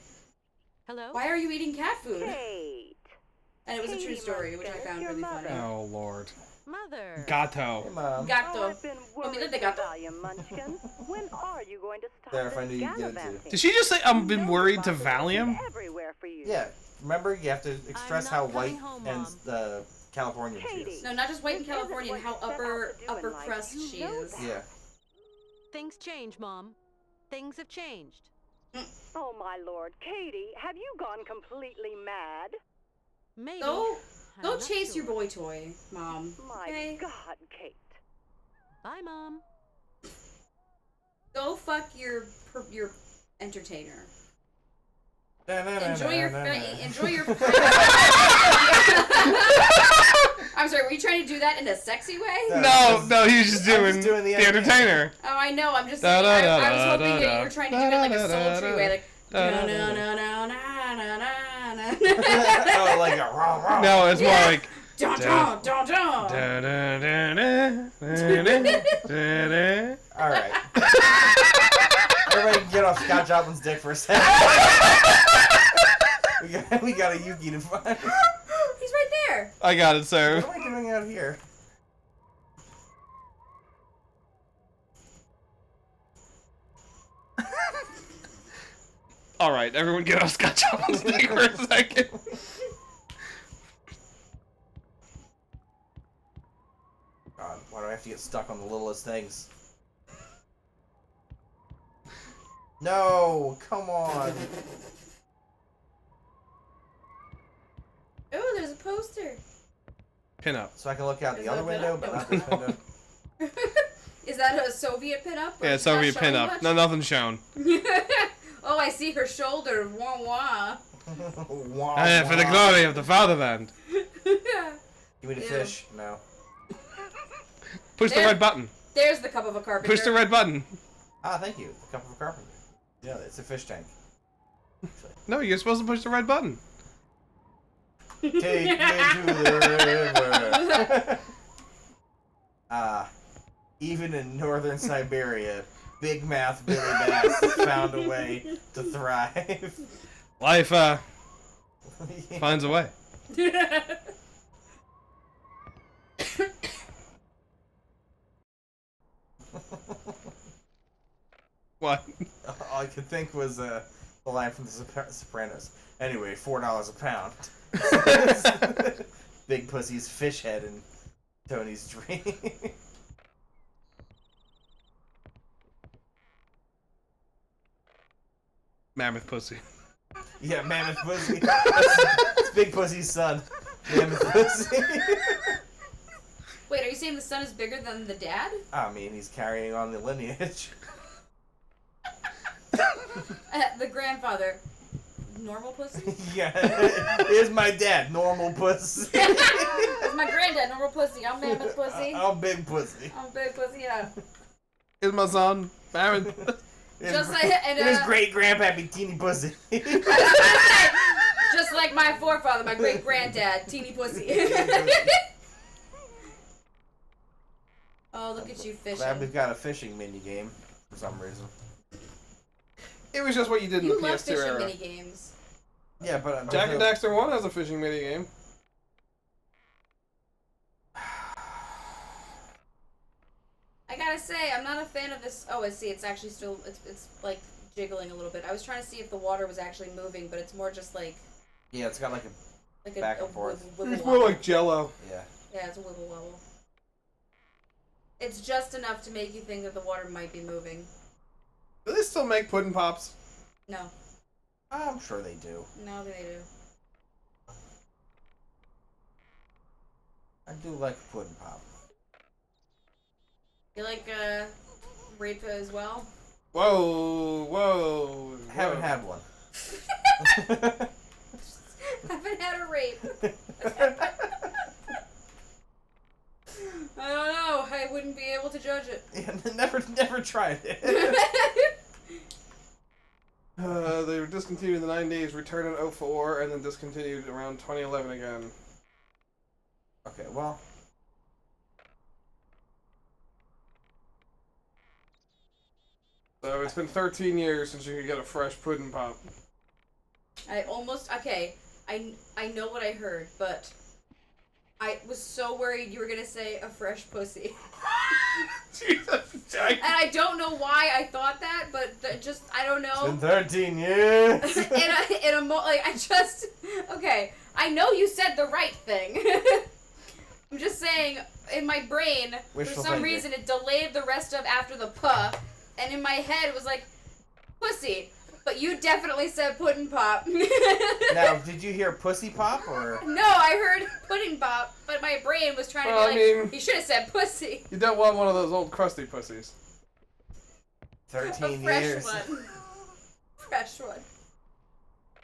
Hello? "Why are you eating cat food?" Kate. And it was a true story, which I found really funny. Oh lord. Mother. Hey, Gato. Mom. Gato. Oh, I've been worried mira de gato. about you, Munchkin. When are you going to stop There, if I this knew you'd get it, too. gallivanting? Did she just say I've been You know worried to Barbara is Valium? everywhere for you. Yeah. Remember, you have to express not how coming white home, and Mom. Californian she Katie. is. No, not just white in This isn't California, what how you set out to do in life. crust You she know is. that. Yeah. Things change, Mom. Things have changed. Oh, my lord. Katie, have you gone completely mad? Maybe. Go I'm Go not chase your sure. boy toy, Mom. My Okay? God, Kate. Bye, Mom. Go fuck your entertainer. Enjoy your I'm sorry, were you trying to do that in a sexy way? No, he was just doing the entertainer. Oh, I know. I'm just saying. I was hoping that you were trying to do it in like a sultry way, like. Oh, like a rah, rah. No, it's more like. Dun, dun, dun, dun. All right. Everybody get off Scott Joplin's dick for a second. we got a Yuki to find. He's right there. I got it, sir. What am I doing out here? All right, everyone, get off Scott Joplin's dick for a second. God, why do I have to get stuck on the littlest things? No, come on. Oh, there's a poster. Pin up. So I can look out Is the that other a window, pin-up? but not this window. Is that a Soviet pinup? Yeah, It's not Soviet showing pin up. much? No, nothing's shown. Oh, I see her shoulder. Wah wah. Wah, For the wah. glory of the fatherland. Give me the Ew. fish. No. Push the There. red button. There's the cup of a carpenter. Push the red button. Ah, thank you. The cup of a carpenter. Yeah, it's a fish tank. No, you're supposed to push the red button. Take me to the river. Even in northern Siberia, Big Mouth Billy Bass found a way to thrive. Life, finds a way. What? All I could think was the line from The Sopranos. Anyway, $4 a pound. Big Pussy's fish head in Tony's dream. Mammoth pussy. Yeah, Mammoth Pussy. It's Big Pussy's son. Mammoth Pussy. Wait, are you saying the son is bigger than the dad? I mean, he's carrying on the lineage. The grandfather. Normal pussy? Yeah. Here's my dad, normal pussy. That's my granddad, normal pussy. I'm mammoth pussy. I'm Big Pussy. I'm big pussy, yeah. Here's my son, Mammoth. Just like and His great grandpappy, Teeny Pussy. just like my forefather, my great granddad, teeny pussy. Oh, look at you fishing. Glad we've got a fishing mini game for some reason. It was just what you did in You the love PS2 fishing era. mini games. Yeah, but Jack and Daxter 1 has a fishing mini game. I gotta say, I'm not a fan of this. Oh, I see. It's actually still. It's like jiggling a little bit. I was trying to see if the water was actually moving, but it's more just like. Yeah, it's got like a back and forth. wibble It's more wobble. like Jello. Yeah. Yeah, it's a wibble wobble. It's just enough to make you think that the water might be moving. Do they still make pudding pops? No. I'm sure they do. No, they do. I do like pudding pop. You like rape as well? Whoa. Haven't had one. Haven't had a rape. I don't know. I wouldn't be able to judge it. Yeah, never tried it. They were discontinued in the 90s, returned in 2004, and then discontinued around 2011 again. Okay, well. So it's been 13 years since you could get a fresh pudding pop. Okay, I know what I heard, but I was so worried you were gonna say a fresh pussy. Jesus, Jack. And I don't know why I thought that, but I don't know. It's been 13 years. Okay, I know you said the right thing. I'm just saying, in my brain, Wishful for some thinking. reason, it delayed the rest of after the puh, and in my head it was like, pussy. But you definitely said pudding pop. Now, did you hear pussy pop or? No, I heard pudding pop, but my brain was trying Well, to I be like, mean- you should have said pussy. You don't want one of those old crusty pussies. 13 A fresh years. one. Fresh one.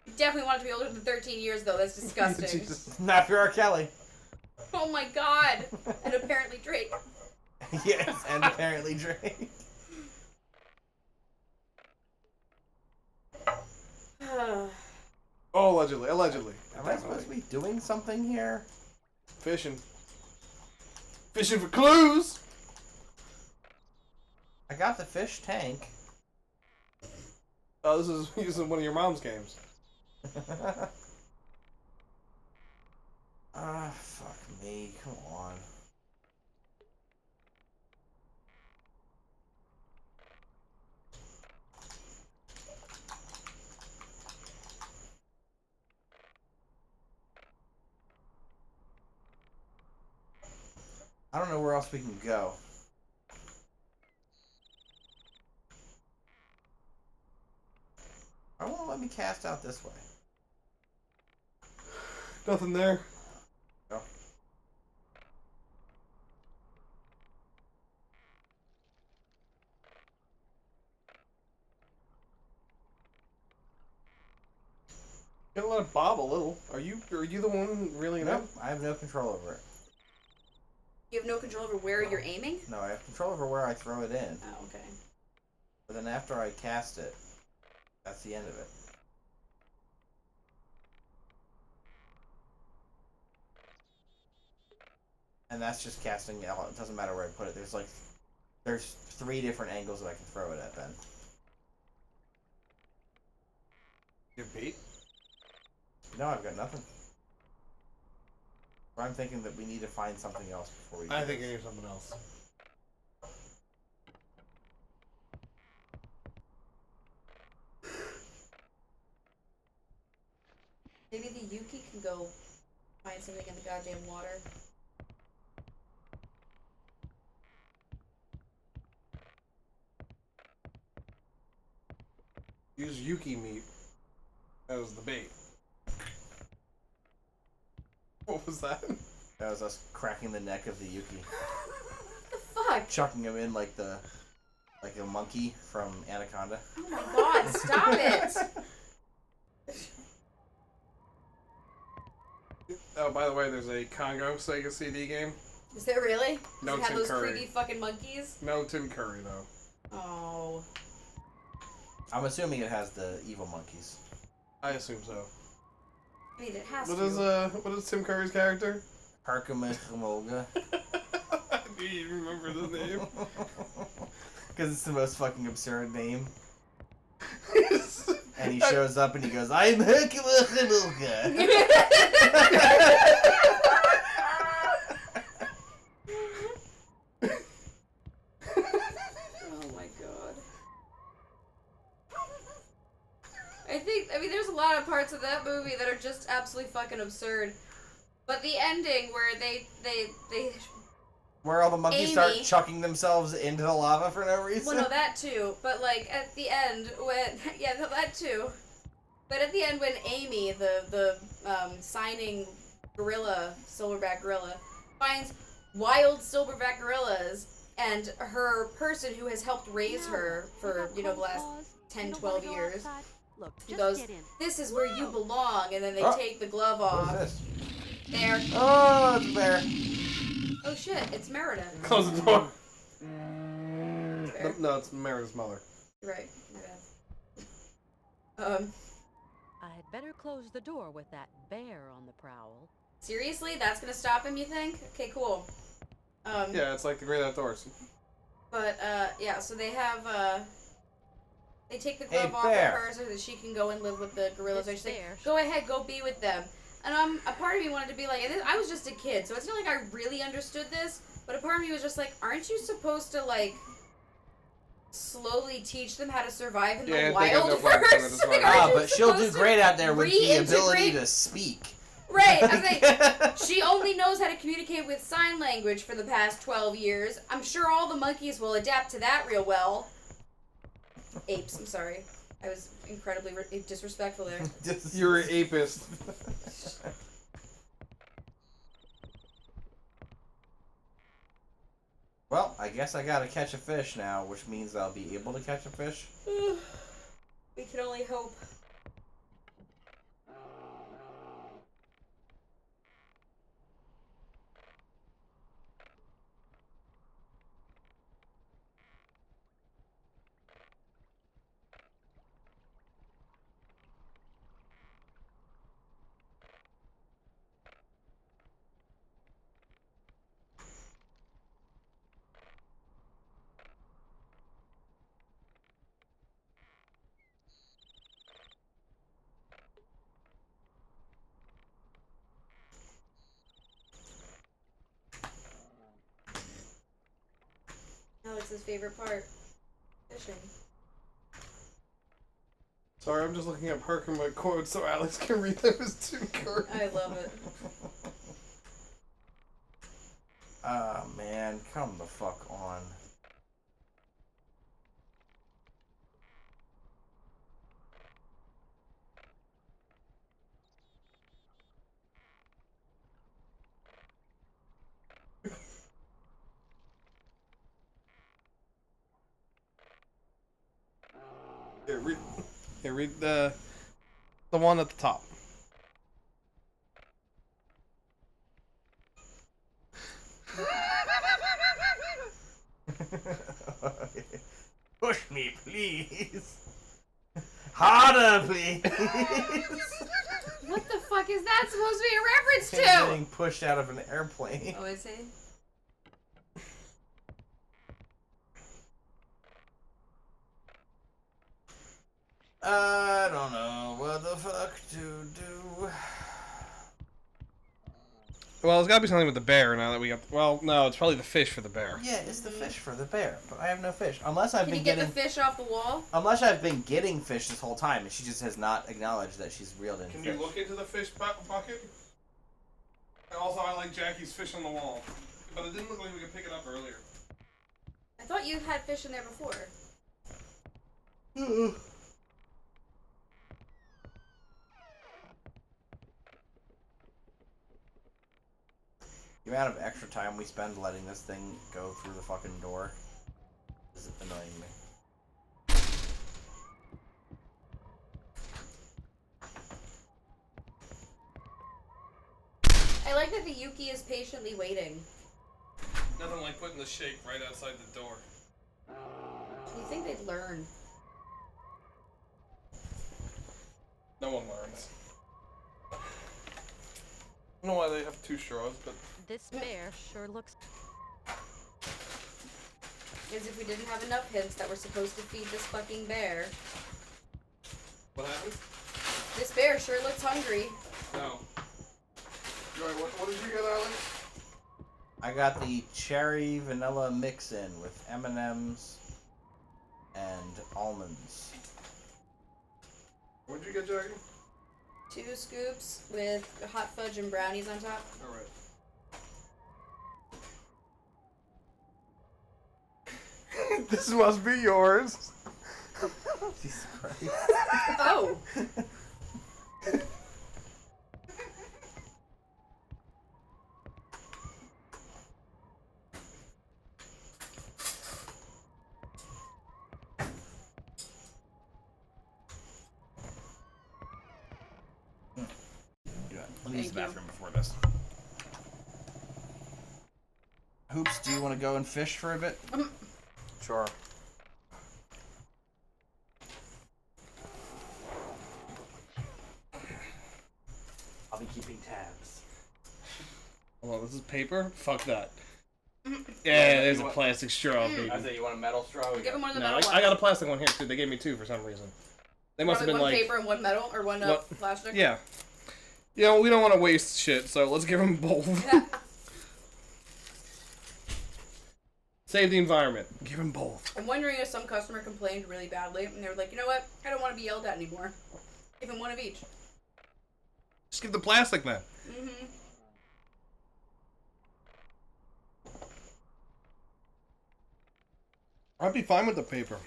You definitely want it to be older than 13 years, though. That's disgusting. Jesus. Not for R. Kelly. Oh my god! And apparently Drake. Yes, and apparently Drake. Oh, allegedly. Am I supposed to be doing something here? Fishing for clues. I got the fish tank. Oh, this is using one of your mom's games. Fuck me. Come on. I don't know where else we can go. Why won't it let me cast out this way? Nothing there. Go. Gonna let it bob a little. Are you the one really? Nope, I have no control over it. You have no control over where you're aiming? No, I have control over where I throw it in. Oh, okay. But then after I cast it, that's the end of it. And that's just casting out. It doesn't matter where I put it. There's 3 different angles that I can throw it at then. You're beat. No, I've got nothing. But I'm thinking that we need to find something else before we do I think this. I need something else. Maybe the Yuki can go find something in the goddamn water. Use Yuki meat as the bait. What was that? That was us cracking the neck of the Yuki. What the fuck? Chucking him in like a monkey from Anaconda. Oh my god, stop it! Oh, by the way, there's a Congo Sega CD game. Is there really? No Does it have Tim those Curry. creepy fucking monkeys? No Tim Curry though. Oh. I'm assuming it has the evil monkeys. I assume so. I mean, it has What is Tim Curry's character? Harkamathamoga. Do you remember the name? Because it's the most fucking absurd name. And he shows up and he goes, I'm Harkamathamoga. Oh my god. I mean, there's a lot of parts of that movie that are just absolutely fucking absurd. But the ending where they Where all the monkeys Amy. start chucking themselves into the lava for no reason. well, no, that too. But like at the end when yeah, no, that too. But at the end when Amy, the signing gorilla, silverback gorilla, finds wild silverback gorillas and her person who has helped raise her for, the last 10, 12 years, Look, he just goes, get in. this is where you belong, and then they Oh. take the glove What off. is this? There. Oh, it's a bear. Oh shit, it's Merida. Close the door. Fair. No, it's Mary's mother. You're right. My bad. I'd better close the door with that bear on the prowl. Seriously? That's gonna stop him, you think? Okay, cool. Yeah, it's like the Great Outdoors. But, yeah, so they have, they take the Hey, glove off of bear. her so that she can go and live with the gorillas. This She's like, bear. go ahead, go be with them. And a part of me wanted to be like, and I was just a kid, so it's not like I really understood this, but a part of me was just like, aren't you supposed to, like, slowly teach them how to survive in Yeah, the they got wild no plans for first? that as Like, well. aren't you But she'll do supposed to great out there with the ability reintegrate- to speak. Right, I was like, she only knows how to communicate with sign language for the past 12 years. I'm sure all the monkeys will adapt to that real well. Apes, I'm sorry. I was incredibly disrespectful there. You're an apist. Well, I guess I gotta catch a fish now, which means I'll be able to catch a fish. We can only hope. Alex's favorite part. Fishing. Sorry, I'm just looking up Herkimer quotes so Alex can read them as two cards. I love it. Ah, man, come the fuck on. Here, read the one at the top. Push me, please. Harder, please. What the fuck is that supposed to be a reference He's to? getting pushed out of an airplane. Oh, is he? I don't know what the fuck to do. Well, it's got to be something with the bear now that we got. Well, no, it's probably the fish for the bear. Yeah, it's the fish for the bear, but I have no fish. Unless I've Can been you get getting the fish off the wall? Unless I've been getting fish this whole time, and she just has not acknowledged that she's reeled in Can fish. you look into the fish bucket? And also, I like Jackie's fish on the wall, but it didn't look like we could pick it up earlier. I thought you had fish in there before. The amount of extra time we spend letting this thing go through the fucking door is annoying me. I like that the Yuki is patiently waiting. Nothing like putting the shake right outside the door. Do you think they'd learn? No one learns. I don't know why they have two straws, but This bear sure looks... As if we didn't have enough hints that we're supposed to feed this fucking bear. what happened? This bear sure looks hungry. No. Joy, what did you get, Alex? I got the cherry vanilla mix-in with M&M's and almonds. What did you get, Jackie? 2 scoops with hot fudge and brownies on top. Alright. This must be yours. Jesus Christ. Oh! Let me use the Thank you. bathroom before this. Hoops, do you want to go and fish for a bit? Sure. I'll be keeping tabs. Hold on, this is paper? Fuck that. Yeah, there's a plastic straw, baby. I say you want a metal straw? Give him one of the No, metal I got a plastic one here too. They gave me 2 for some reason. They must have been one like paper and one metal, or one What? plastic? Yeah. You know, we don't want to waste shit, so let's give them both. Save the environment. Give them both. I'm wondering if some customer complained really badly, and they were like, you know what? I don't want to be yelled at anymore. Give him one of each. Just give the plastic then. Mm-hmm. I'd be fine with the paper.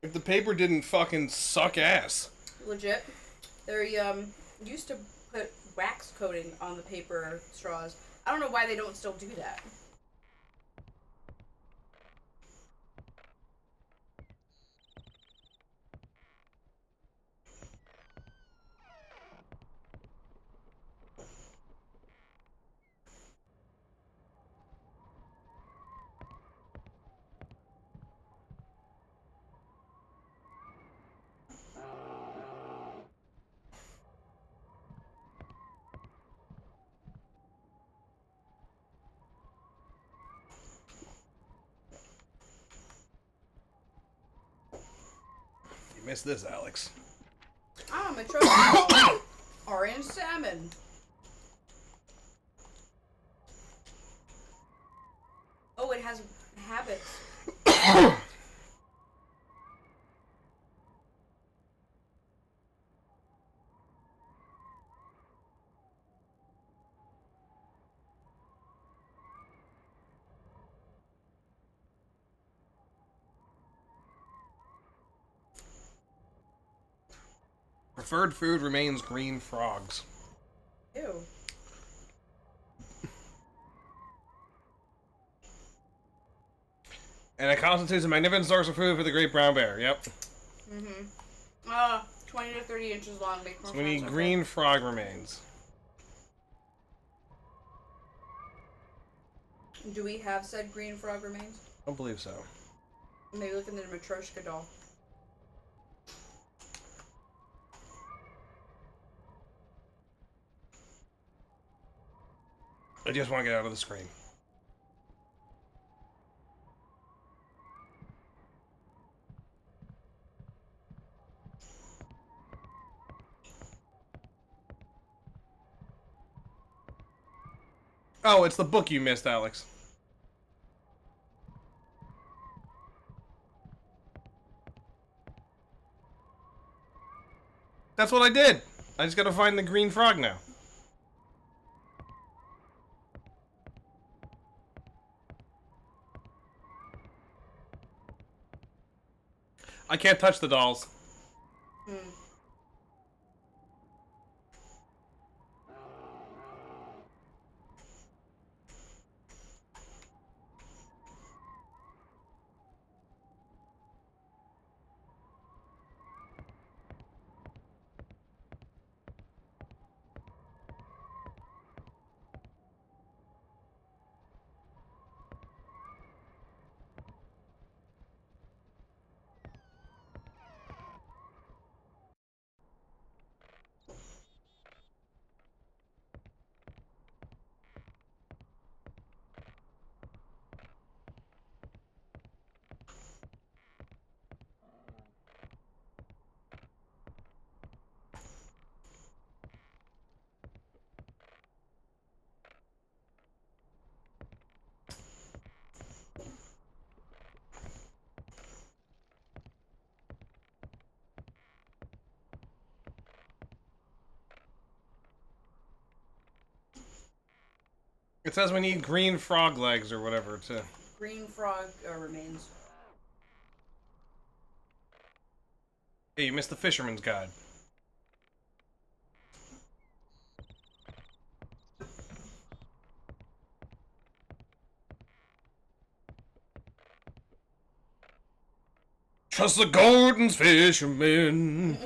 If the paper didn't fucking suck ass. Legit. They used to put wax coating on the paper straws. I don't know why they don't still do that. You missed this, Alex. Ah, my trophy. Orange salmon. Oh, it has habits. Preferred food remains green frogs. Ew. And it constitutes a magnificent source of food for the great brown bear. Yep. 20 to 30 inches long. Make more So we need sense, green frog remains. okay. Do we have said green frog remains? I don't believe so. Maybe look in the Matryoshka doll. I just want to get out of the screen. Oh, it's the book you missed, Alex. That's what I did. I just gotta find the green frog now. I can't touch the dolls. It says we need green frog legs or whatever to... Green frog remains. Hey, you missed the Fisherman's Guide. Trust the Gordon's fishermen.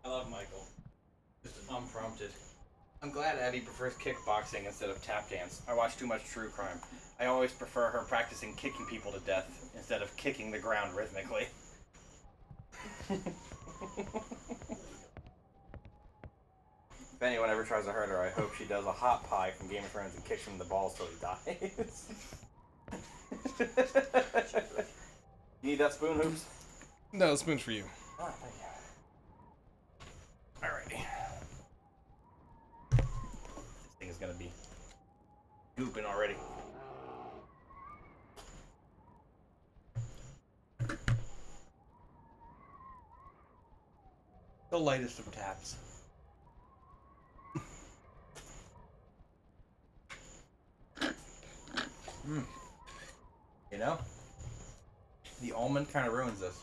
I love Michael. Just unprompted. I'm glad Abby prefers kickboxing instead of tap dance. I watch too much true crime. I always prefer her practicing kicking people to death instead of kicking the ground rhythmically. If anyone ever tries to hurt her, I hope she does a hot pie from Game of Thrones and kicks him in the balls till he dies. You need that spoon, Hoops? No, the spoon's for you. Oh, thank you. Alrighty. This thing is gonna be gooping already. The lightest of taps. You know? The almond kind of ruins this.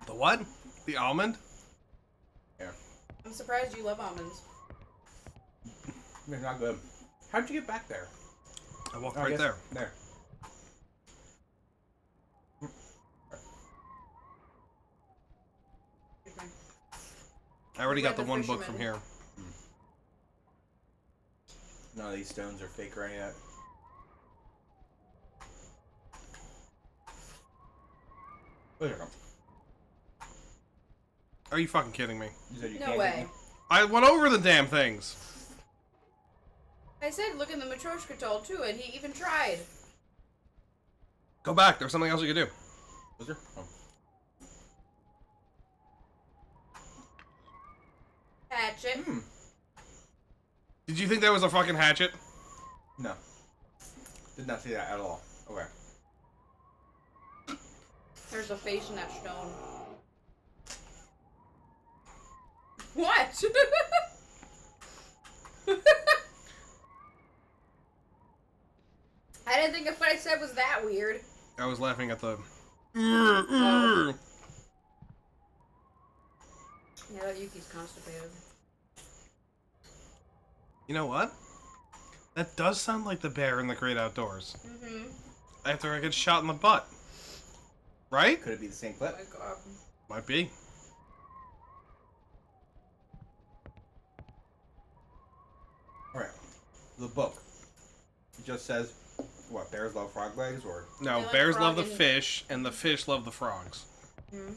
The what? The almond? Here. I'm surprised you love almonds. They're not good. How'd you get back there? I walked right there. There. I already got the the one book from fisherman. here. None of these stones are fake or any of that. Wait a second. Are you fucking kidding me? You said you No can't way. get me? I went over the damn things. I said look in the Matryoshka doll too, and he even tried. Go back. There's something else you could do. Was there? Oh. Hatchet. Hmm. Did you think that was a fucking hatchet? No. Did not see that at all. Okay. There's a face in that stone. What? I didn't think if what I said was that weird. I was laughing at the. Oh. Yeah, that Yuki's constipated. You know what? That does sound like the bear in the Great Outdoors. Mm-hmm. After I get shot in the butt. Right? Could it be the same Oh clip? my god. Might be. Alright. The book. It just says, what, bears love frog legs, or? No, They like bears frog love the and- fish, and the fish love the frogs. Mm-hmm.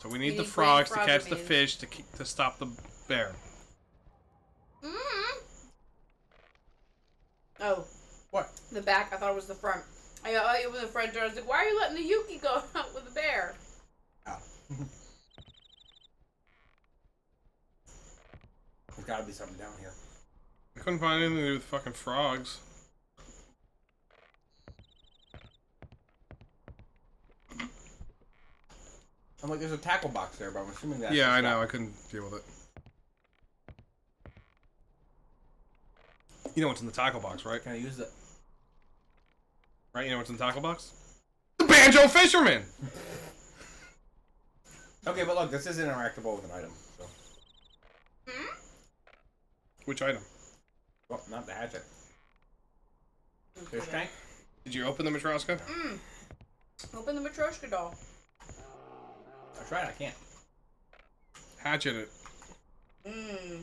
So we need You the need frogs to green catch frog the remains. fish to stop the bear. Mm-hmm. Oh, What? the back. I thought it was the front. I opened the front door. I was like, why are you letting the Yuki go out with the bear? Oh. There's gotta be something down here. I couldn't find anything to do with fucking frogs. I'm like, there's a tackle box there, but I'm assuming that's Yeah, just I know. that. I couldn't deal with it. You know what's in the tackle box, right? Can I use the... Right? You know what's in the tackle box? The Banjo Fisherman! Okay, but look, this is interactable with an item, so... Which item? Well, not the hatchet. Fish tank? Did you open the Matryoshka? Open the Matryoshka doll. I tried, I can't. Hatchet it. Mmm.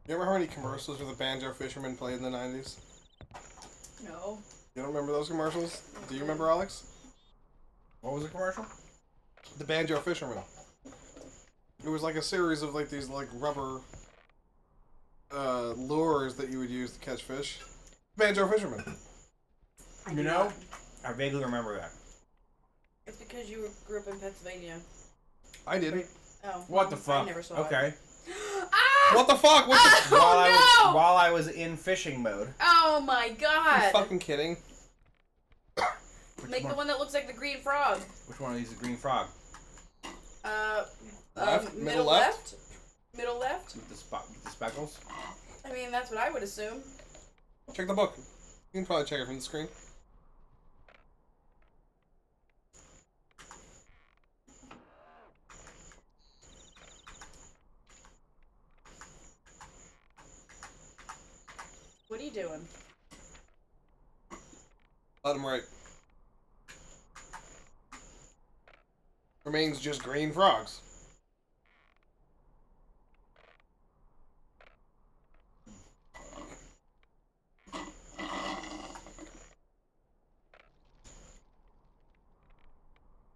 You ever heard any commercials where the Banjo Fisherman played in the 90s? No. You don't remember those commercials? Do you remember, Alex? What was the commercial? The Banjo Fisherman. It was like a series of like these like rubber lures that you would use to catch fish. Banjo Fisherman. You know, I vaguely remember that. It's because you grew up in Pennsylvania. I didn't. Oh. What the I fuck? never saw Okay. it. Ah! What the fuck? What the Oh, no! While I was in fishing mode. Oh my Are you god! fucking kidding? Make the one that looks like the green frog. Which one of these is a green frog? Left? Middle Middle left? left? Middle left? With the speckles? I mean, that's what I would assume. Check the book. You can probably check it from the screen. What are you doing? Bottom right. Remains just green frogs.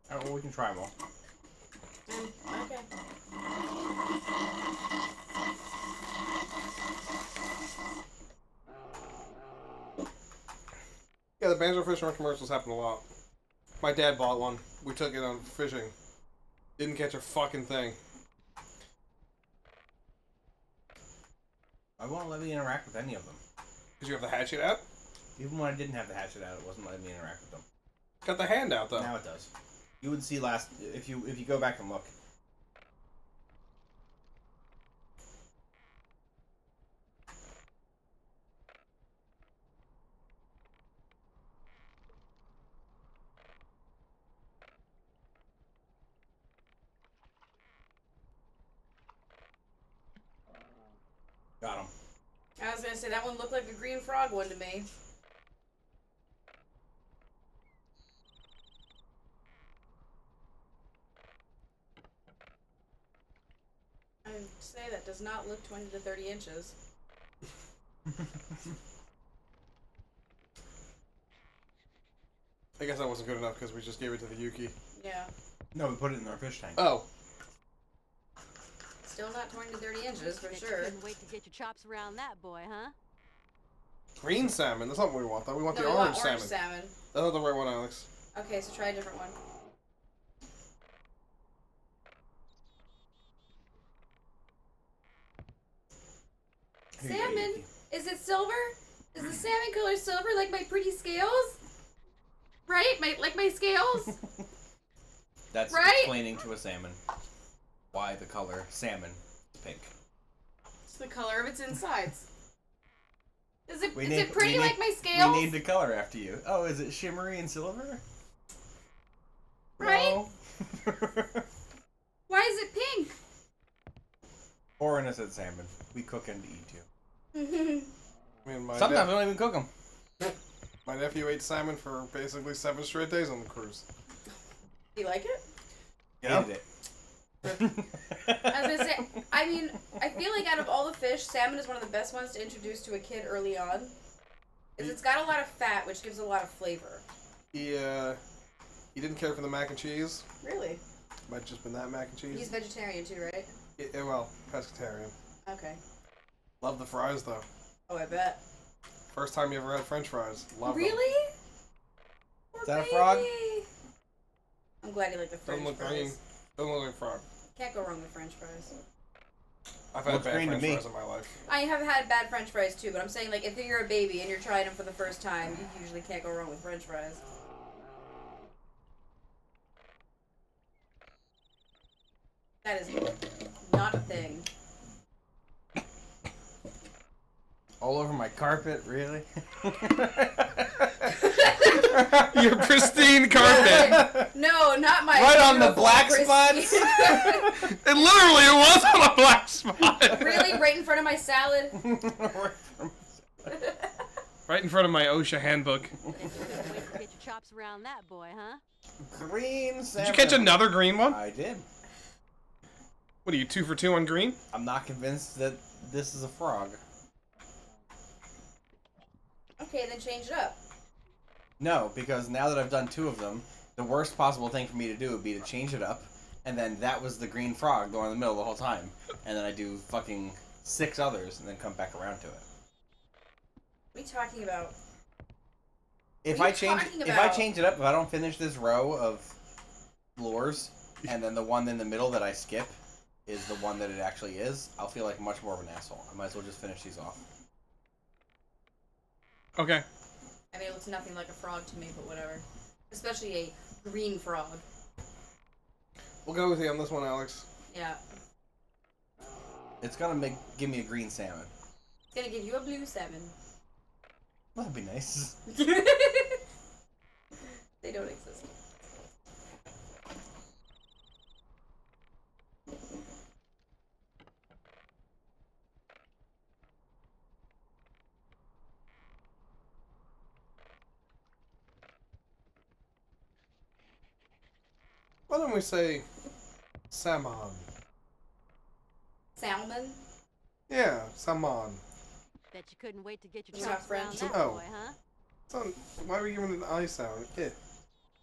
Alright, well, we can try them all. Okay. Yeah, the Banjo Fisherman commercials happen a lot. My dad bought one. We took it on fishing. Didn't catch a fucking thing. I won't let me interact with any of them. Because you have the hatchet out? Even when I didn't have the hatchet out, it wasn't letting me interact with them. Got the hand out, though. Now it does. You would see last if you go back and look. Got him. I was gonna say that one looked like a green frog one to me. say that does not look 20 to 30 inches. I guess that wasn't good enough because we just gave it to the Yuki. Yeah. No, we put it in our fish tank. Oh. Still not 20 to 30 inches for Bet you sure. couldn't wait to get your chops around that boy, huh? Green salmon. That's not what we want, though. We want No, the we orange want orange salmon. That's not the right one, Alex. Okay, so try a different one. Salmon? Is it silver? Is the salmon color silver like my pretty scales? Right? Like my scales? That's Right? explaining to a salmon why the color salmon is pink. It's the color of its insides. Is it We pretty need- like my scales? We named the color after you. Oh, is it shimmery and silver? Right? No. Why is it pink? Or innocent salmon. We cook and eat you. I mean, Sometimes we don't even cook them. my nephew ate salmon for basically 7 straight days on the cruise. Do you like it? Yeah. Hated it. I was gonna say, I mean, I feel like out of all the fish, salmon is one of the best ones to introduce to a kid early on. Because it's got a lot of fat, which gives a lot of flavor. He didn't care for the mac and cheese. Really? Might have just been that mac and cheese. He's vegetarian too, right? Yeah, well, pescatarian. Okay. Love the fries, though. Oh, I bet. First time you ever had French fries. Love them. Really? Is that a frog? I'm glad you like the French Doesn't look fries. green. Doesn't look like a frog. Can't go wrong with French fries. I've had Looks bad green to French me. fries in my life. I have had bad French fries too, but I'm saying, like, if you're a baby and you're trying them for the first time, you usually can't go wrong with French fries. That is not a thing. All over my carpet, really? Your pristine carpet. No, not my. Right on the beautiful black pristine- spots? It literally was on a black spot. Really? Right in front of my salad? Right in front of my OSHA handbook. Bet you couldn't wait to get your chops around that boy, huh? Green salmon. Did you catch another green one? I did. What are you, 2 for 2 on green? I'm not convinced that this is a frog. Okay, then change it up. No, because now that I've done 2 of them, the worst possible thing for me to do would be to change it up, and then that was the green frog going in the middle the whole time, and then I do fucking 6 others, and then come back around to it. What are you talking about? If What are I you change, talking if I about? change it up, if I don't finish this row of lures, and then the one in the middle that I skip is the one that it actually is, I'll feel like much more of an asshole. I might as well just finish these off. Okay. I mean, it looks nothing like a frog to me, but whatever. Especially a green frog. We'll go with you on this one, Alex. Yeah. It's gonna give me a green salmon. It's gonna give you a blue salmon. That'd be nice. They don't exist. Why don't we say salmon? Salmon? Yeah, salmon. Bet you couldn't wait to get your You got chops around French? that Oh. boy, huh? Why are we giving it an I sound?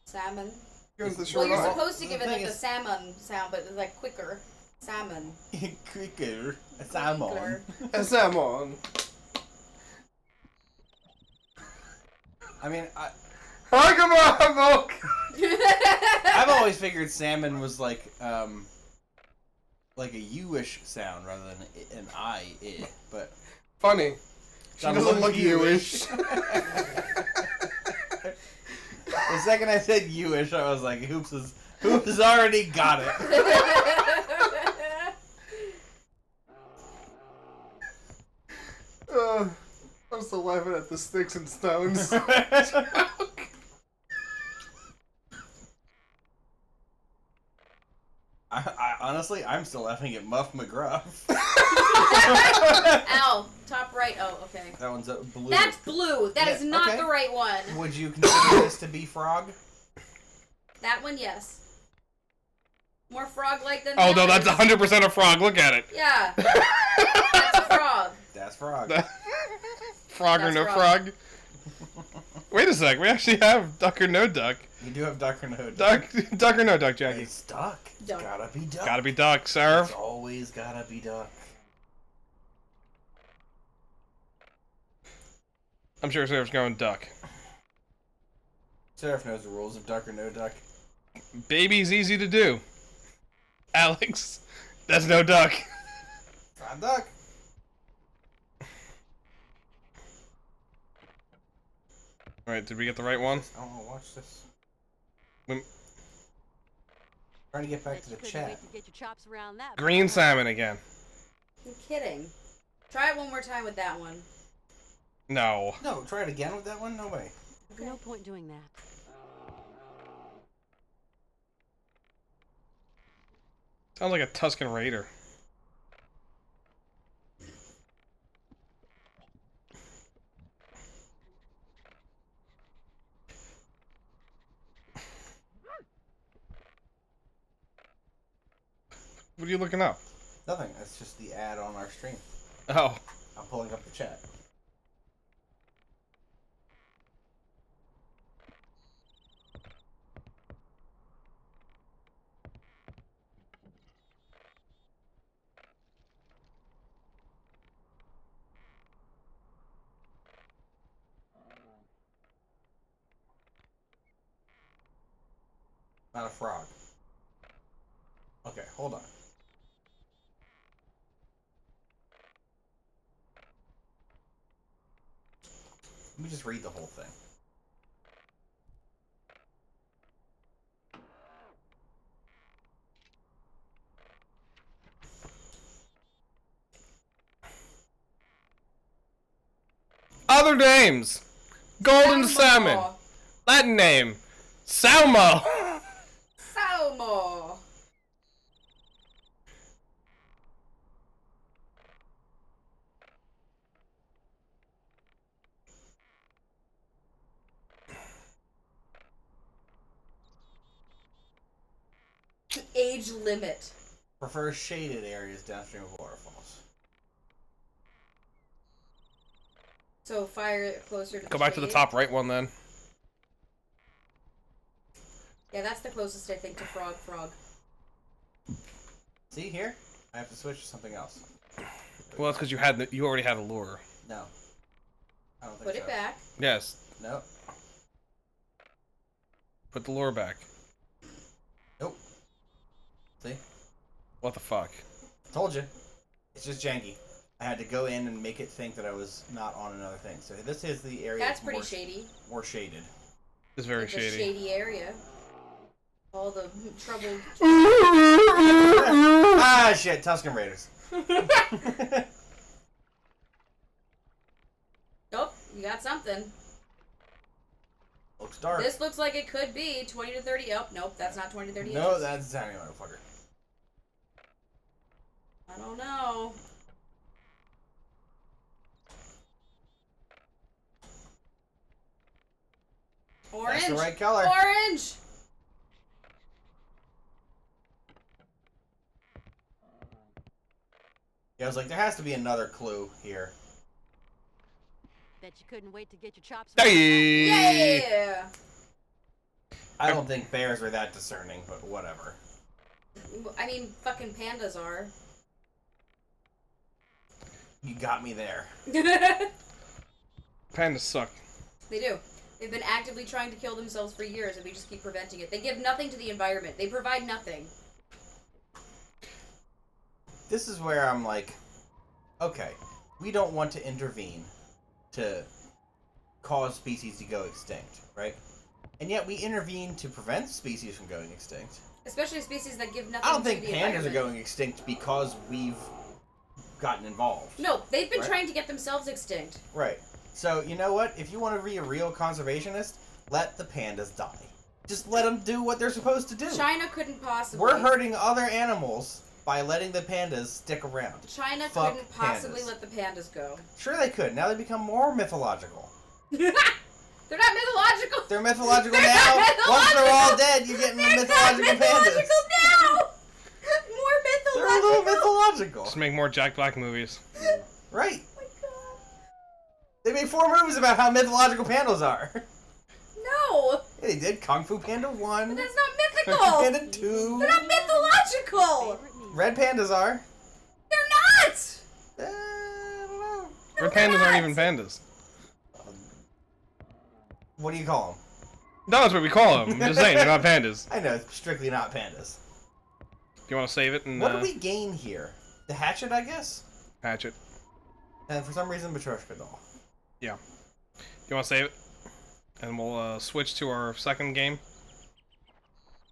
Salmon? Give it the Well, short you're R. supposed to The give it thing like the is- salmon sound, but it's like quicker. Salmon. Quicker. A salmon. Quicker. A salmon. I mean, Hi, come on, milk. I've always figured salmon was like a U-ish sound rather than an I, but Funny. She doesn't look you-ish. The second I said U-ish, I was like, Hoops has already got it. I'm still laughing at the sticks and stones. I honestly, I'm still laughing at Muff McGruff. Ow. Top right. Oh, okay. That one's a blue. That's blue. That is Yeah, not okay. the right one. Would you consider this to be frog? That one, yes. More frog-like than Oh, no, that. that's 100% a frog. Look at it. Yeah. That's a frog. That's frog. Frog or That's no frog. frog? Wait a sec. We actually have duck or no duck. You do have duck or no duck. Duck or no duck, Jackie? It's duck. It's Duck. gotta be duck. Gotta be duck, serve. It's always gotta be duck. I'm sure Serap's going duck. Seraph knows the rules of duck or no duck. Baby's easy to do. Alex, that's no duck. Not duck. Alright, did we get the right one? I don't want to watch this. When- Trying to get back Bet to you the couldn't chat. wait to get your chops around that. Green salmon again. I'm kidding. Try it one more time with that one. No. No, try it again with that one? No way. No point doing that. Sounds like a Tuscan Raider. What are you looking up? Nothing. That's just the ad on our stream. Oh. I'm pulling up the chat. Not a frog. Okay, hold on. Let me just read the whole thing. Other names. Golden salmon. Latin name. Salmo. Salmo. Age limit. Prefers shaded areas downstream of waterfalls. So fire closer to Go back to the top right one then. Yeah, that's the closest I think to frog. See here? I have to switch to something else. Well, that's because you already had a lure. No. I don't think Put so. it back. Yes. No. Put the lure back. Nope. See? What the fuck? Told you. It's just janky. I had to go in and make it think that I was not on another thing. So this is the area That's pretty shady. more shaded. It's very It's shady. a shady area. All the troubled. Ah, shit. Tuscan Raiders. Nope, you got something. Looks dark. This looks like it could be 20 to 30. Oh, nope, that's not 20 to 30 No, inches. that's a tiny motherfucker. I don't know. Orange. That's the right color. Orange. Yeah, I was like, there has to be another clue here. Bet you couldn't wait to get your chops around Hey! Yeah. I don't think bears are that discerning, but whatever. I mean, fucking pandas are. You got me there. Pandas suck. They do. They've been actively trying to kill themselves for years, and we just keep preventing it. They give nothing to the environment. They provide nothing. This is where I'm like, okay, we don't want to intervene to cause species to go extinct, right? And yet we intervene to prevent species from going extinct. Especially species that give nothing I don't to think the pandas environment. are going extinct because we've gotten involved. No, they've been Right? trying to get themselves extinct. Right. So, you know what? If you want to be a real conservationist, let the pandas die. Just let them do what they're supposed to do. China couldn't possibly. We're hurting other animals by letting the pandas stick around. China Fuck couldn't possibly pandas. let the pandas go. Sure they could. Now they become more mythological. They're not mythological. They're mythological They're now. not mythological. Once they're all dead, you're getting the They're mythological not mythological pandas. now. little mythological. Just make more Jack Black movies. Right. Oh my god. They made 4 movies about how mythological pandas are. No. Yeah, they did. Kung Fu Panda 1. But that's not Kung mythical. Fu Panda 2. They're not mythological. Red pandas are. They're not. I don't know. Red pandas aren't even pandas. What do you call them? No, that's what we call them. I'm just saying, they're not pandas. I know, it's strictly not pandas. Do you want to save it and What do we gain here? The hatchet, I guess? hatch it? And for some reason, Matryoshka doll. Yeah. You want to save it? And we'll switch to our second game.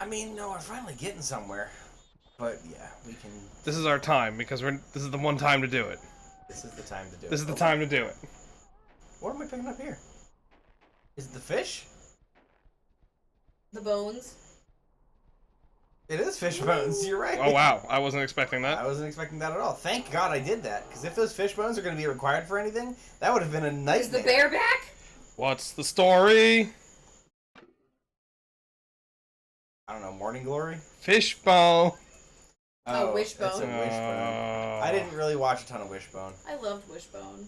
I mean, no, we're finally getting somewhere. But yeah, we can. This is our time because this is the one time to do it. This is the time to do it. This is the time to do it. What am I picking up here? Is it the fish? The bones. It is fish bones. You're right. Oh wow, I wasn't expecting that. I wasn't expecting that at all. Thank God I did that, because if those fish bones are going to be required for anything, that would have been a nightmare. Is the bear back? What's the story? I don't know. Morning Glory. Fishbone. Oh, Wishbone. It's a Wishbone. I didn't really watch a ton of Wishbone. I loved Wishbone.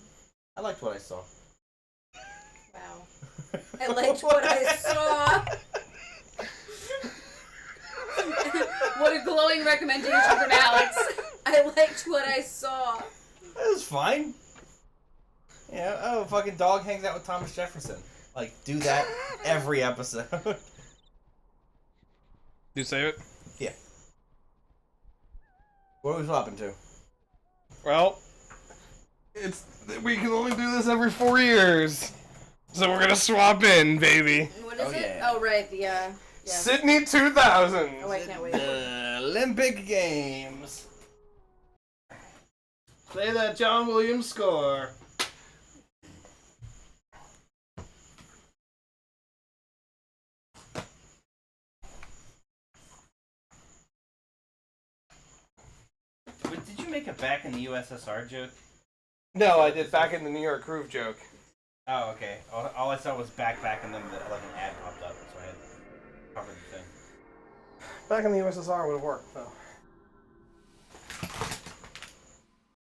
I liked what I saw. Wow. I liked what I saw. What a glowing recommendation from Alex. I liked what I saw. That was fine. Yeah, oh, fucking dog hangs out with Thomas Jefferson. Like, do that every episode. You save it? Yeah. What are we swapping to? Well, we can only do this every 4 years. So we're gonna swap in, baby. What is it? Yeah. Oh, right, the, yeah. Sydney 2000. Oh, I can't wait. The Olympic Games. Play that John Williams score. Did you make a back in the USSR joke? No, I did back in the New York Groove joke. Oh, okay. All I saw was back, and then like an ad popped up, so I had covered the thing. Back in the USSR would have worked, though.